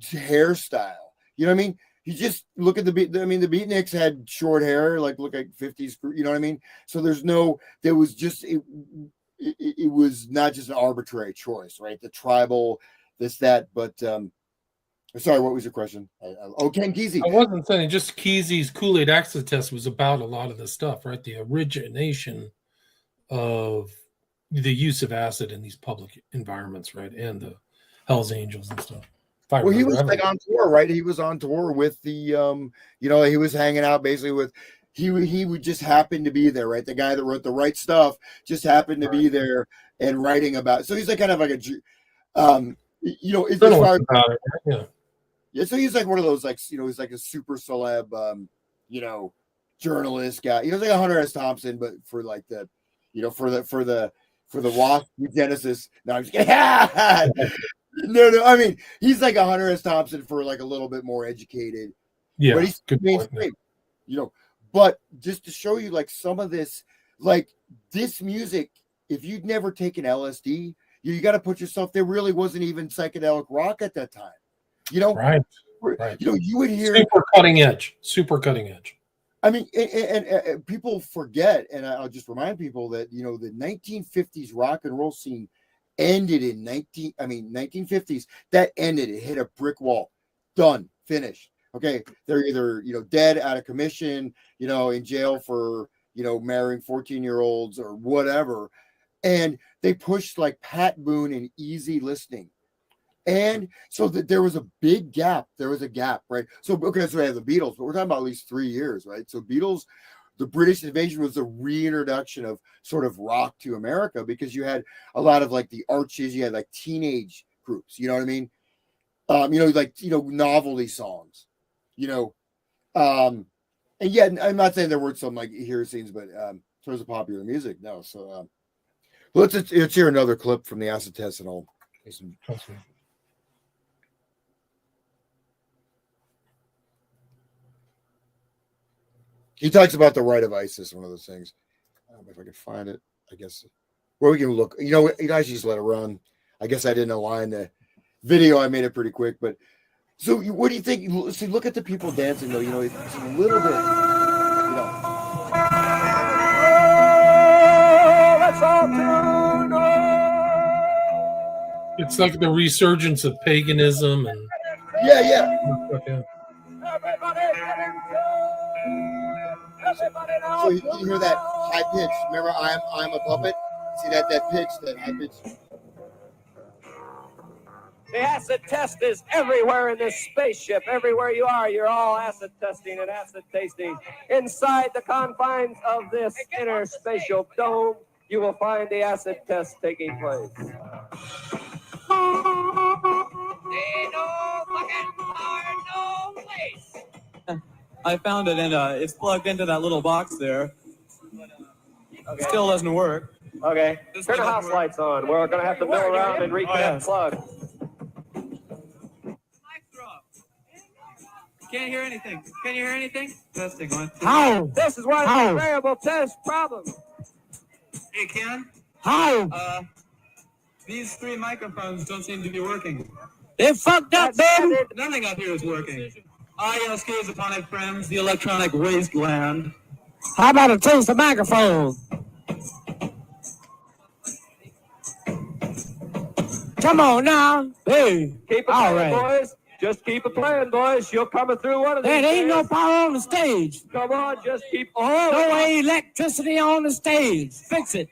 hairstyle. You know what I mean? You just look at the Beatniks had short hair, like look like 50s, you know what I mean? So there was just, it was not just an arbitrary choice, right? The tribal, this, that, but, sorry, what was your question? Ken Kesey. I wasn't saying just Kesey's Kool-Aid acid test was about a lot of this stuff, right? The origination of the use of acid in these public environments, right? And the Hells Angels and stuff. I Well, he remember. was like on tour, right? He was on tour with the, he was hanging out basically with, he would just happen to be there, right? The guy that wrote the right stuff just happened to be there and writing about. So he's like kind of like it's as far about it. Yeah. yeah. So he's like one of those like he's like a super celeb, journalist guy. He's like a Hunter S. Thompson, but for like the, for the Wasp Genesis. No, I'm just kidding. No. I mean, he's like a Hunter S. Thompson for like a little bit more educated. Yeah. But he's good mainstream, But just to show you like some of this, like this music, if you'd never taken LSD, you got to put yourself. There really wasn't even psychedelic rock at that time. Right. You would hear super cutting edge. I mean, and people forget, and I'll just remind people that the 1950s rock and roll scene ended in 1950s. That ended. It hit a brick wall. Done. Finished. Okay, they're either dead, out of commission, in jail for marrying 14-year-olds or whatever, and they pushed like Pat Boone and easy listening. And so there was a big gap. There was a gap, right? So, okay, so we have the Beatles, but we're talking about at least 3 years, right? So Beatles, the British invasion was the reintroduction of sort of rock to America because you had a lot of like the Arches, you had like teenage groups, you know what I mean? Novelty songs, and yeah, I'm not saying there weren't some like hero scenes, but in terms of popular music, no. So let's hear another clip from the acid test and all. He talks about the right of ISIS, one of those things. I don't know if I can find it. I guess where we can look. You guys just let it run. I guess I didn't align the video. I made it pretty quick, but so what do you think? See, look at the people dancing though. It's a little bit. It's like the resurgence of paganism and yeah. So you hear that high pitch? Remember, I'm a puppet. See that pitch, that high pitch. The acid test is everywhere in this spaceship. Everywhere you are, you're all acid testing and acid tasting. Inside the confines of this inner spatial dome, you will find the acid test taking place. I found it, and it's plugged into that little box there. Okay. Still doesn't work. Okay. Turn the house lights on. We're going to have to mill around and reconnect plug. Can't hear anything. Can you hear anything? Testing one. How? This is one of the variable test problems. Hey, Ken? How? These 3 microphones don't seem to be working. They fucked up, baby. Nothing up here is working. excuse upon it, friends, the electronic wasteland. How about a taste of microphone? Come on now. Hey. Keep it playing, boys. Just keep it playing, boys. You're coming through one of these. There ain't no power on the stage. Come on, just keep. Oh, no electricity on the stage. Fix it.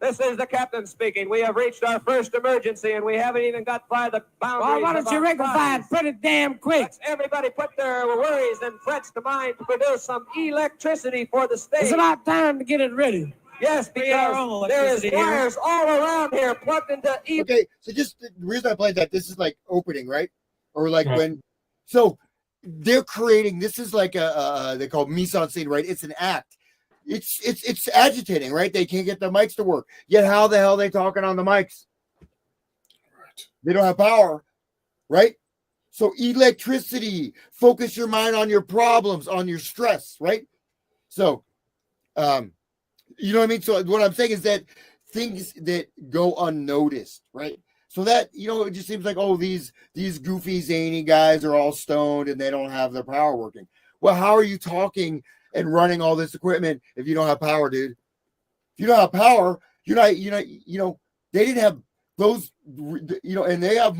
This is the captain speaking. We have reached our first emergency, and we haven't even got by the boundaries. Well, why don't you rectify it pretty damn quick? Let's everybody put their worries and frets to mind to produce some electricity for the stage. It's about time to get it ready. Yes, because there is wires all around here plugged into. Okay, so just the reason I played that, this is like opening, right? Or like when, so they're creating. This is like they call mise en scene, right? It's an act. It's agitating, right? They can't get the mics to work. Yet how the hell are they talking on the mics? Right. They don't have power, right? So electricity, focus your mind on your problems, on your stress, right? So, you know what I mean? So what I'm saying is that things that go unnoticed, right? So that, it just seems like, oh, these goofy, zany guys are all stoned and they don't have their power working. Well, how are you talking and running all this equipment if you don't have power, dude? If you don't have power, they didn't have those, and they have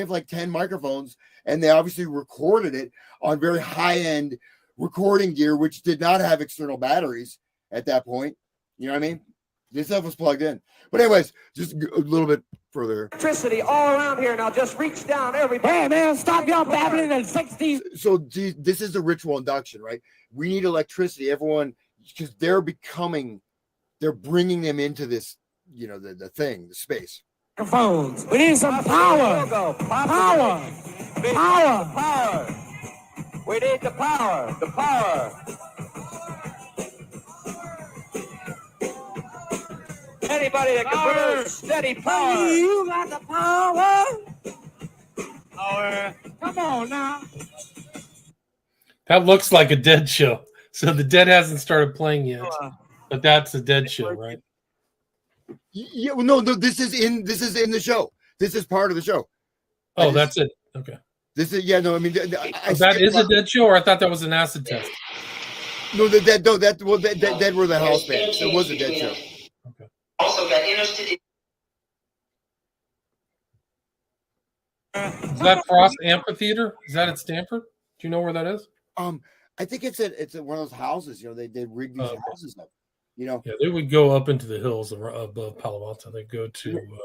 like 10 microphones, and they obviously recorded it on very high-end recording gear, which did not have external batteries at that point. You know what I mean? This stuff was plugged in. But anyways, just a little bit further. Electricity all around here. Now just reach down, everybody. Hey, man, stop your babbling in 60s. So this is a ritual induction, right? We need electricity. Everyone, because they're bringing them into this, the thing, the space. Phones. We need some power. Power. We need the power. The power. Anybody that can produce steady power. You got the power. Power. Come on now. That looks like a Dead show. So the Dead hasn't started playing yet, but that's a Dead show, right? Yeah, well, no, this is in the show. This is part of the show. Oh, that's it. Okay. This is I mean, that is a Dead show, or I thought that was an acid test. No, that were the house band. It was a Dead show. Okay. Also got interested in. Is that Frost Amphitheater? Is that at Stanford? Do you know where that is? I think it's at one of those houses. They rig these houses up. Yeah, they would go up into the hills above Palo Alto. They go to one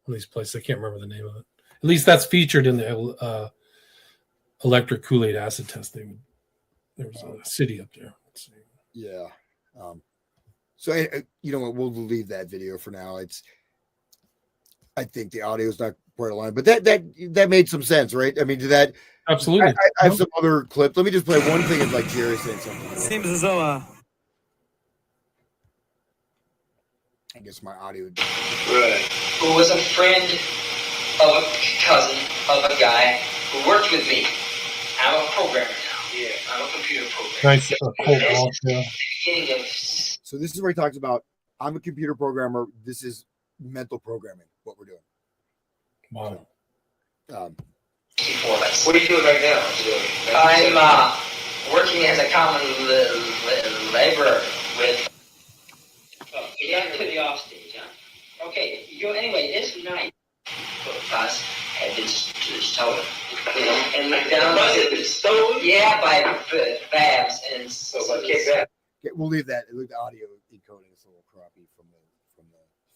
of these places. I can't remember the name of it. At least that's featured in the electric Kool-Aid acid test. There was a city up there. Let's see. Yeah. So you know what? We'll leave that video for now. I think the audio is not quite aligned, but that made some sense, right? I mean, did that? Absolutely. I have some other clips. Let me just play one thing. It's like Jerry saying something. It seems as though I guess my audio. Right. Who was a friend of a cousin of a guy who worked with me. I'm a programmer now. Yeah, I'm a computer programmer. Nice. So this is where he talks about, I'm a computer programmer. This is mental programming, what we're doing. Wow. What are you doing right now? I'm working as a common laborer with... Yeah, to the off stage, huh? Okay, anyway, this night, us had been stolen. And down stolen? Yeah, by Babs. And so okay, we'll leave that. The audio encoding is a little crappy from the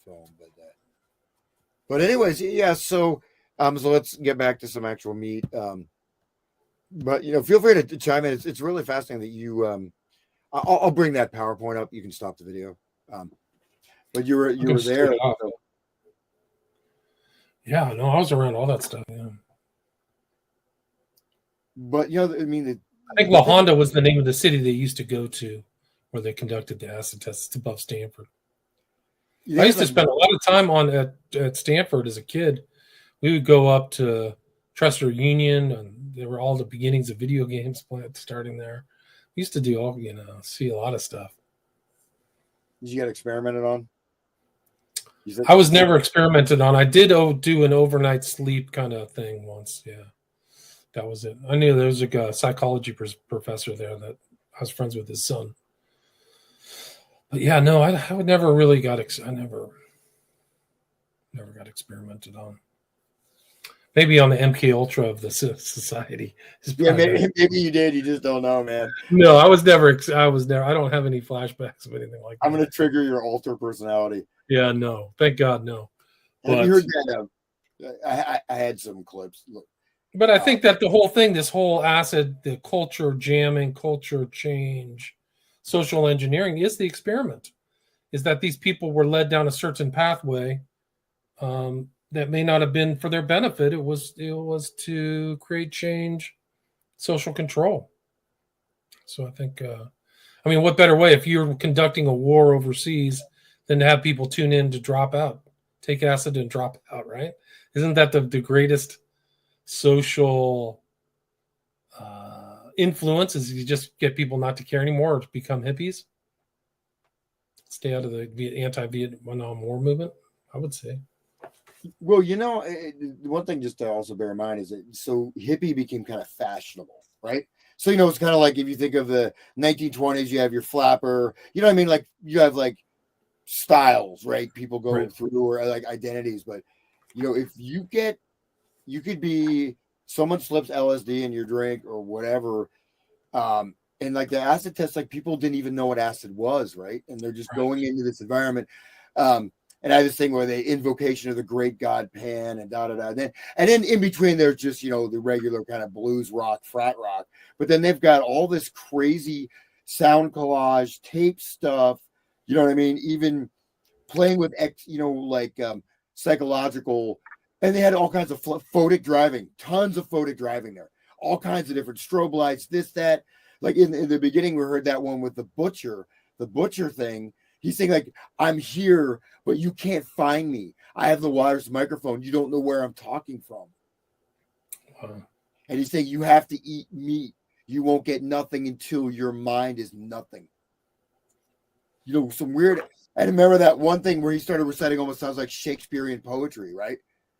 film, but anyways, yeah. So let's get back to some actual meat. But feel free to chime in. It's really fascinating that you. I'll bring that PowerPoint up. You can stop the video. But you were there. Yeah, no, I was around all that stuff. Yeah. But I mean, I think La Honda was the name of the city they used to go to, where they conducted the acid tests. It's above Stanford. I used to spend a lot of time at Stanford as a kid. We would go up to Trester Union, and there were all the beginnings of video games starting there. We used to do see a lot of stuff. Did you get experimented on? I was never experimented on. I did do an overnight sleep kind of thing once. Yeah, that was it. I knew there was a psychology professor there that I was friends with his son. But yeah, no, I would never really I never got experimented on. Maybe on the MKUltra of the society. Yeah, maybe you did. You just don't know, man. No, I was never. I don't have any flashbacks of anything like that. I'm going to trigger your alter personality. Yeah, no. Thank God, no. Have you heard that? I had some clips. Look, but I think that the whole thing, this whole acid, the culture jamming, culture change, social engineering is the experiment. Is that these people were led down a certain pathway that may not have been for their benefit. It was to create change, social control. So I think, what better way if you're conducting a war overseas than to have people tune in to drop out, take acid and drop out, right? Isn't that the greatest social influence? Is you just get people not to care anymore or to become hippies? Stay out of the anti-Vietnam War movement, I would say. Well, one thing just to also bear in mind is that hippie became kind of fashionable, right? So, it's kind of like if you think of the 1920s, you have your flapper, you know what I mean? Like you have like styles, right? People go through or like identities, but if you could be someone slips LSD in your drink or whatever, And like the acid test, like people didn't even know what acid was, right? And they're just going into this environment. And I have this thing where they invocation of the great god Pan and da da da. And then in between there's just, you know, the regular kind of blues rock, frat rock. But then they've got all this crazy sound collage, tape stuff. You know what I mean? Even playing with psychological, and they had all kinds of photic driving, tons of photic driving there, all kinds of different strobe lights, this, that. Like in the beginning, we heard that one with the butcher thing. He's saying, like, I'm here, but you can't find me. I have the wireless microphone. You don't know where I'm talking from. Wow. And he's saying, you have to eat meat. You won't get nothing until your mind is nothing. You know, some weird. I remember that one thing where he started reciting almost sounds like Shakespearean poetry, right?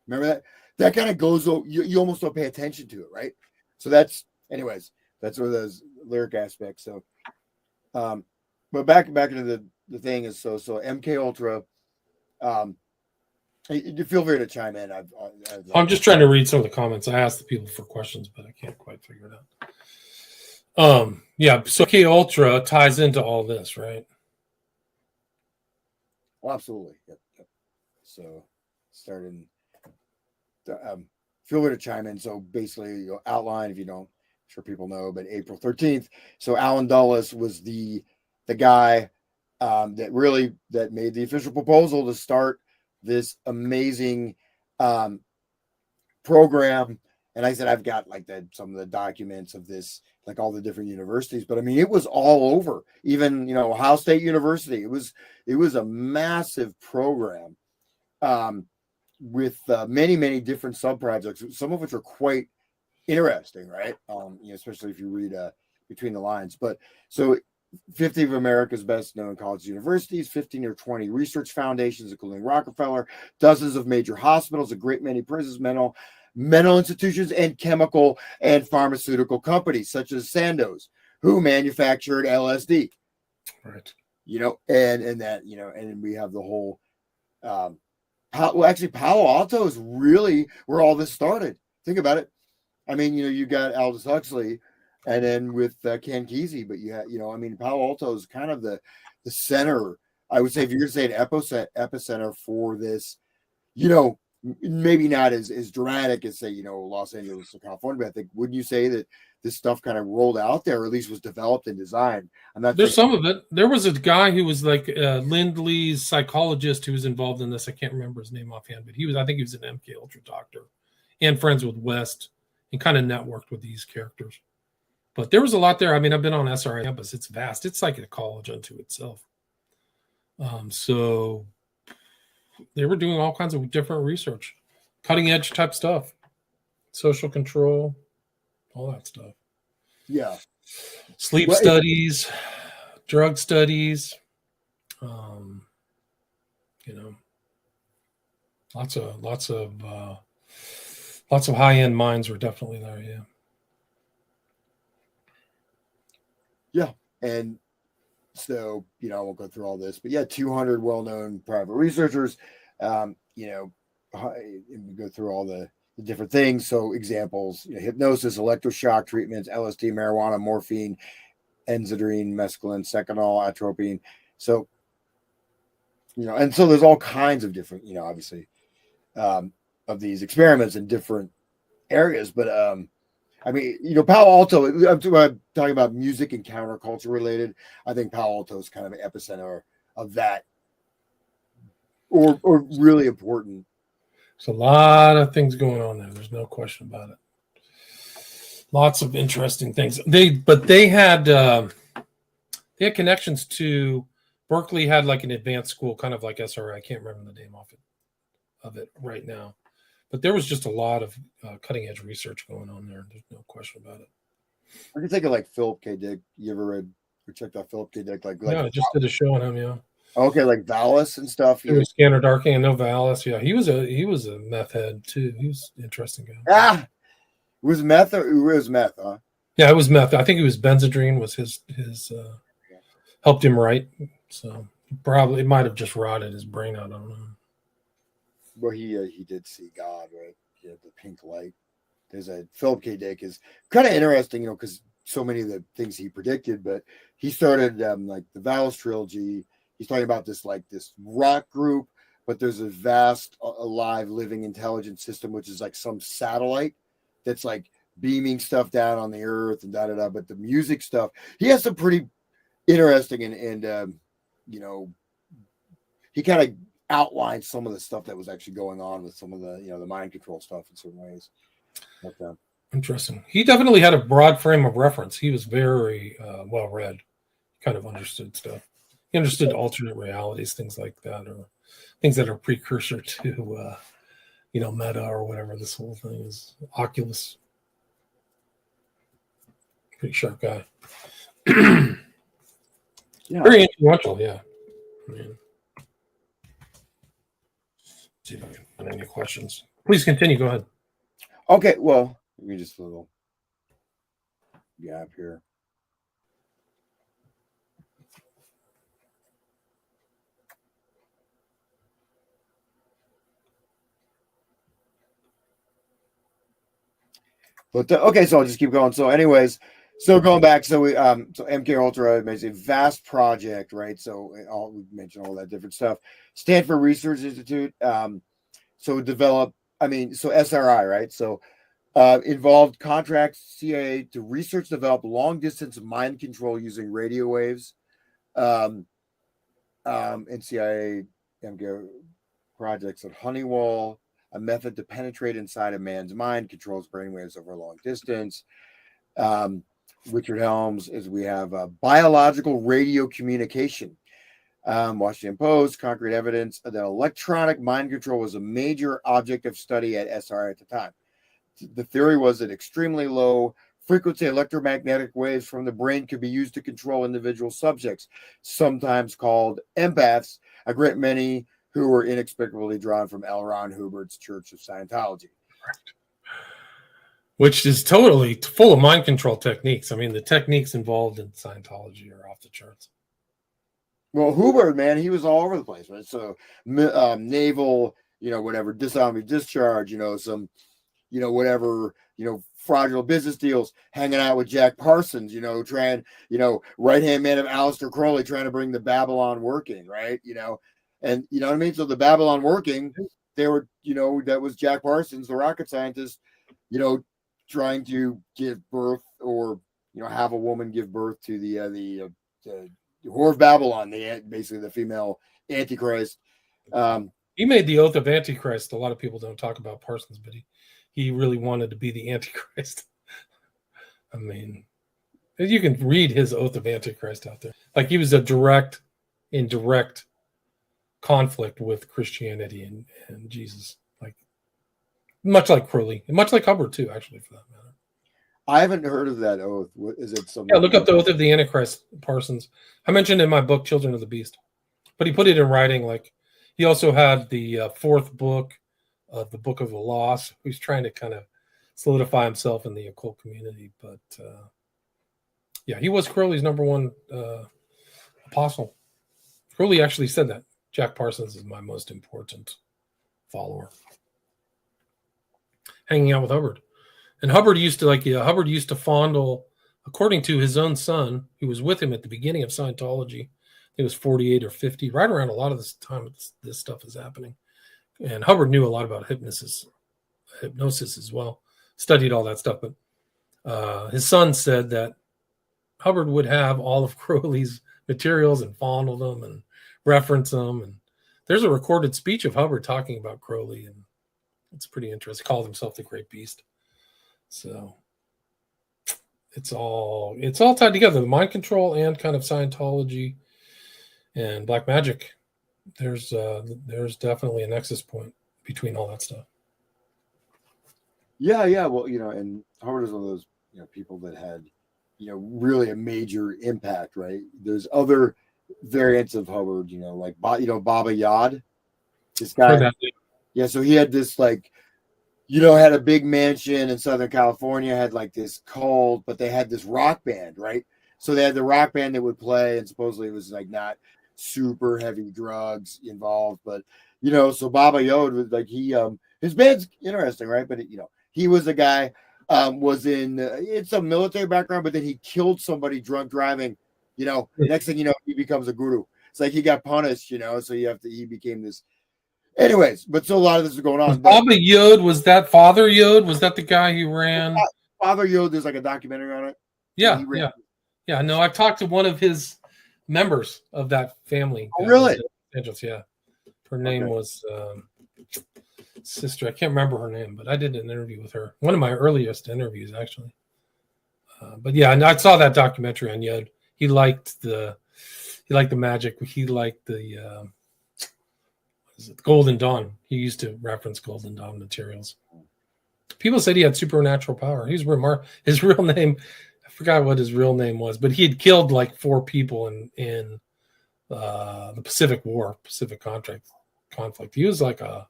Remember that? That kind of goes, you almost don't pay attention to it, right? So that's one of those lyric aspects. So, but back into the thing is so MKUltra. You feel free to chime in. I'm just trying to read some of the comments. I asked the people for questions, but I can't quite figure it out. Yeah, so MKUltra ties into all this, right? Oh, absolutely. Yep. So, starting. Feel free to chime in. So basically, outline if you don't. I'm sure people know, but April 13th. So Alan Dulles was the guy that made the official proposal to start this amazing program. And I said, I've got like some of the documents of this, like all the different universities, but I mean, it was all over, even, Ohio State University. It was a massive program with many, many different sub-projects, some of which are quite interesting, right? Especially if you read between the lines. But so 50 of America's best known colleges and universities, 15 or 20 research foundations, including Rockefeller, dozens of major hospitals, a great many prisons, mental institutions, and chemical and pharmaceutical companies such as Sandoz, who manufactured LSD. Right. And that, and we have the whole Palo Alto is really where all this started. Think about it. I mean, you got Aldous Huxley, and then with Ken Kesey, but Palo Alto is kind of the center. I would say, if you're going to say an epicenter for this, maybe not as dramatic as, say, Los Angeles or California, but I think, wouldn't you say that this stuff kind of rolled out there, or at least was developed and designed? There's some of it. There was a guy who was like Lindley's psychologist who was involved in this. I can't remember his name offhand, but I think he was an MKUltra doctor and friends with West and kind of networked with these characters. But there was a lot there. I mean, I've been on SRI campus. It's vast. It's like a college unto itself. So they were doing all kinds of different research, cutting edge type stuff, social control, all that stuff. Yeah. Sleep studies, drug studies, lots of high-end minds were definitely there. Yeah. Yeah. And so, I won't go through all this, but yeah, 200 well-known private researchers, and we go through all the different things. So examples, hypnosis, electroshock treatments, LSD, marijuana, morphine, enzodrine, mescaline, seconal, atropine. So, and so there's all kinds of different, obviously, of these experiments in different areas. But, Palo Alto, I'm talking about music and counterculture related. I think Palo Alto is kind of an epicenter of that, or really important. There's a lot of things going on there. There's no question about it. Lots of interesting things. They had connections to Berkeley. Had like an advanced school, kind of like SRI. I can't remember the name of it right now, but there was just a lot of cutting edge research going on there. There's no question about it. I can think of like Philip K. Dick. You ever read or checked out Philip K. Dick? Yeah, I just did a show on him. Yeah. Okay, like Valis and stuff. He was Scanner Darking and no Valis. Yeah, he was a meth head too. He was an interesting guy. Ah, was meth or it was meth? Huh? Yeah, it was meth. I think it was Benzodrine was his helped him write. So probably it might have just rotted his brain out. I don't know. Well, he did see God, right? He had the pink light. There's a Philip K. Dick is kind of interesting, because so many of the things he predicted, but he started like the Valis trilogy. He's talking about this rock group, but there's a vast alive living intelligent system, which is like some satellite that's like beaming stuff down on the earth and da. But the music stuff, he has some pretty interesting and he kind of outlined some of the stuff that was actually going on with some of the the mind control stuff in certain ways. But, interesting. He definitely had a broad frame of reference. He was very well read, kind of understood stuff. He understood alternate realities, things like that, or things that are precursor to meta or whatever this whole thing is. Oculus. Pretty sharp guy. yeah. Very influential, yeah. I mean, see if I can find any questions. Please continue. Go ahead. Okay, well, let me just a little gap here. But okay, so I'll just keep going. So, anyways, so going back, so we so MKUltra is a vast project, right? So we mentioned all that different stuff. Stanford Research Institute, so SRI, right? So involved contracts CIA to research, develop long distance mind control using radio waves, and CIA MK projects at Honeywell. A method to penetrate inside a man's mind, controls brainwaves over a long distance. Richard Helms is we have biological radio communication. Washington Post, concrete evidence that electronic mind control was a major object of study at SRI at the time. The theory was that extremely low frequency electromagnetic waves from the brain could be used to control individual subjects, sometimes called empaths, a great many who were inexplicably drawn from L. Ron Hubbard's Church of Scientology. Which is totally full of mind control techniques. I mean, the techniques involved in Scientology are off the charts. Well, Hubbard, man, he was all over the place, right? So naval, whatever, disarming discharge, some, whatever, fraudulent business deals, hanging out with Jack Parsons, trying, right-hand man of Aleister Crowley trying to bring the Babylon working, right? And you know what I mean? So the Babylon working, they were, that was Jack Parsons, the rocket scientist, trying to give birth or, have a woman give birth to the Whore of Babylon, basically the female Antichrist. He made the oath of Antichrist. A lot of people don't talk about Parsons, but he really wanted to be the Antichrist. I mean, you can read his oath of Antichrist out there. Like he was in direct conflict with Christianity and Jesus, like much like Crowley, and much like Hubbard too, actually, for that matter. I haven't heard of that oath. What is it? Yeah, look up the oath of the Antichrist, Parsons. I mentioned in my book, Children of the Beast, but he put it in writing. Like he also had the fourth book of the Book of the Lost. He's trying to kind of solidify himself in the occult community, but yeah, he was Crowley's number one apostle. Crowley actually said that. Jack Parsons is my most important follower. Hanging out with Hubbard. And Hubbard used to fondle, according to his own son, who was with him at the beginning of Scientology. He was 48 or 50, right around a lot of this time this stuff is happening. And Hubbard knew a lot about hypnosis as well, studied all that stuff. But his son said that Hubbard would have all of Crowley's materials and fondle them and reference them. And there's a recorded speech of Hubbard talking about Crowley, and it's pretty interesting. He called himself the Great Beast. So it's all tied together, the mind control and kind of Scientology and black magic. There's definitely a nexus point between all that stuff. Yeah. Well, and Hubbard is one of those people that had really a major impact, right? There's other variants of Hubbard, like Baba Yad. This guy, yeah. So he had this had a big mansion in Southern California, had like this cult, but they had this rock band, right? So they had the rock band that would play, and supposedly it was like not super heavy drugs involved, but so Baba Yod was like his band's interesting, right? But he was a guy. was in it's a military background, but then he killed somebody drunk driving. Next thing you know, he becomes a guru. It's like he got punished, so he became this. Anyways, but so a lot of this is going on. Baba Yod, was that Father Yod? Was that the guy who ran? Father Yod, there's like a documentary on it. Yeah. No, I've talked to one of his members of that family. Oh, really? Yeah. Her name was Sister. I can't remember her name, but I did an interview with her. One of my earliest interviews, actually. But yeah, and I saw that documentary on Yod. He liked the magic. He liked the Golden Dawn. He used to reference Golden Dawn materials. People said he had supernatural power. His real name, I forgot what his real name was, but he had killed like 4 people in the Pacific conflict. He was like a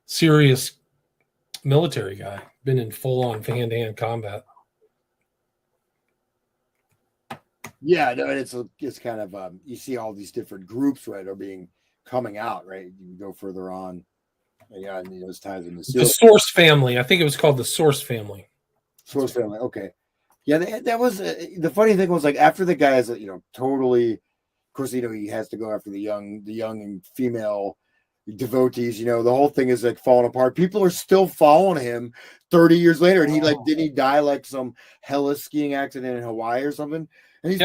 serious military guy, been in full-on hand-to-hand combat. Yeah, no, and it's kind of you see all these different groups, right, are coming out, right? You go further on, and those times in the Source family. I think it was called the Source family. Source family. Okay, yeah, that was the funny thing was like after the guy is totally, of course, he has to go after the young and female devotees. The whole thing is like falling apart. People are still following him 30 years later, and didn't he die like some hella skiing accident in Hawaii or something? And he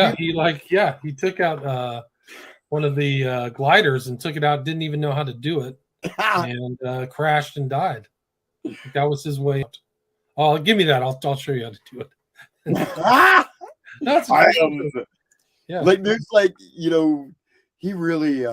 took out one of the gliders and took it out. Didn't even know how to do it, and crashed and died. That was his way out. Oh, give me that. I'll show you how to do it. That's like there's like he really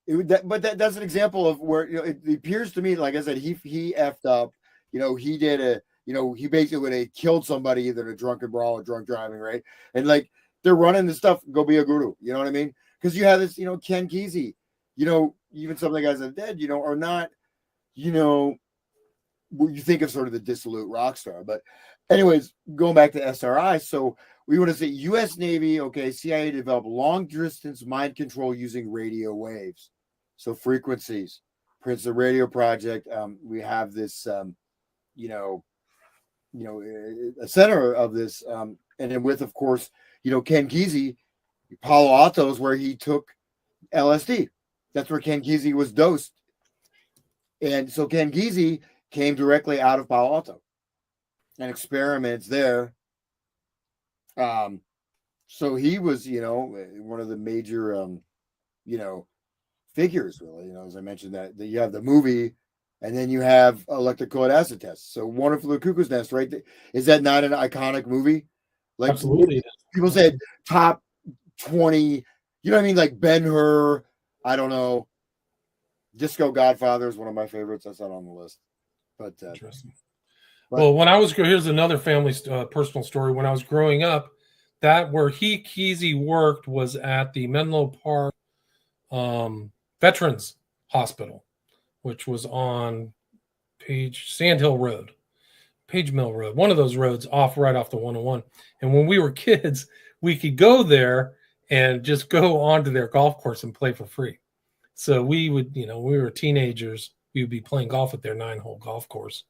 that's an example of where it appears to me, like I said, he effed up. He did he basically would have killed somebody either in a drunken brawl or drunk driving, right? And like they're running this stuff, go be a guru. You know what I mean? Because you have this, Ken Kesey, even some of the guys that are dead, are not, you think of sort of the dissolute rock star. But anyways, going back to SRI, so we want to say U.S. Navy, CIA developed long-distance mind control using radio waves. So frequencies. Prince the Radio Project, we have this, a center of this, and then with, of course, Ken Kesey, Palo Alto is where he took LSD. That's where Ken Kesey was dosed. And so Ken Kesey came directly out of Palo Alto and experiments there. So he was, one of the major, figures, really. As I mentioned, that you have the movie, and then you have electric acid tests. So Wonderful the Cuckoo's Nest, right? Is that not an iconic movie? Like, absolutely. People said top 20. You know what I mean? Like Ben-Hur. I don't know. Disco Godfather is one of my favorites. That's not on the list. But interesting. Well, when I was here's another family personal story. When I was growing up, that where Kesey worked was at the Menlo Park Veterans Hospital, which was on Sand Hill Road, Page Mill Road, one of those roads right off the 101. And when we were kids, we could go there and just go onto their golf course and play for free. So we would, we were teenagers, we would be playing golf at their 9-hole golf course,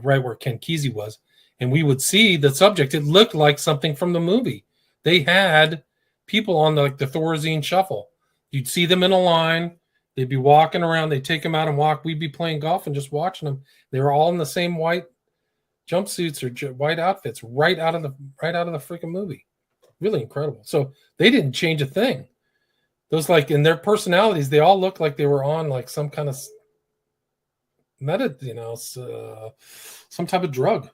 right where Ken Kesey was. And we would see the subject. It looked like something from the movie. They had people on the Thorazine shuffle. You'd see them in a line. They'd be walking around. They'd take them out and walk. We'd be playing golf and just watching them. They were all in the same white jumpsuits or white outfits right out of the freaking movie. Really incredible. So they didn't change a thing. Those in their personalities, they all looked like they were on some kind of some type of drug,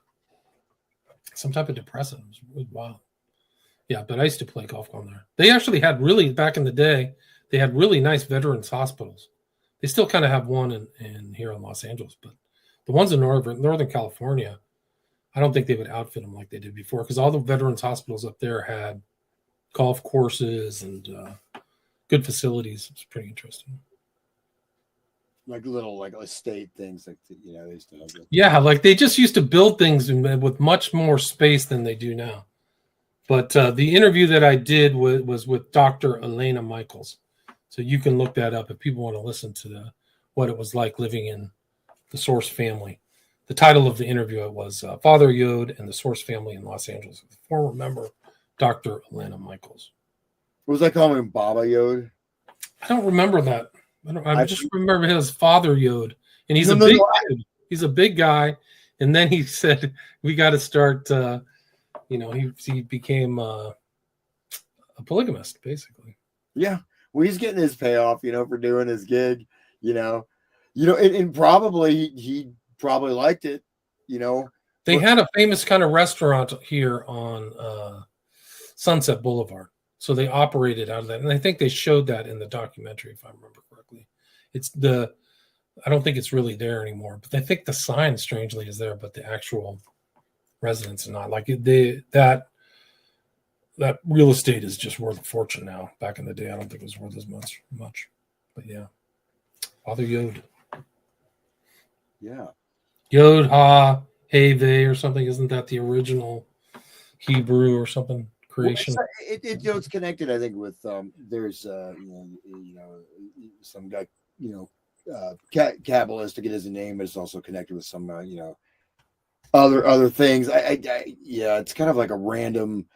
some type of depressant. It was really wild. Yeah, but I used to play golf on there. They actually had back in the day, they had really nice veterans hospitals. They still kind of have one in here in Los Angeles, but the ones in Northern California, I don't think they would outfit them like they did before, because all the veterans hospitals up there had golf courses and good facilities. It's pretty interesting. Like little estate things they used to have. Yeah, they just used to build things with much more space than they do now. But the interview that I did was with Dr. Elena Michaels. So you can look that up if people want to listen to what it was like living in the Source family. the title of the interview was Father Yod and the Source Family in Los Angeles, with former member Dr. Alana Michaels. Was I calling him Baba Yod? I don't remember that. I just remember his Father Yod, and he's dude. He's a big guy. And then he said, "We got to start." He became a polygamist, basically. Yeah, well, he's getting his payoff, for doing his gig. And probably he probably liked it. They had a famous kind of restaurant here on Sunset Boulevard. So they operated out of that. And I think they showed that in the documentary, if I remember correctly. I don't think it's really there anymore, but I think the sign strangely is there, but the actual residence is not. Like that real estate is just worth a fortune now. Back in the day, I don't think it was worth as much. But yeah. Father Yod. Yeah. Yod Ha Hey Vey or something. Isn't that the original Hebrew or something? Creation. Well, it's connected, I think, with there's some guy Kabbalistic it is a name, but it's also connected with some other things. It's kind of like a random.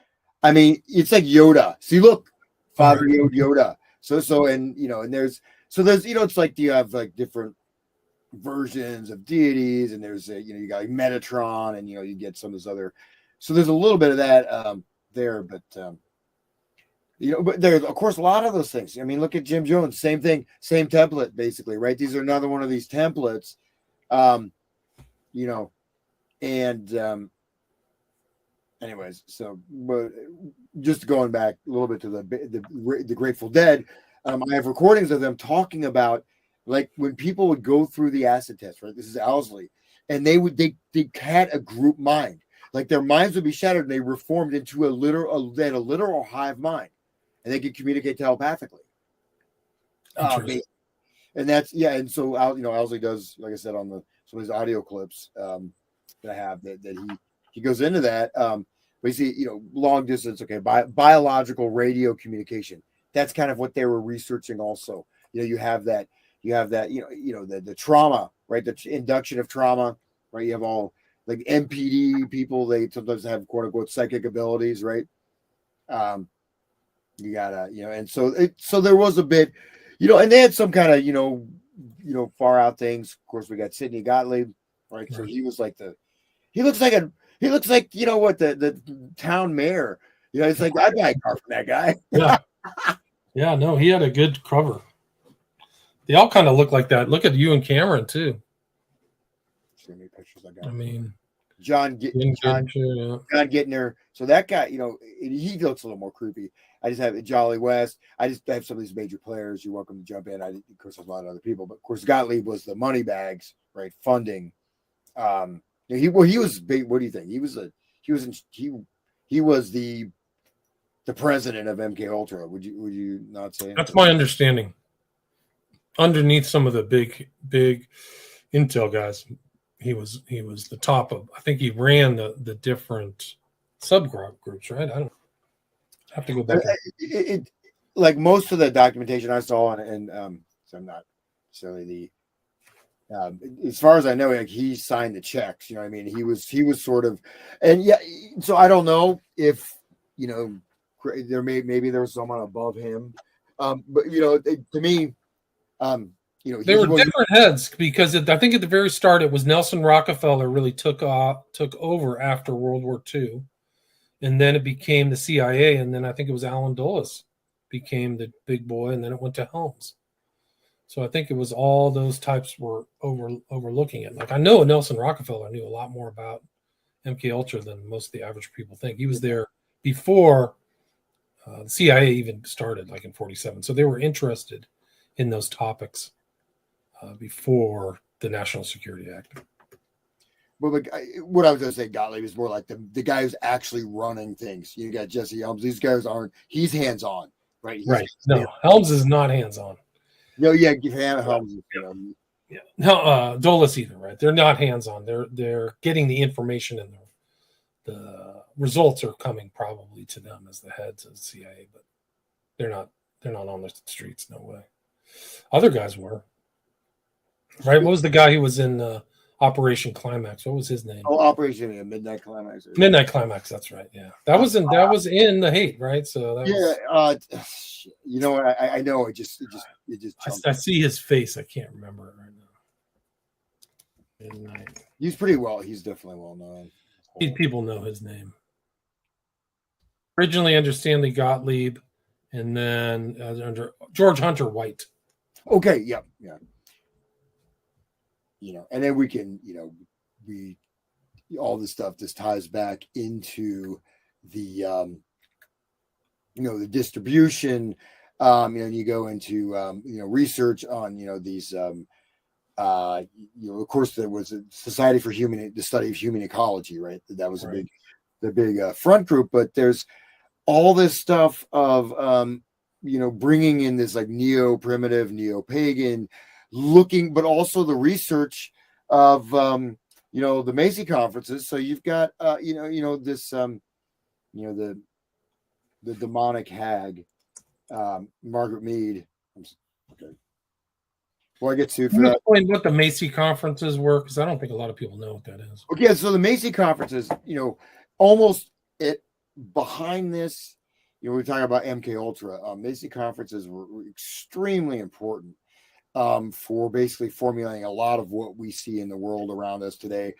I mean, it's like Yoda. See, look, Father Yoda. So and there's it's like you have like different versions of deities, and there's you got like Metatron, and you get some of this other. So there's a little bit of that. There, but but there's of course a lot of those things. I mean, look at Jim Jones, same thing, same template, basically, right? These are another one of these templates, and anyways, so but just going back a little bit to the Grateful Dead, I have recordings of them talking about like when people would go through the acid test, right? This is Owsley, and they had a group mind. Like their minds would be shattered, and they reformed into they had a literal hive mind, and they could communicate telepathically. And that's and so Owsley does, like I said, on some of his audio clips that I have that he goes into that. But you see, long distance, okay, biological radio communication. That's kind of what they were researching. Also, you have that, the trauma, right? The induction of trauma, right? You have all. Like MPD people, they sometimes have quote unquote psychic abilities, right? You gotta, and so there was a bit, and they had some kind of, far out things. Of course, we got Sidney Gottlieb, right? So he was like he looks like the town mayor. It's like I'd buy a car from that guy. Yeah, no, he had a good cover. They all kind of look like that. Look at you and Cameron too. Many pictures I got. I mean, John Gittner. So that guy, he looks a little more creepy. I just have Jolly West. I have some of these major players. You're welcome to jump in. Of course, a lot of other people, but of course, Gottlieb was the money bags, right? Funding. He was big. What do you think? He was the president of MKUltra. Would you not say? That's my understanding. Underneath some of the big Intel guys. He was the top of. I think he ran the different subgroups, right? I don't have to go back. Like most of the documentation I saw, and so I'm not necessarily as far as I know, like he signed the checks. You know what I mean? He was sort of, and yeah. So I don't know if maybe there was someone above him, but to me, they were different heads because I think at the very start it was Nelson Rockefeller really took over after World War II, and then it became the CIA, and then I think it was Allen Dulles became the big boy, and then it went to Helms. So I think it was all those types were overlooking it. Like I know Nelson Rockefeller knew a lot more about MKUltra than most of the average people think. He was there before the CIA even started, like in '47. So they were interested in those topics. Before the National Security Act. Well, what I was going to say, Gottlieb is more like the guy who's actually running things. You got Jesse Helms. These guys aren't. He's hands on, right? No, Helms is not hands on. No, yeah, Helms. Yeah. No, Dulles either, right? They're not hands on. They're getting the information, and the results are coming probably to them as the heads of the CIA, but they're not on the streets. No way. Other guys were. Right, what was the guy who was in Operation Climax. What was his name? Oh, Operation Midnight Climax. Midnight Climax. That's right. Yeah, that was in The Hate, right? So that was, you know what? I know it just jumped. I see his face. I can't remember it right now. Midnight. He's pretty well. He's definitely well known. People know his name. Originally under Stanley Gottlieb, and then under George Hunter White. Okay. Yeah. And then we can, all this stuff just ties back into the, the distribution. And you go into, research on, these, of course, there was a Society for the Study of Human Ecology, right? That was the big front group, but there's all this stuff of, bringing in this like neo-primitive, neo-pagan looking, but also the research of, the Macy conferences. So you've got, this, the demonic hag, Margaret Mead. Okay. Well, I get sued for that. Explain what the Macy conferences were, because I don't think a lot of people know what that is. Okay, so the Macy conferences, almost behind this, we're talking about MKUltra. Macy conferences were extremely important for basically formulating a lot of what we see in the world around us today.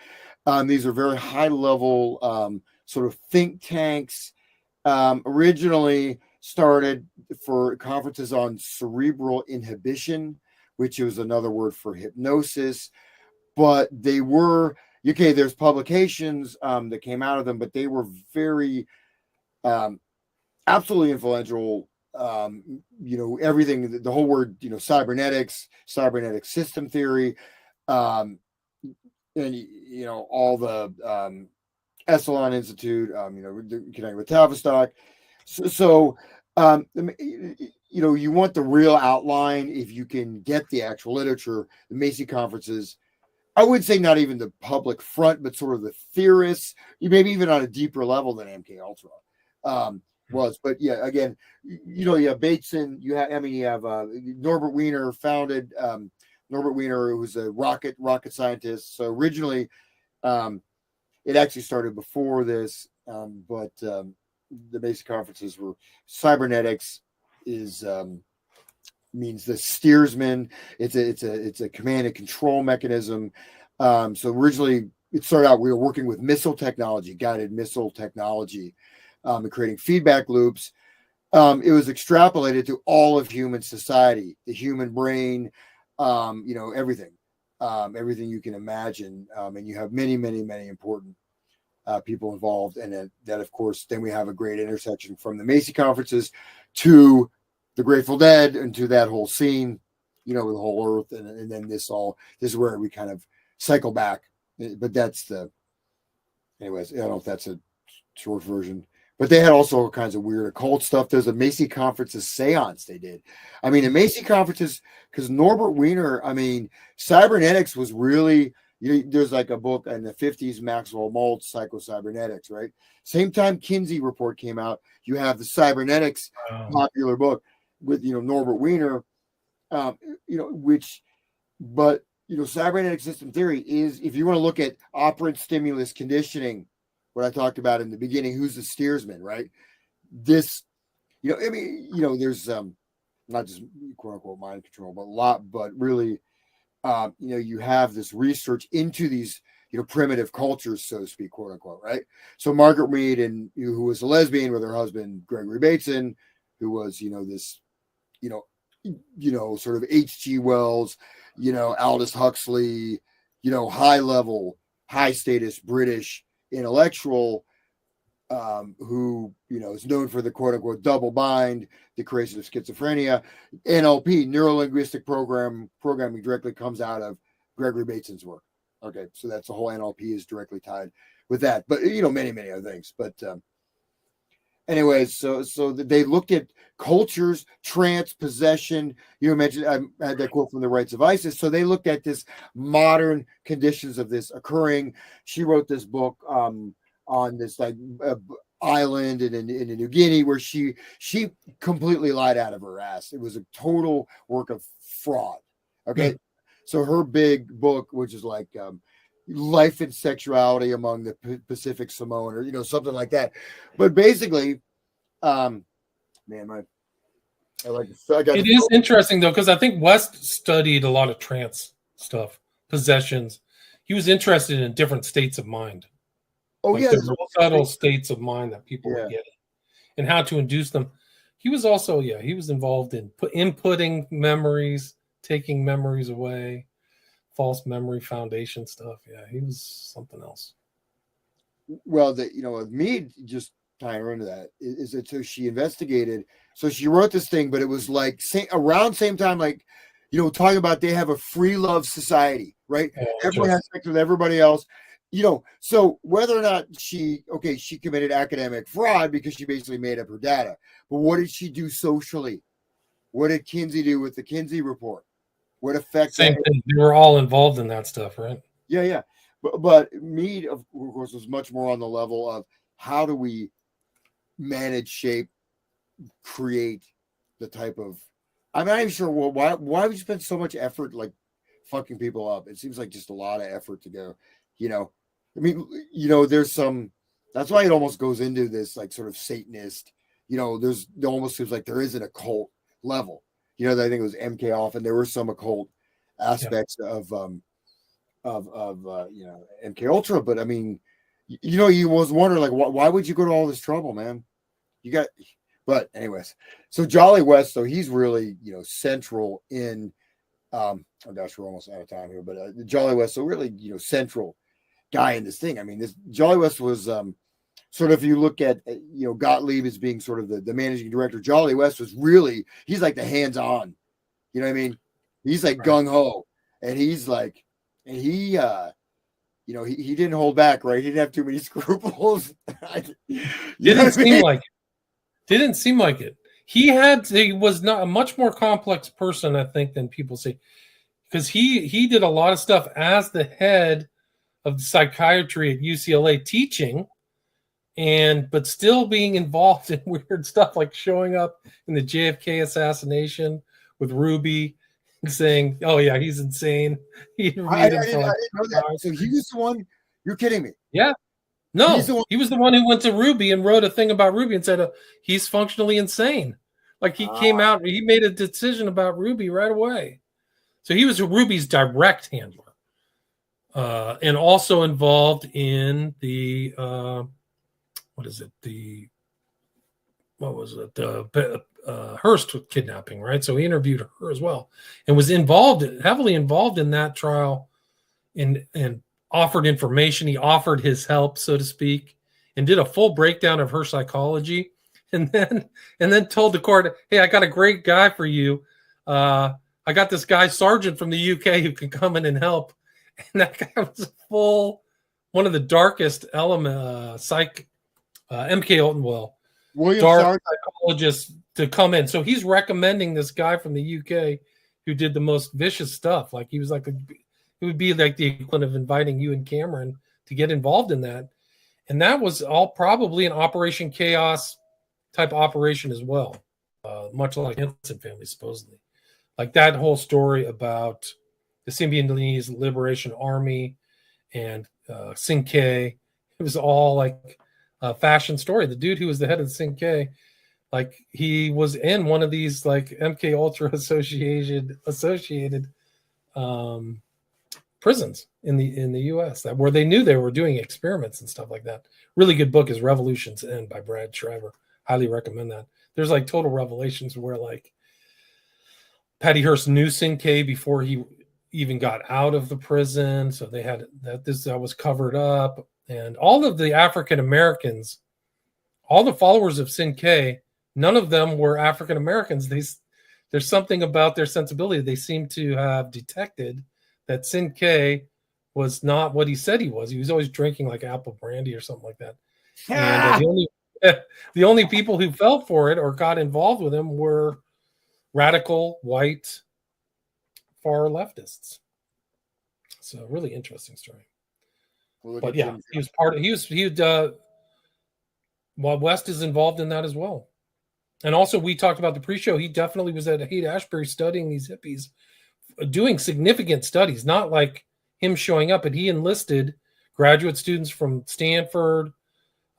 These are very high level sort of think tanks. Originally started for conferences on cerebral inhibition, which was another word for hypnosis. But they were, there's publications that came out of them, but they were very absolutely influential. Everything, the whole word, cybernetics, cybernetic system theory, and all the Esalen Institute, connected with Tavistock. So you want the real outline. If you can get the actual literature, the Macy conferences, I would say not even the public front, but sort of the theorists, maybe even on a deeper level than MKUltra was. But yeah, again, you have Bateson, you have Norbert Wiener founded, Norbert Wiener, who was a rocket scientist. So originally, it actually started before this, but the Macy conferences were cybernetics means the steersman. It's a command and control mechanism. So originally it started out, we were working with missile technology, guided missile technology, and creating feedback loops. It was extrapolated to all of human society, the human brain, everything you can imagine. And you have many, many, many important people involved. And that, of course, then we have a great intersection from the Macy conferences to the Grateful Dead and to that whole scene, the whole earth. And then this is where we kind of cycle back. But anyways, I don't know if that's a short version. But they had also all kinds of weird occult stuff. There's a Macy conferences seance they did. The Macy conferences, because Norbert Wiener, cybernetics was really, there's like a book in the 50s, Maxwell Maltz, Psycho-Cybernetics, right? Same time Kinsey report came out, you have the cybernetics popular book with, Norbert Wiener, cybernetic system theory is, if you want to look at operant stimulus conditioning, what I talked about in the beginning, who's the steersman, right? This, there's not just quote unquote mind control, but really, you have this research into these, primitive cultures, so to speak, quote unquote, right? So Margaret Mead, who was a lesbian with her husband, Gregory Bateson, who was, this, sort of H.G. Wells, Aldous Huxley, high level, high status British intellectual, who is known for the quote unquote double bind, the creation of schizophrenia. NLP, neuro linguistic programming directly comes out of Gregory Bateson's work. Okay, so that's the whole NLP is directly tied with that, but many, many other things. But anyways, so they looked at cultures, trance, possession. You mentioned, I had that quote from the Rites of Isis. So they looked at this modern conditions of this occurring. She wrote this book on this island in New Guinea where she completely lied out of her ass. It was a total work of fraud. Okay, so her big book, which is like life and sexuality among the Pacific Samoan, or something like that. But basically, man, it is interesting though, because I think West studied a lot of trance stuff, possessions. He was interested in different states of mind. Oh, like yeah, the subtle states of mind that people were getting, and how to induce them. He was also, he was involved in inputting memories, taking memories away, false memory foundation stuff. Yeah, he was something else. Well, me just tying her into that is that so she investigated. So she wrote this thing, but it was like around same time, like, talking about they have a free love society, right? Everyone has sex with everybody else. So whether or not she committed academic fraud because she basically made up her data, but what did she do socially? What did Kinsey do with the Kinsey report? What effect? Same thing. They were all involved in that stuff, right? Yeah. But Mead, of course, was much more on the level of how do we manage, shape, create the type of. I'm not even sure why would you spend so much effort like fucking people up? It seems like just a lot of effort to go. I mean, there's some. That's why it almost goes into this like sort of Satanist. It almost seems like there is an occult level. I think it was MK off, and there were some occult aspects of MK Ultra. But I mean, you was wondering like why would you go to all this trouble, man? But anyways, so Jolly West, so he's really central in. Oh gosh, we're almost out of time here, but Jolly West, so really central guy in this thing. I mean, this Jolly West was sort of, if you look at Gottlieb as being sort of the managing director, Jolly West was really, he's like the hands-on, you know what I mean? He's like gung-ho, and he's like, and he he didn't hold back, right? He didn't have too many scruples. Didn't seem like it. He was not a much more complex person, I think, than people say, because he did a lot of stuff as the head of the psychiatry at UCLA teaching, but still being involved in weird stuff like showing up in the JFK assassination with Ruby and saying, "Oh yeah, he's insane." He interviewed him for like so he was the one. You're kidding me? Yeah. No, he was the one who went to Ruby and wrote a thing about Ruby and said he's functionally insane. Like he came out, he made a decision about Ruby right away. So he was Ruby's direct handler. And also involved in the Hearst kidnapping, right? So he interviewed her as well, and was heavily involved in that trial, and offered information. He offered his help, so to speak, and did a full breakdown of her psychology, and then told the court, "Hey, I got a great guy for you. I got this guy Sergeant from the UK who can come in and help." And that guy was one of the darkest MK Ultra, dark psychologists to come in. So he's recommending this guy from the UK who did the most vicious stuff. Like he was like, it would be like the equivalent of inviting you and Cameron to get involved in that. And that was all probably an Operation Chaos type operation as well, much like Manson family, supposedly. Like that whole story about the Symbionese Liberation Army and Sing-K. It was all like a fashion story. The dude who was the head of the Sing-K, like he was in one of these like MK Ultra associated prisons in the US where they knew they were doing experiments and stuff like that. Really good book is Revolution's End by Brad Shriver. Highly recommend that. There's like total revelations where like Patty Hearst knew Sing-K before he even got out of the prison, so they had that was covered up, and all of the African Americans, all the followers of Sing-K, none of them were African Americans. There's something about their sensibility. They seem to have detected that Sing-K was not what he said he was. He was always drinking like apple brandy or something like that. And the only people who fell for it or got involved with him were radical white far leftists. So really interesting story. But yeah, he was part of, while West is involved in that as well. And also we talked about the pre-show. He definitely was at Haight-Ashbury studying these hippies, doing significant studies, not like him showing up, and he enlisted graduate students from Stanford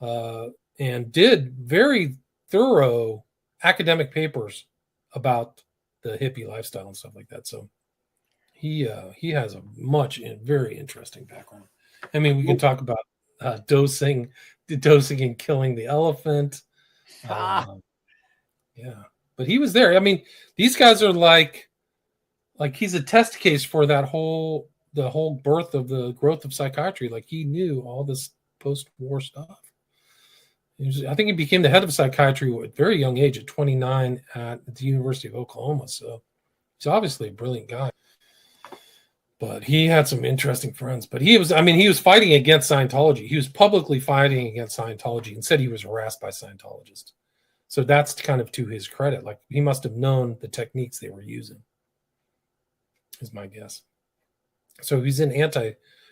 and did very thorough academic papers about the hippie lifestyle and stuff like that. So he has a very interesting background. I mean, we can talk about dosing and killing the elephant. Yeah, but he was there. I mean, these guys are like he's a test case for the whole birth of the growth of psychiatry. Like, he knew all this post-war stuff. I think he became the head of psychiatry at a very young age, at 29, at the University of Oklahoma. So he's obviously a brilliant guy. But he had some interesting friends. But he was fighting against Scientology. He was publicly fighting against Scientology and said he was harassed by Scientologists. So that's kind of to his credit. Like, he must have known the techniques they were using, is my guess. So he's in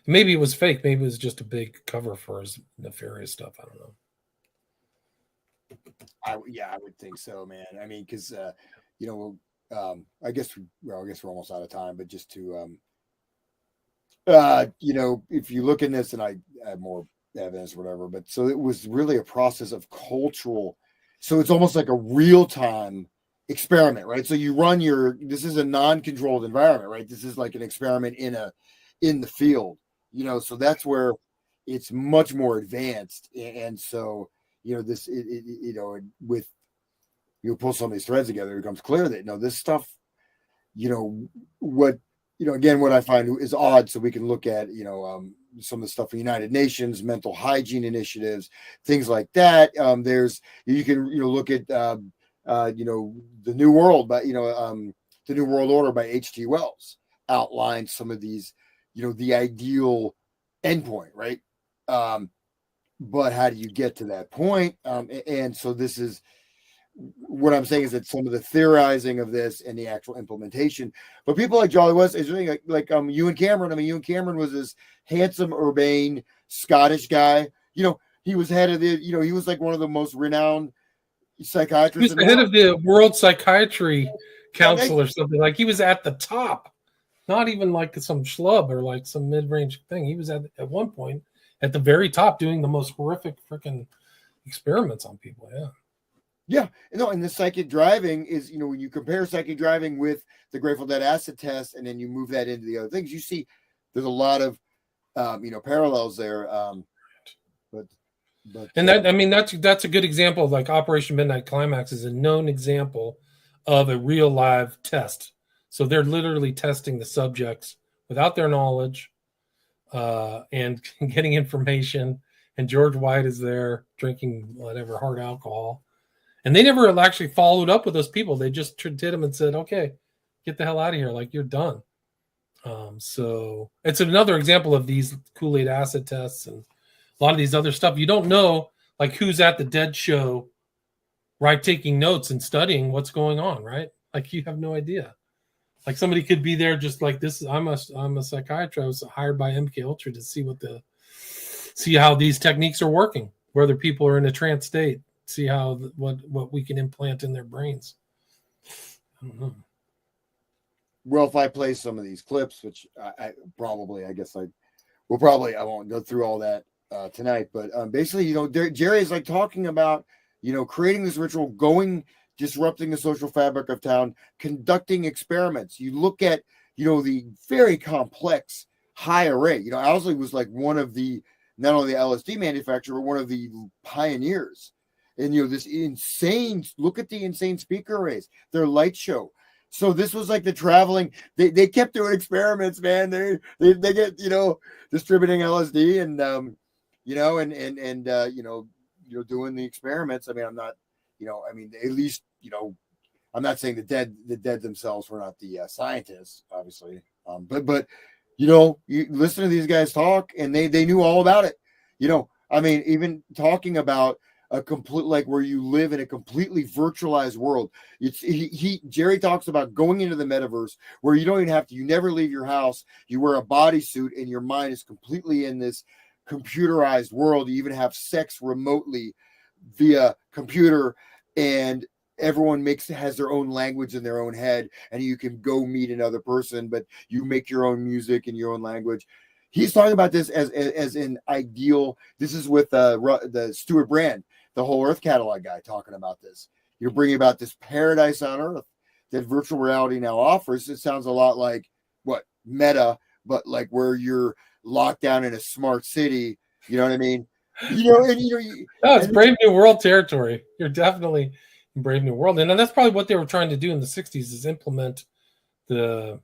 maybe it was fake. Maybe it was just a big cover for his nefarious stuff. I don't know. I would think so, man. I mean, because I guess we're almost out of time, but just to if you look in this, and I have more evidence or whatever, but so it was really a process of cultural. So it's almost like a real-time experiment, right? So you run this is a non-controlled environment, right? This is like an experiment in the field, so that's where it's much more advanced. And so, this, with you pull some of these threads together, it becomes clear that, this stuff, what I find is odd. So we can look at, some of the stuff from United Nations, mental hygiene initiatives, things like that. You can, look at, the New World, but, the New World Order by H.G. Wells outlines some of these, the ideal endpoint, right? But how do you get to that point? And so this is what I'm saying, is that some of the theorizing of this and the actual implementation, but people like Jolly West is doing like Ewan Cameron. I mean, Ewan Cameron was this handsome, urbane Scottish guy. He was head of he was like one of the most renowned psychiatrists. He was the head of the World Psychiatry Council or something. Like, he was at the top, not even like some schlub or like some mid-range thing. He was at one point at the very top, doing the most horrific freaking experiments on people. Yeah. And the psychic driving is, when you compare psychic driving with the Grateful Dead acid test, and then you move that into the other things, you see there's a lot of, parallels there. And that's a good example of, like, Operation Midnight Climax is a known example of a real live test. So they're literally testing the subjects without their knowledge, and getting information. And George White is there drinking whatever hard alcohol. And they never actually followed up with those people. They just did them and said, okay, get the hell out of here. Like, you're done. So it's another example of these Kool-Aid acid tests and a lot of these other stuff. You don't know, like, who's at the Dead show, right, taking notes and studying what's going on, right? Like, you have no idea. Like, somebody could be there just like this. I'm a psychiatrist. I was hired by MKULTRA to see how these techniques are working, whether people are in a trance state, see how what we can implant in their brains. I don't know. Well, if I play some of these clips, which I won't go through all that tonight, but basically, Jerry is like talking about, creating this ritual, disrupting the social fabric of town, conducting experiments. You look at, the very complex high array. Owsley was like one of the, not only the LSD manufacturer, but one of the pioneers. And, this insane, look at the insane speaker arrays, their light show. So this was like the traveling, they kept doing experiments, man. They get, distributing LSD and, doing the experiments. I mean, I'm not, at least, I'm not saying the dead themselves were not the scientists, obviously. But you listen to these guys talk, and they knew all about it. Even talking about a complete, like, where you live in a completely virtualized world. Jerry talks about going into the metaverse where you don't even have to, you never leave your house. You wear a bodysuit and your mind is completely in this computerized world. You even have sex remotely via computer, and everyone has their own language in their own head, and you can go meet another person, but you make your own music in your own language. He's talking about this as an ideal. This is with the Stuart Brand, the Whole Earth Catalog guy, talking about this. You're bringing about this paradise on Earth that virtual reality now offers. It sounds a lot like what Meta, but like where you're locked down in a smart city. You know what I mean? No, it's Brave New World territory. You're definitely in Brave New World, and that's probably what they were trying to do in the '60s, is implement the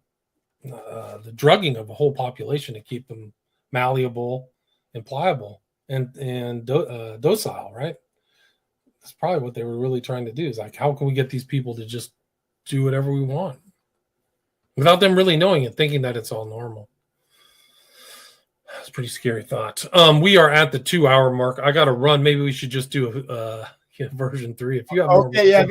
drugging of the whole population to keep them malleable and pliable and docile, right? That's probably what they were really trying to do, is like, how can we get these people to just do whatever we want without them really knowing it, thinking that it's all normal. It's a pretty scary thought. We are at the 2-hour mark. I got to run. Maybe we should just do version 3. If you have more. Okay, yeah.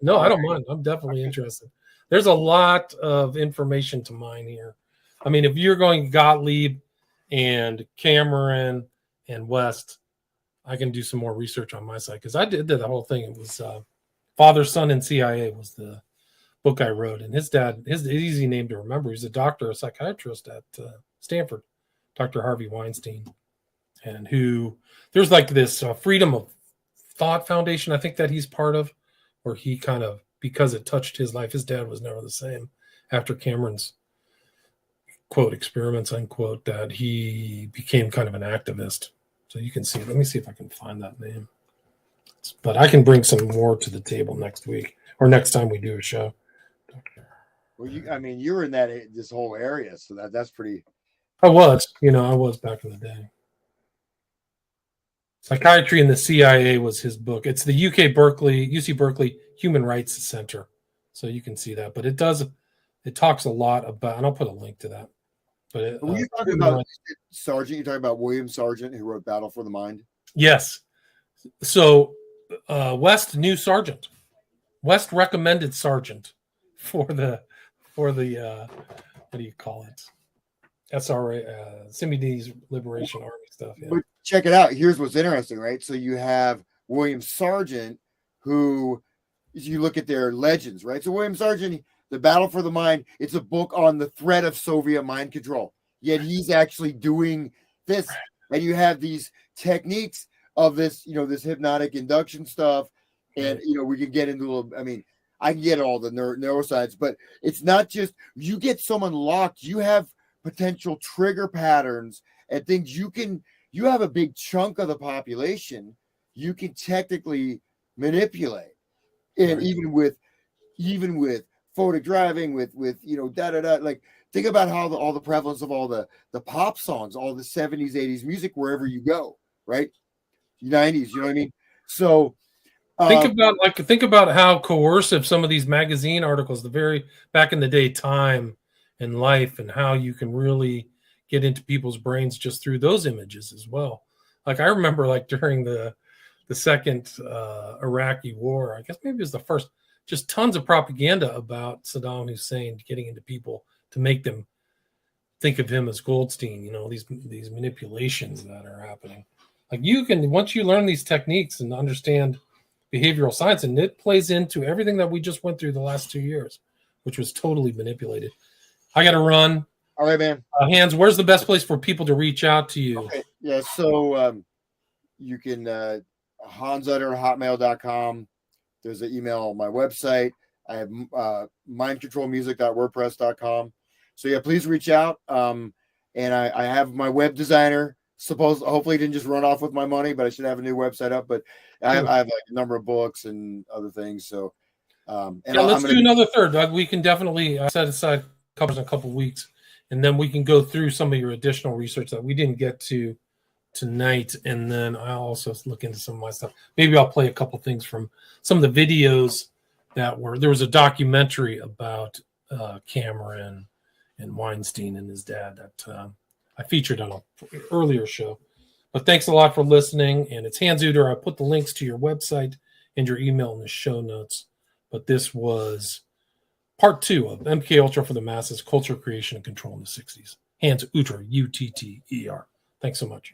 No, I don't mind. I'm definitely interested. There's a lot of information to mine here. I mean, if you're going Gottlieb and Cameron and West, I can do some more research on my side, because I did the whole thing. It was Father, Son, and CIA was the book I wrote. And his dad, his easy name to remember, he's a doctor, a psychiatrist at Stanford, Dr. Harvey Weinstein. And who, there's like this Freedom of Thought Foundation, I think, that he's part of, where he kind of, because it touched his life, his dad was never the same after Cameron's, quote, experiments, unquote, that he became kind of an activist. So you can see, let me see if I can find that name. But I can bring some more to the table next week, or next time we do a show. Well, you were in this whole area, so that's pretty. I was back in the day. Psychiatry in the CIA was his book. It's the UC Berkeley Human Rights Center. So you can see that. But it talks a lot about, and I'll put a link to that. But were you talking about Sargent? You're talking about William Sargent, who wrote Battle for the Mind? Yes. So West knew Sargent. West recommended Sargent for the what do you call it? SRA, Simi's Liberation Army stuff. Yeah. But check it out. Here's what's interesting, right? So you have William Sargent, who, if you look at their legends, right? So William Sargent, The Battle for the Mind, it's a book on the threat of Soviet mind control. Yet he's actually doing this. And you have these techniques of this, this hypnotic induction stuff. And, we can get into a little, I can get all the neuroscience, but it's not just, you get someone locked, you have potential trigger patterns and things you have a big chunk of the population you can technically manipulate. And right. even with photic driving, with like, think about how all the prevalence of all the pop songs, all the 70s, 80s music, wherever you go, right? 90s, you know what I mean? So think about how coercive some of these magazine articles, the very back in the day, Time and Life, and how you can really get into people's brains just through those images as well. Like I remember, like during the second Iraqi war, I guess maybe it was the first, just tons of propaganda about Saddam Hussein getting into people to make them think of him as Goldstein. These manipulations that are happening. Like you can, once you learn these techniques and understand behavioral science, and it plays into everything that we just went through the last 2 years, which was totally manipulated. I got to run. All right, man. Hans, where's the best place for people to reach out to you? Okay. Yeah, so you can hansutter@hotmail.com. There's an email on my website. I have mindcontrolmusic.wordpress.com. So yeah, please reach out. And I have my web designer. Hopefully, he didn't just run off with my money, but I should have a new website up. But I have like a number of books and other things. So let's do another third, Doug. We can definitely set aside covers in a couple of weeks, and then we can go through some of your additional research that we didn't get to tonight. And then I'll also look into some of my stuff. Maybe I'll play a couple things from some of the videos there was a documentary about Cameron and Weinstein and his dad that I featured on an earlier show. But thanks a lot for listening. And it's Hans Uter. I put the links to your website and your email in the show notes. But this was part 2 of MKUltra for the Masses, Culture, Creation, and Control in the 60s. Hans Uter, Utter. Thanks so much.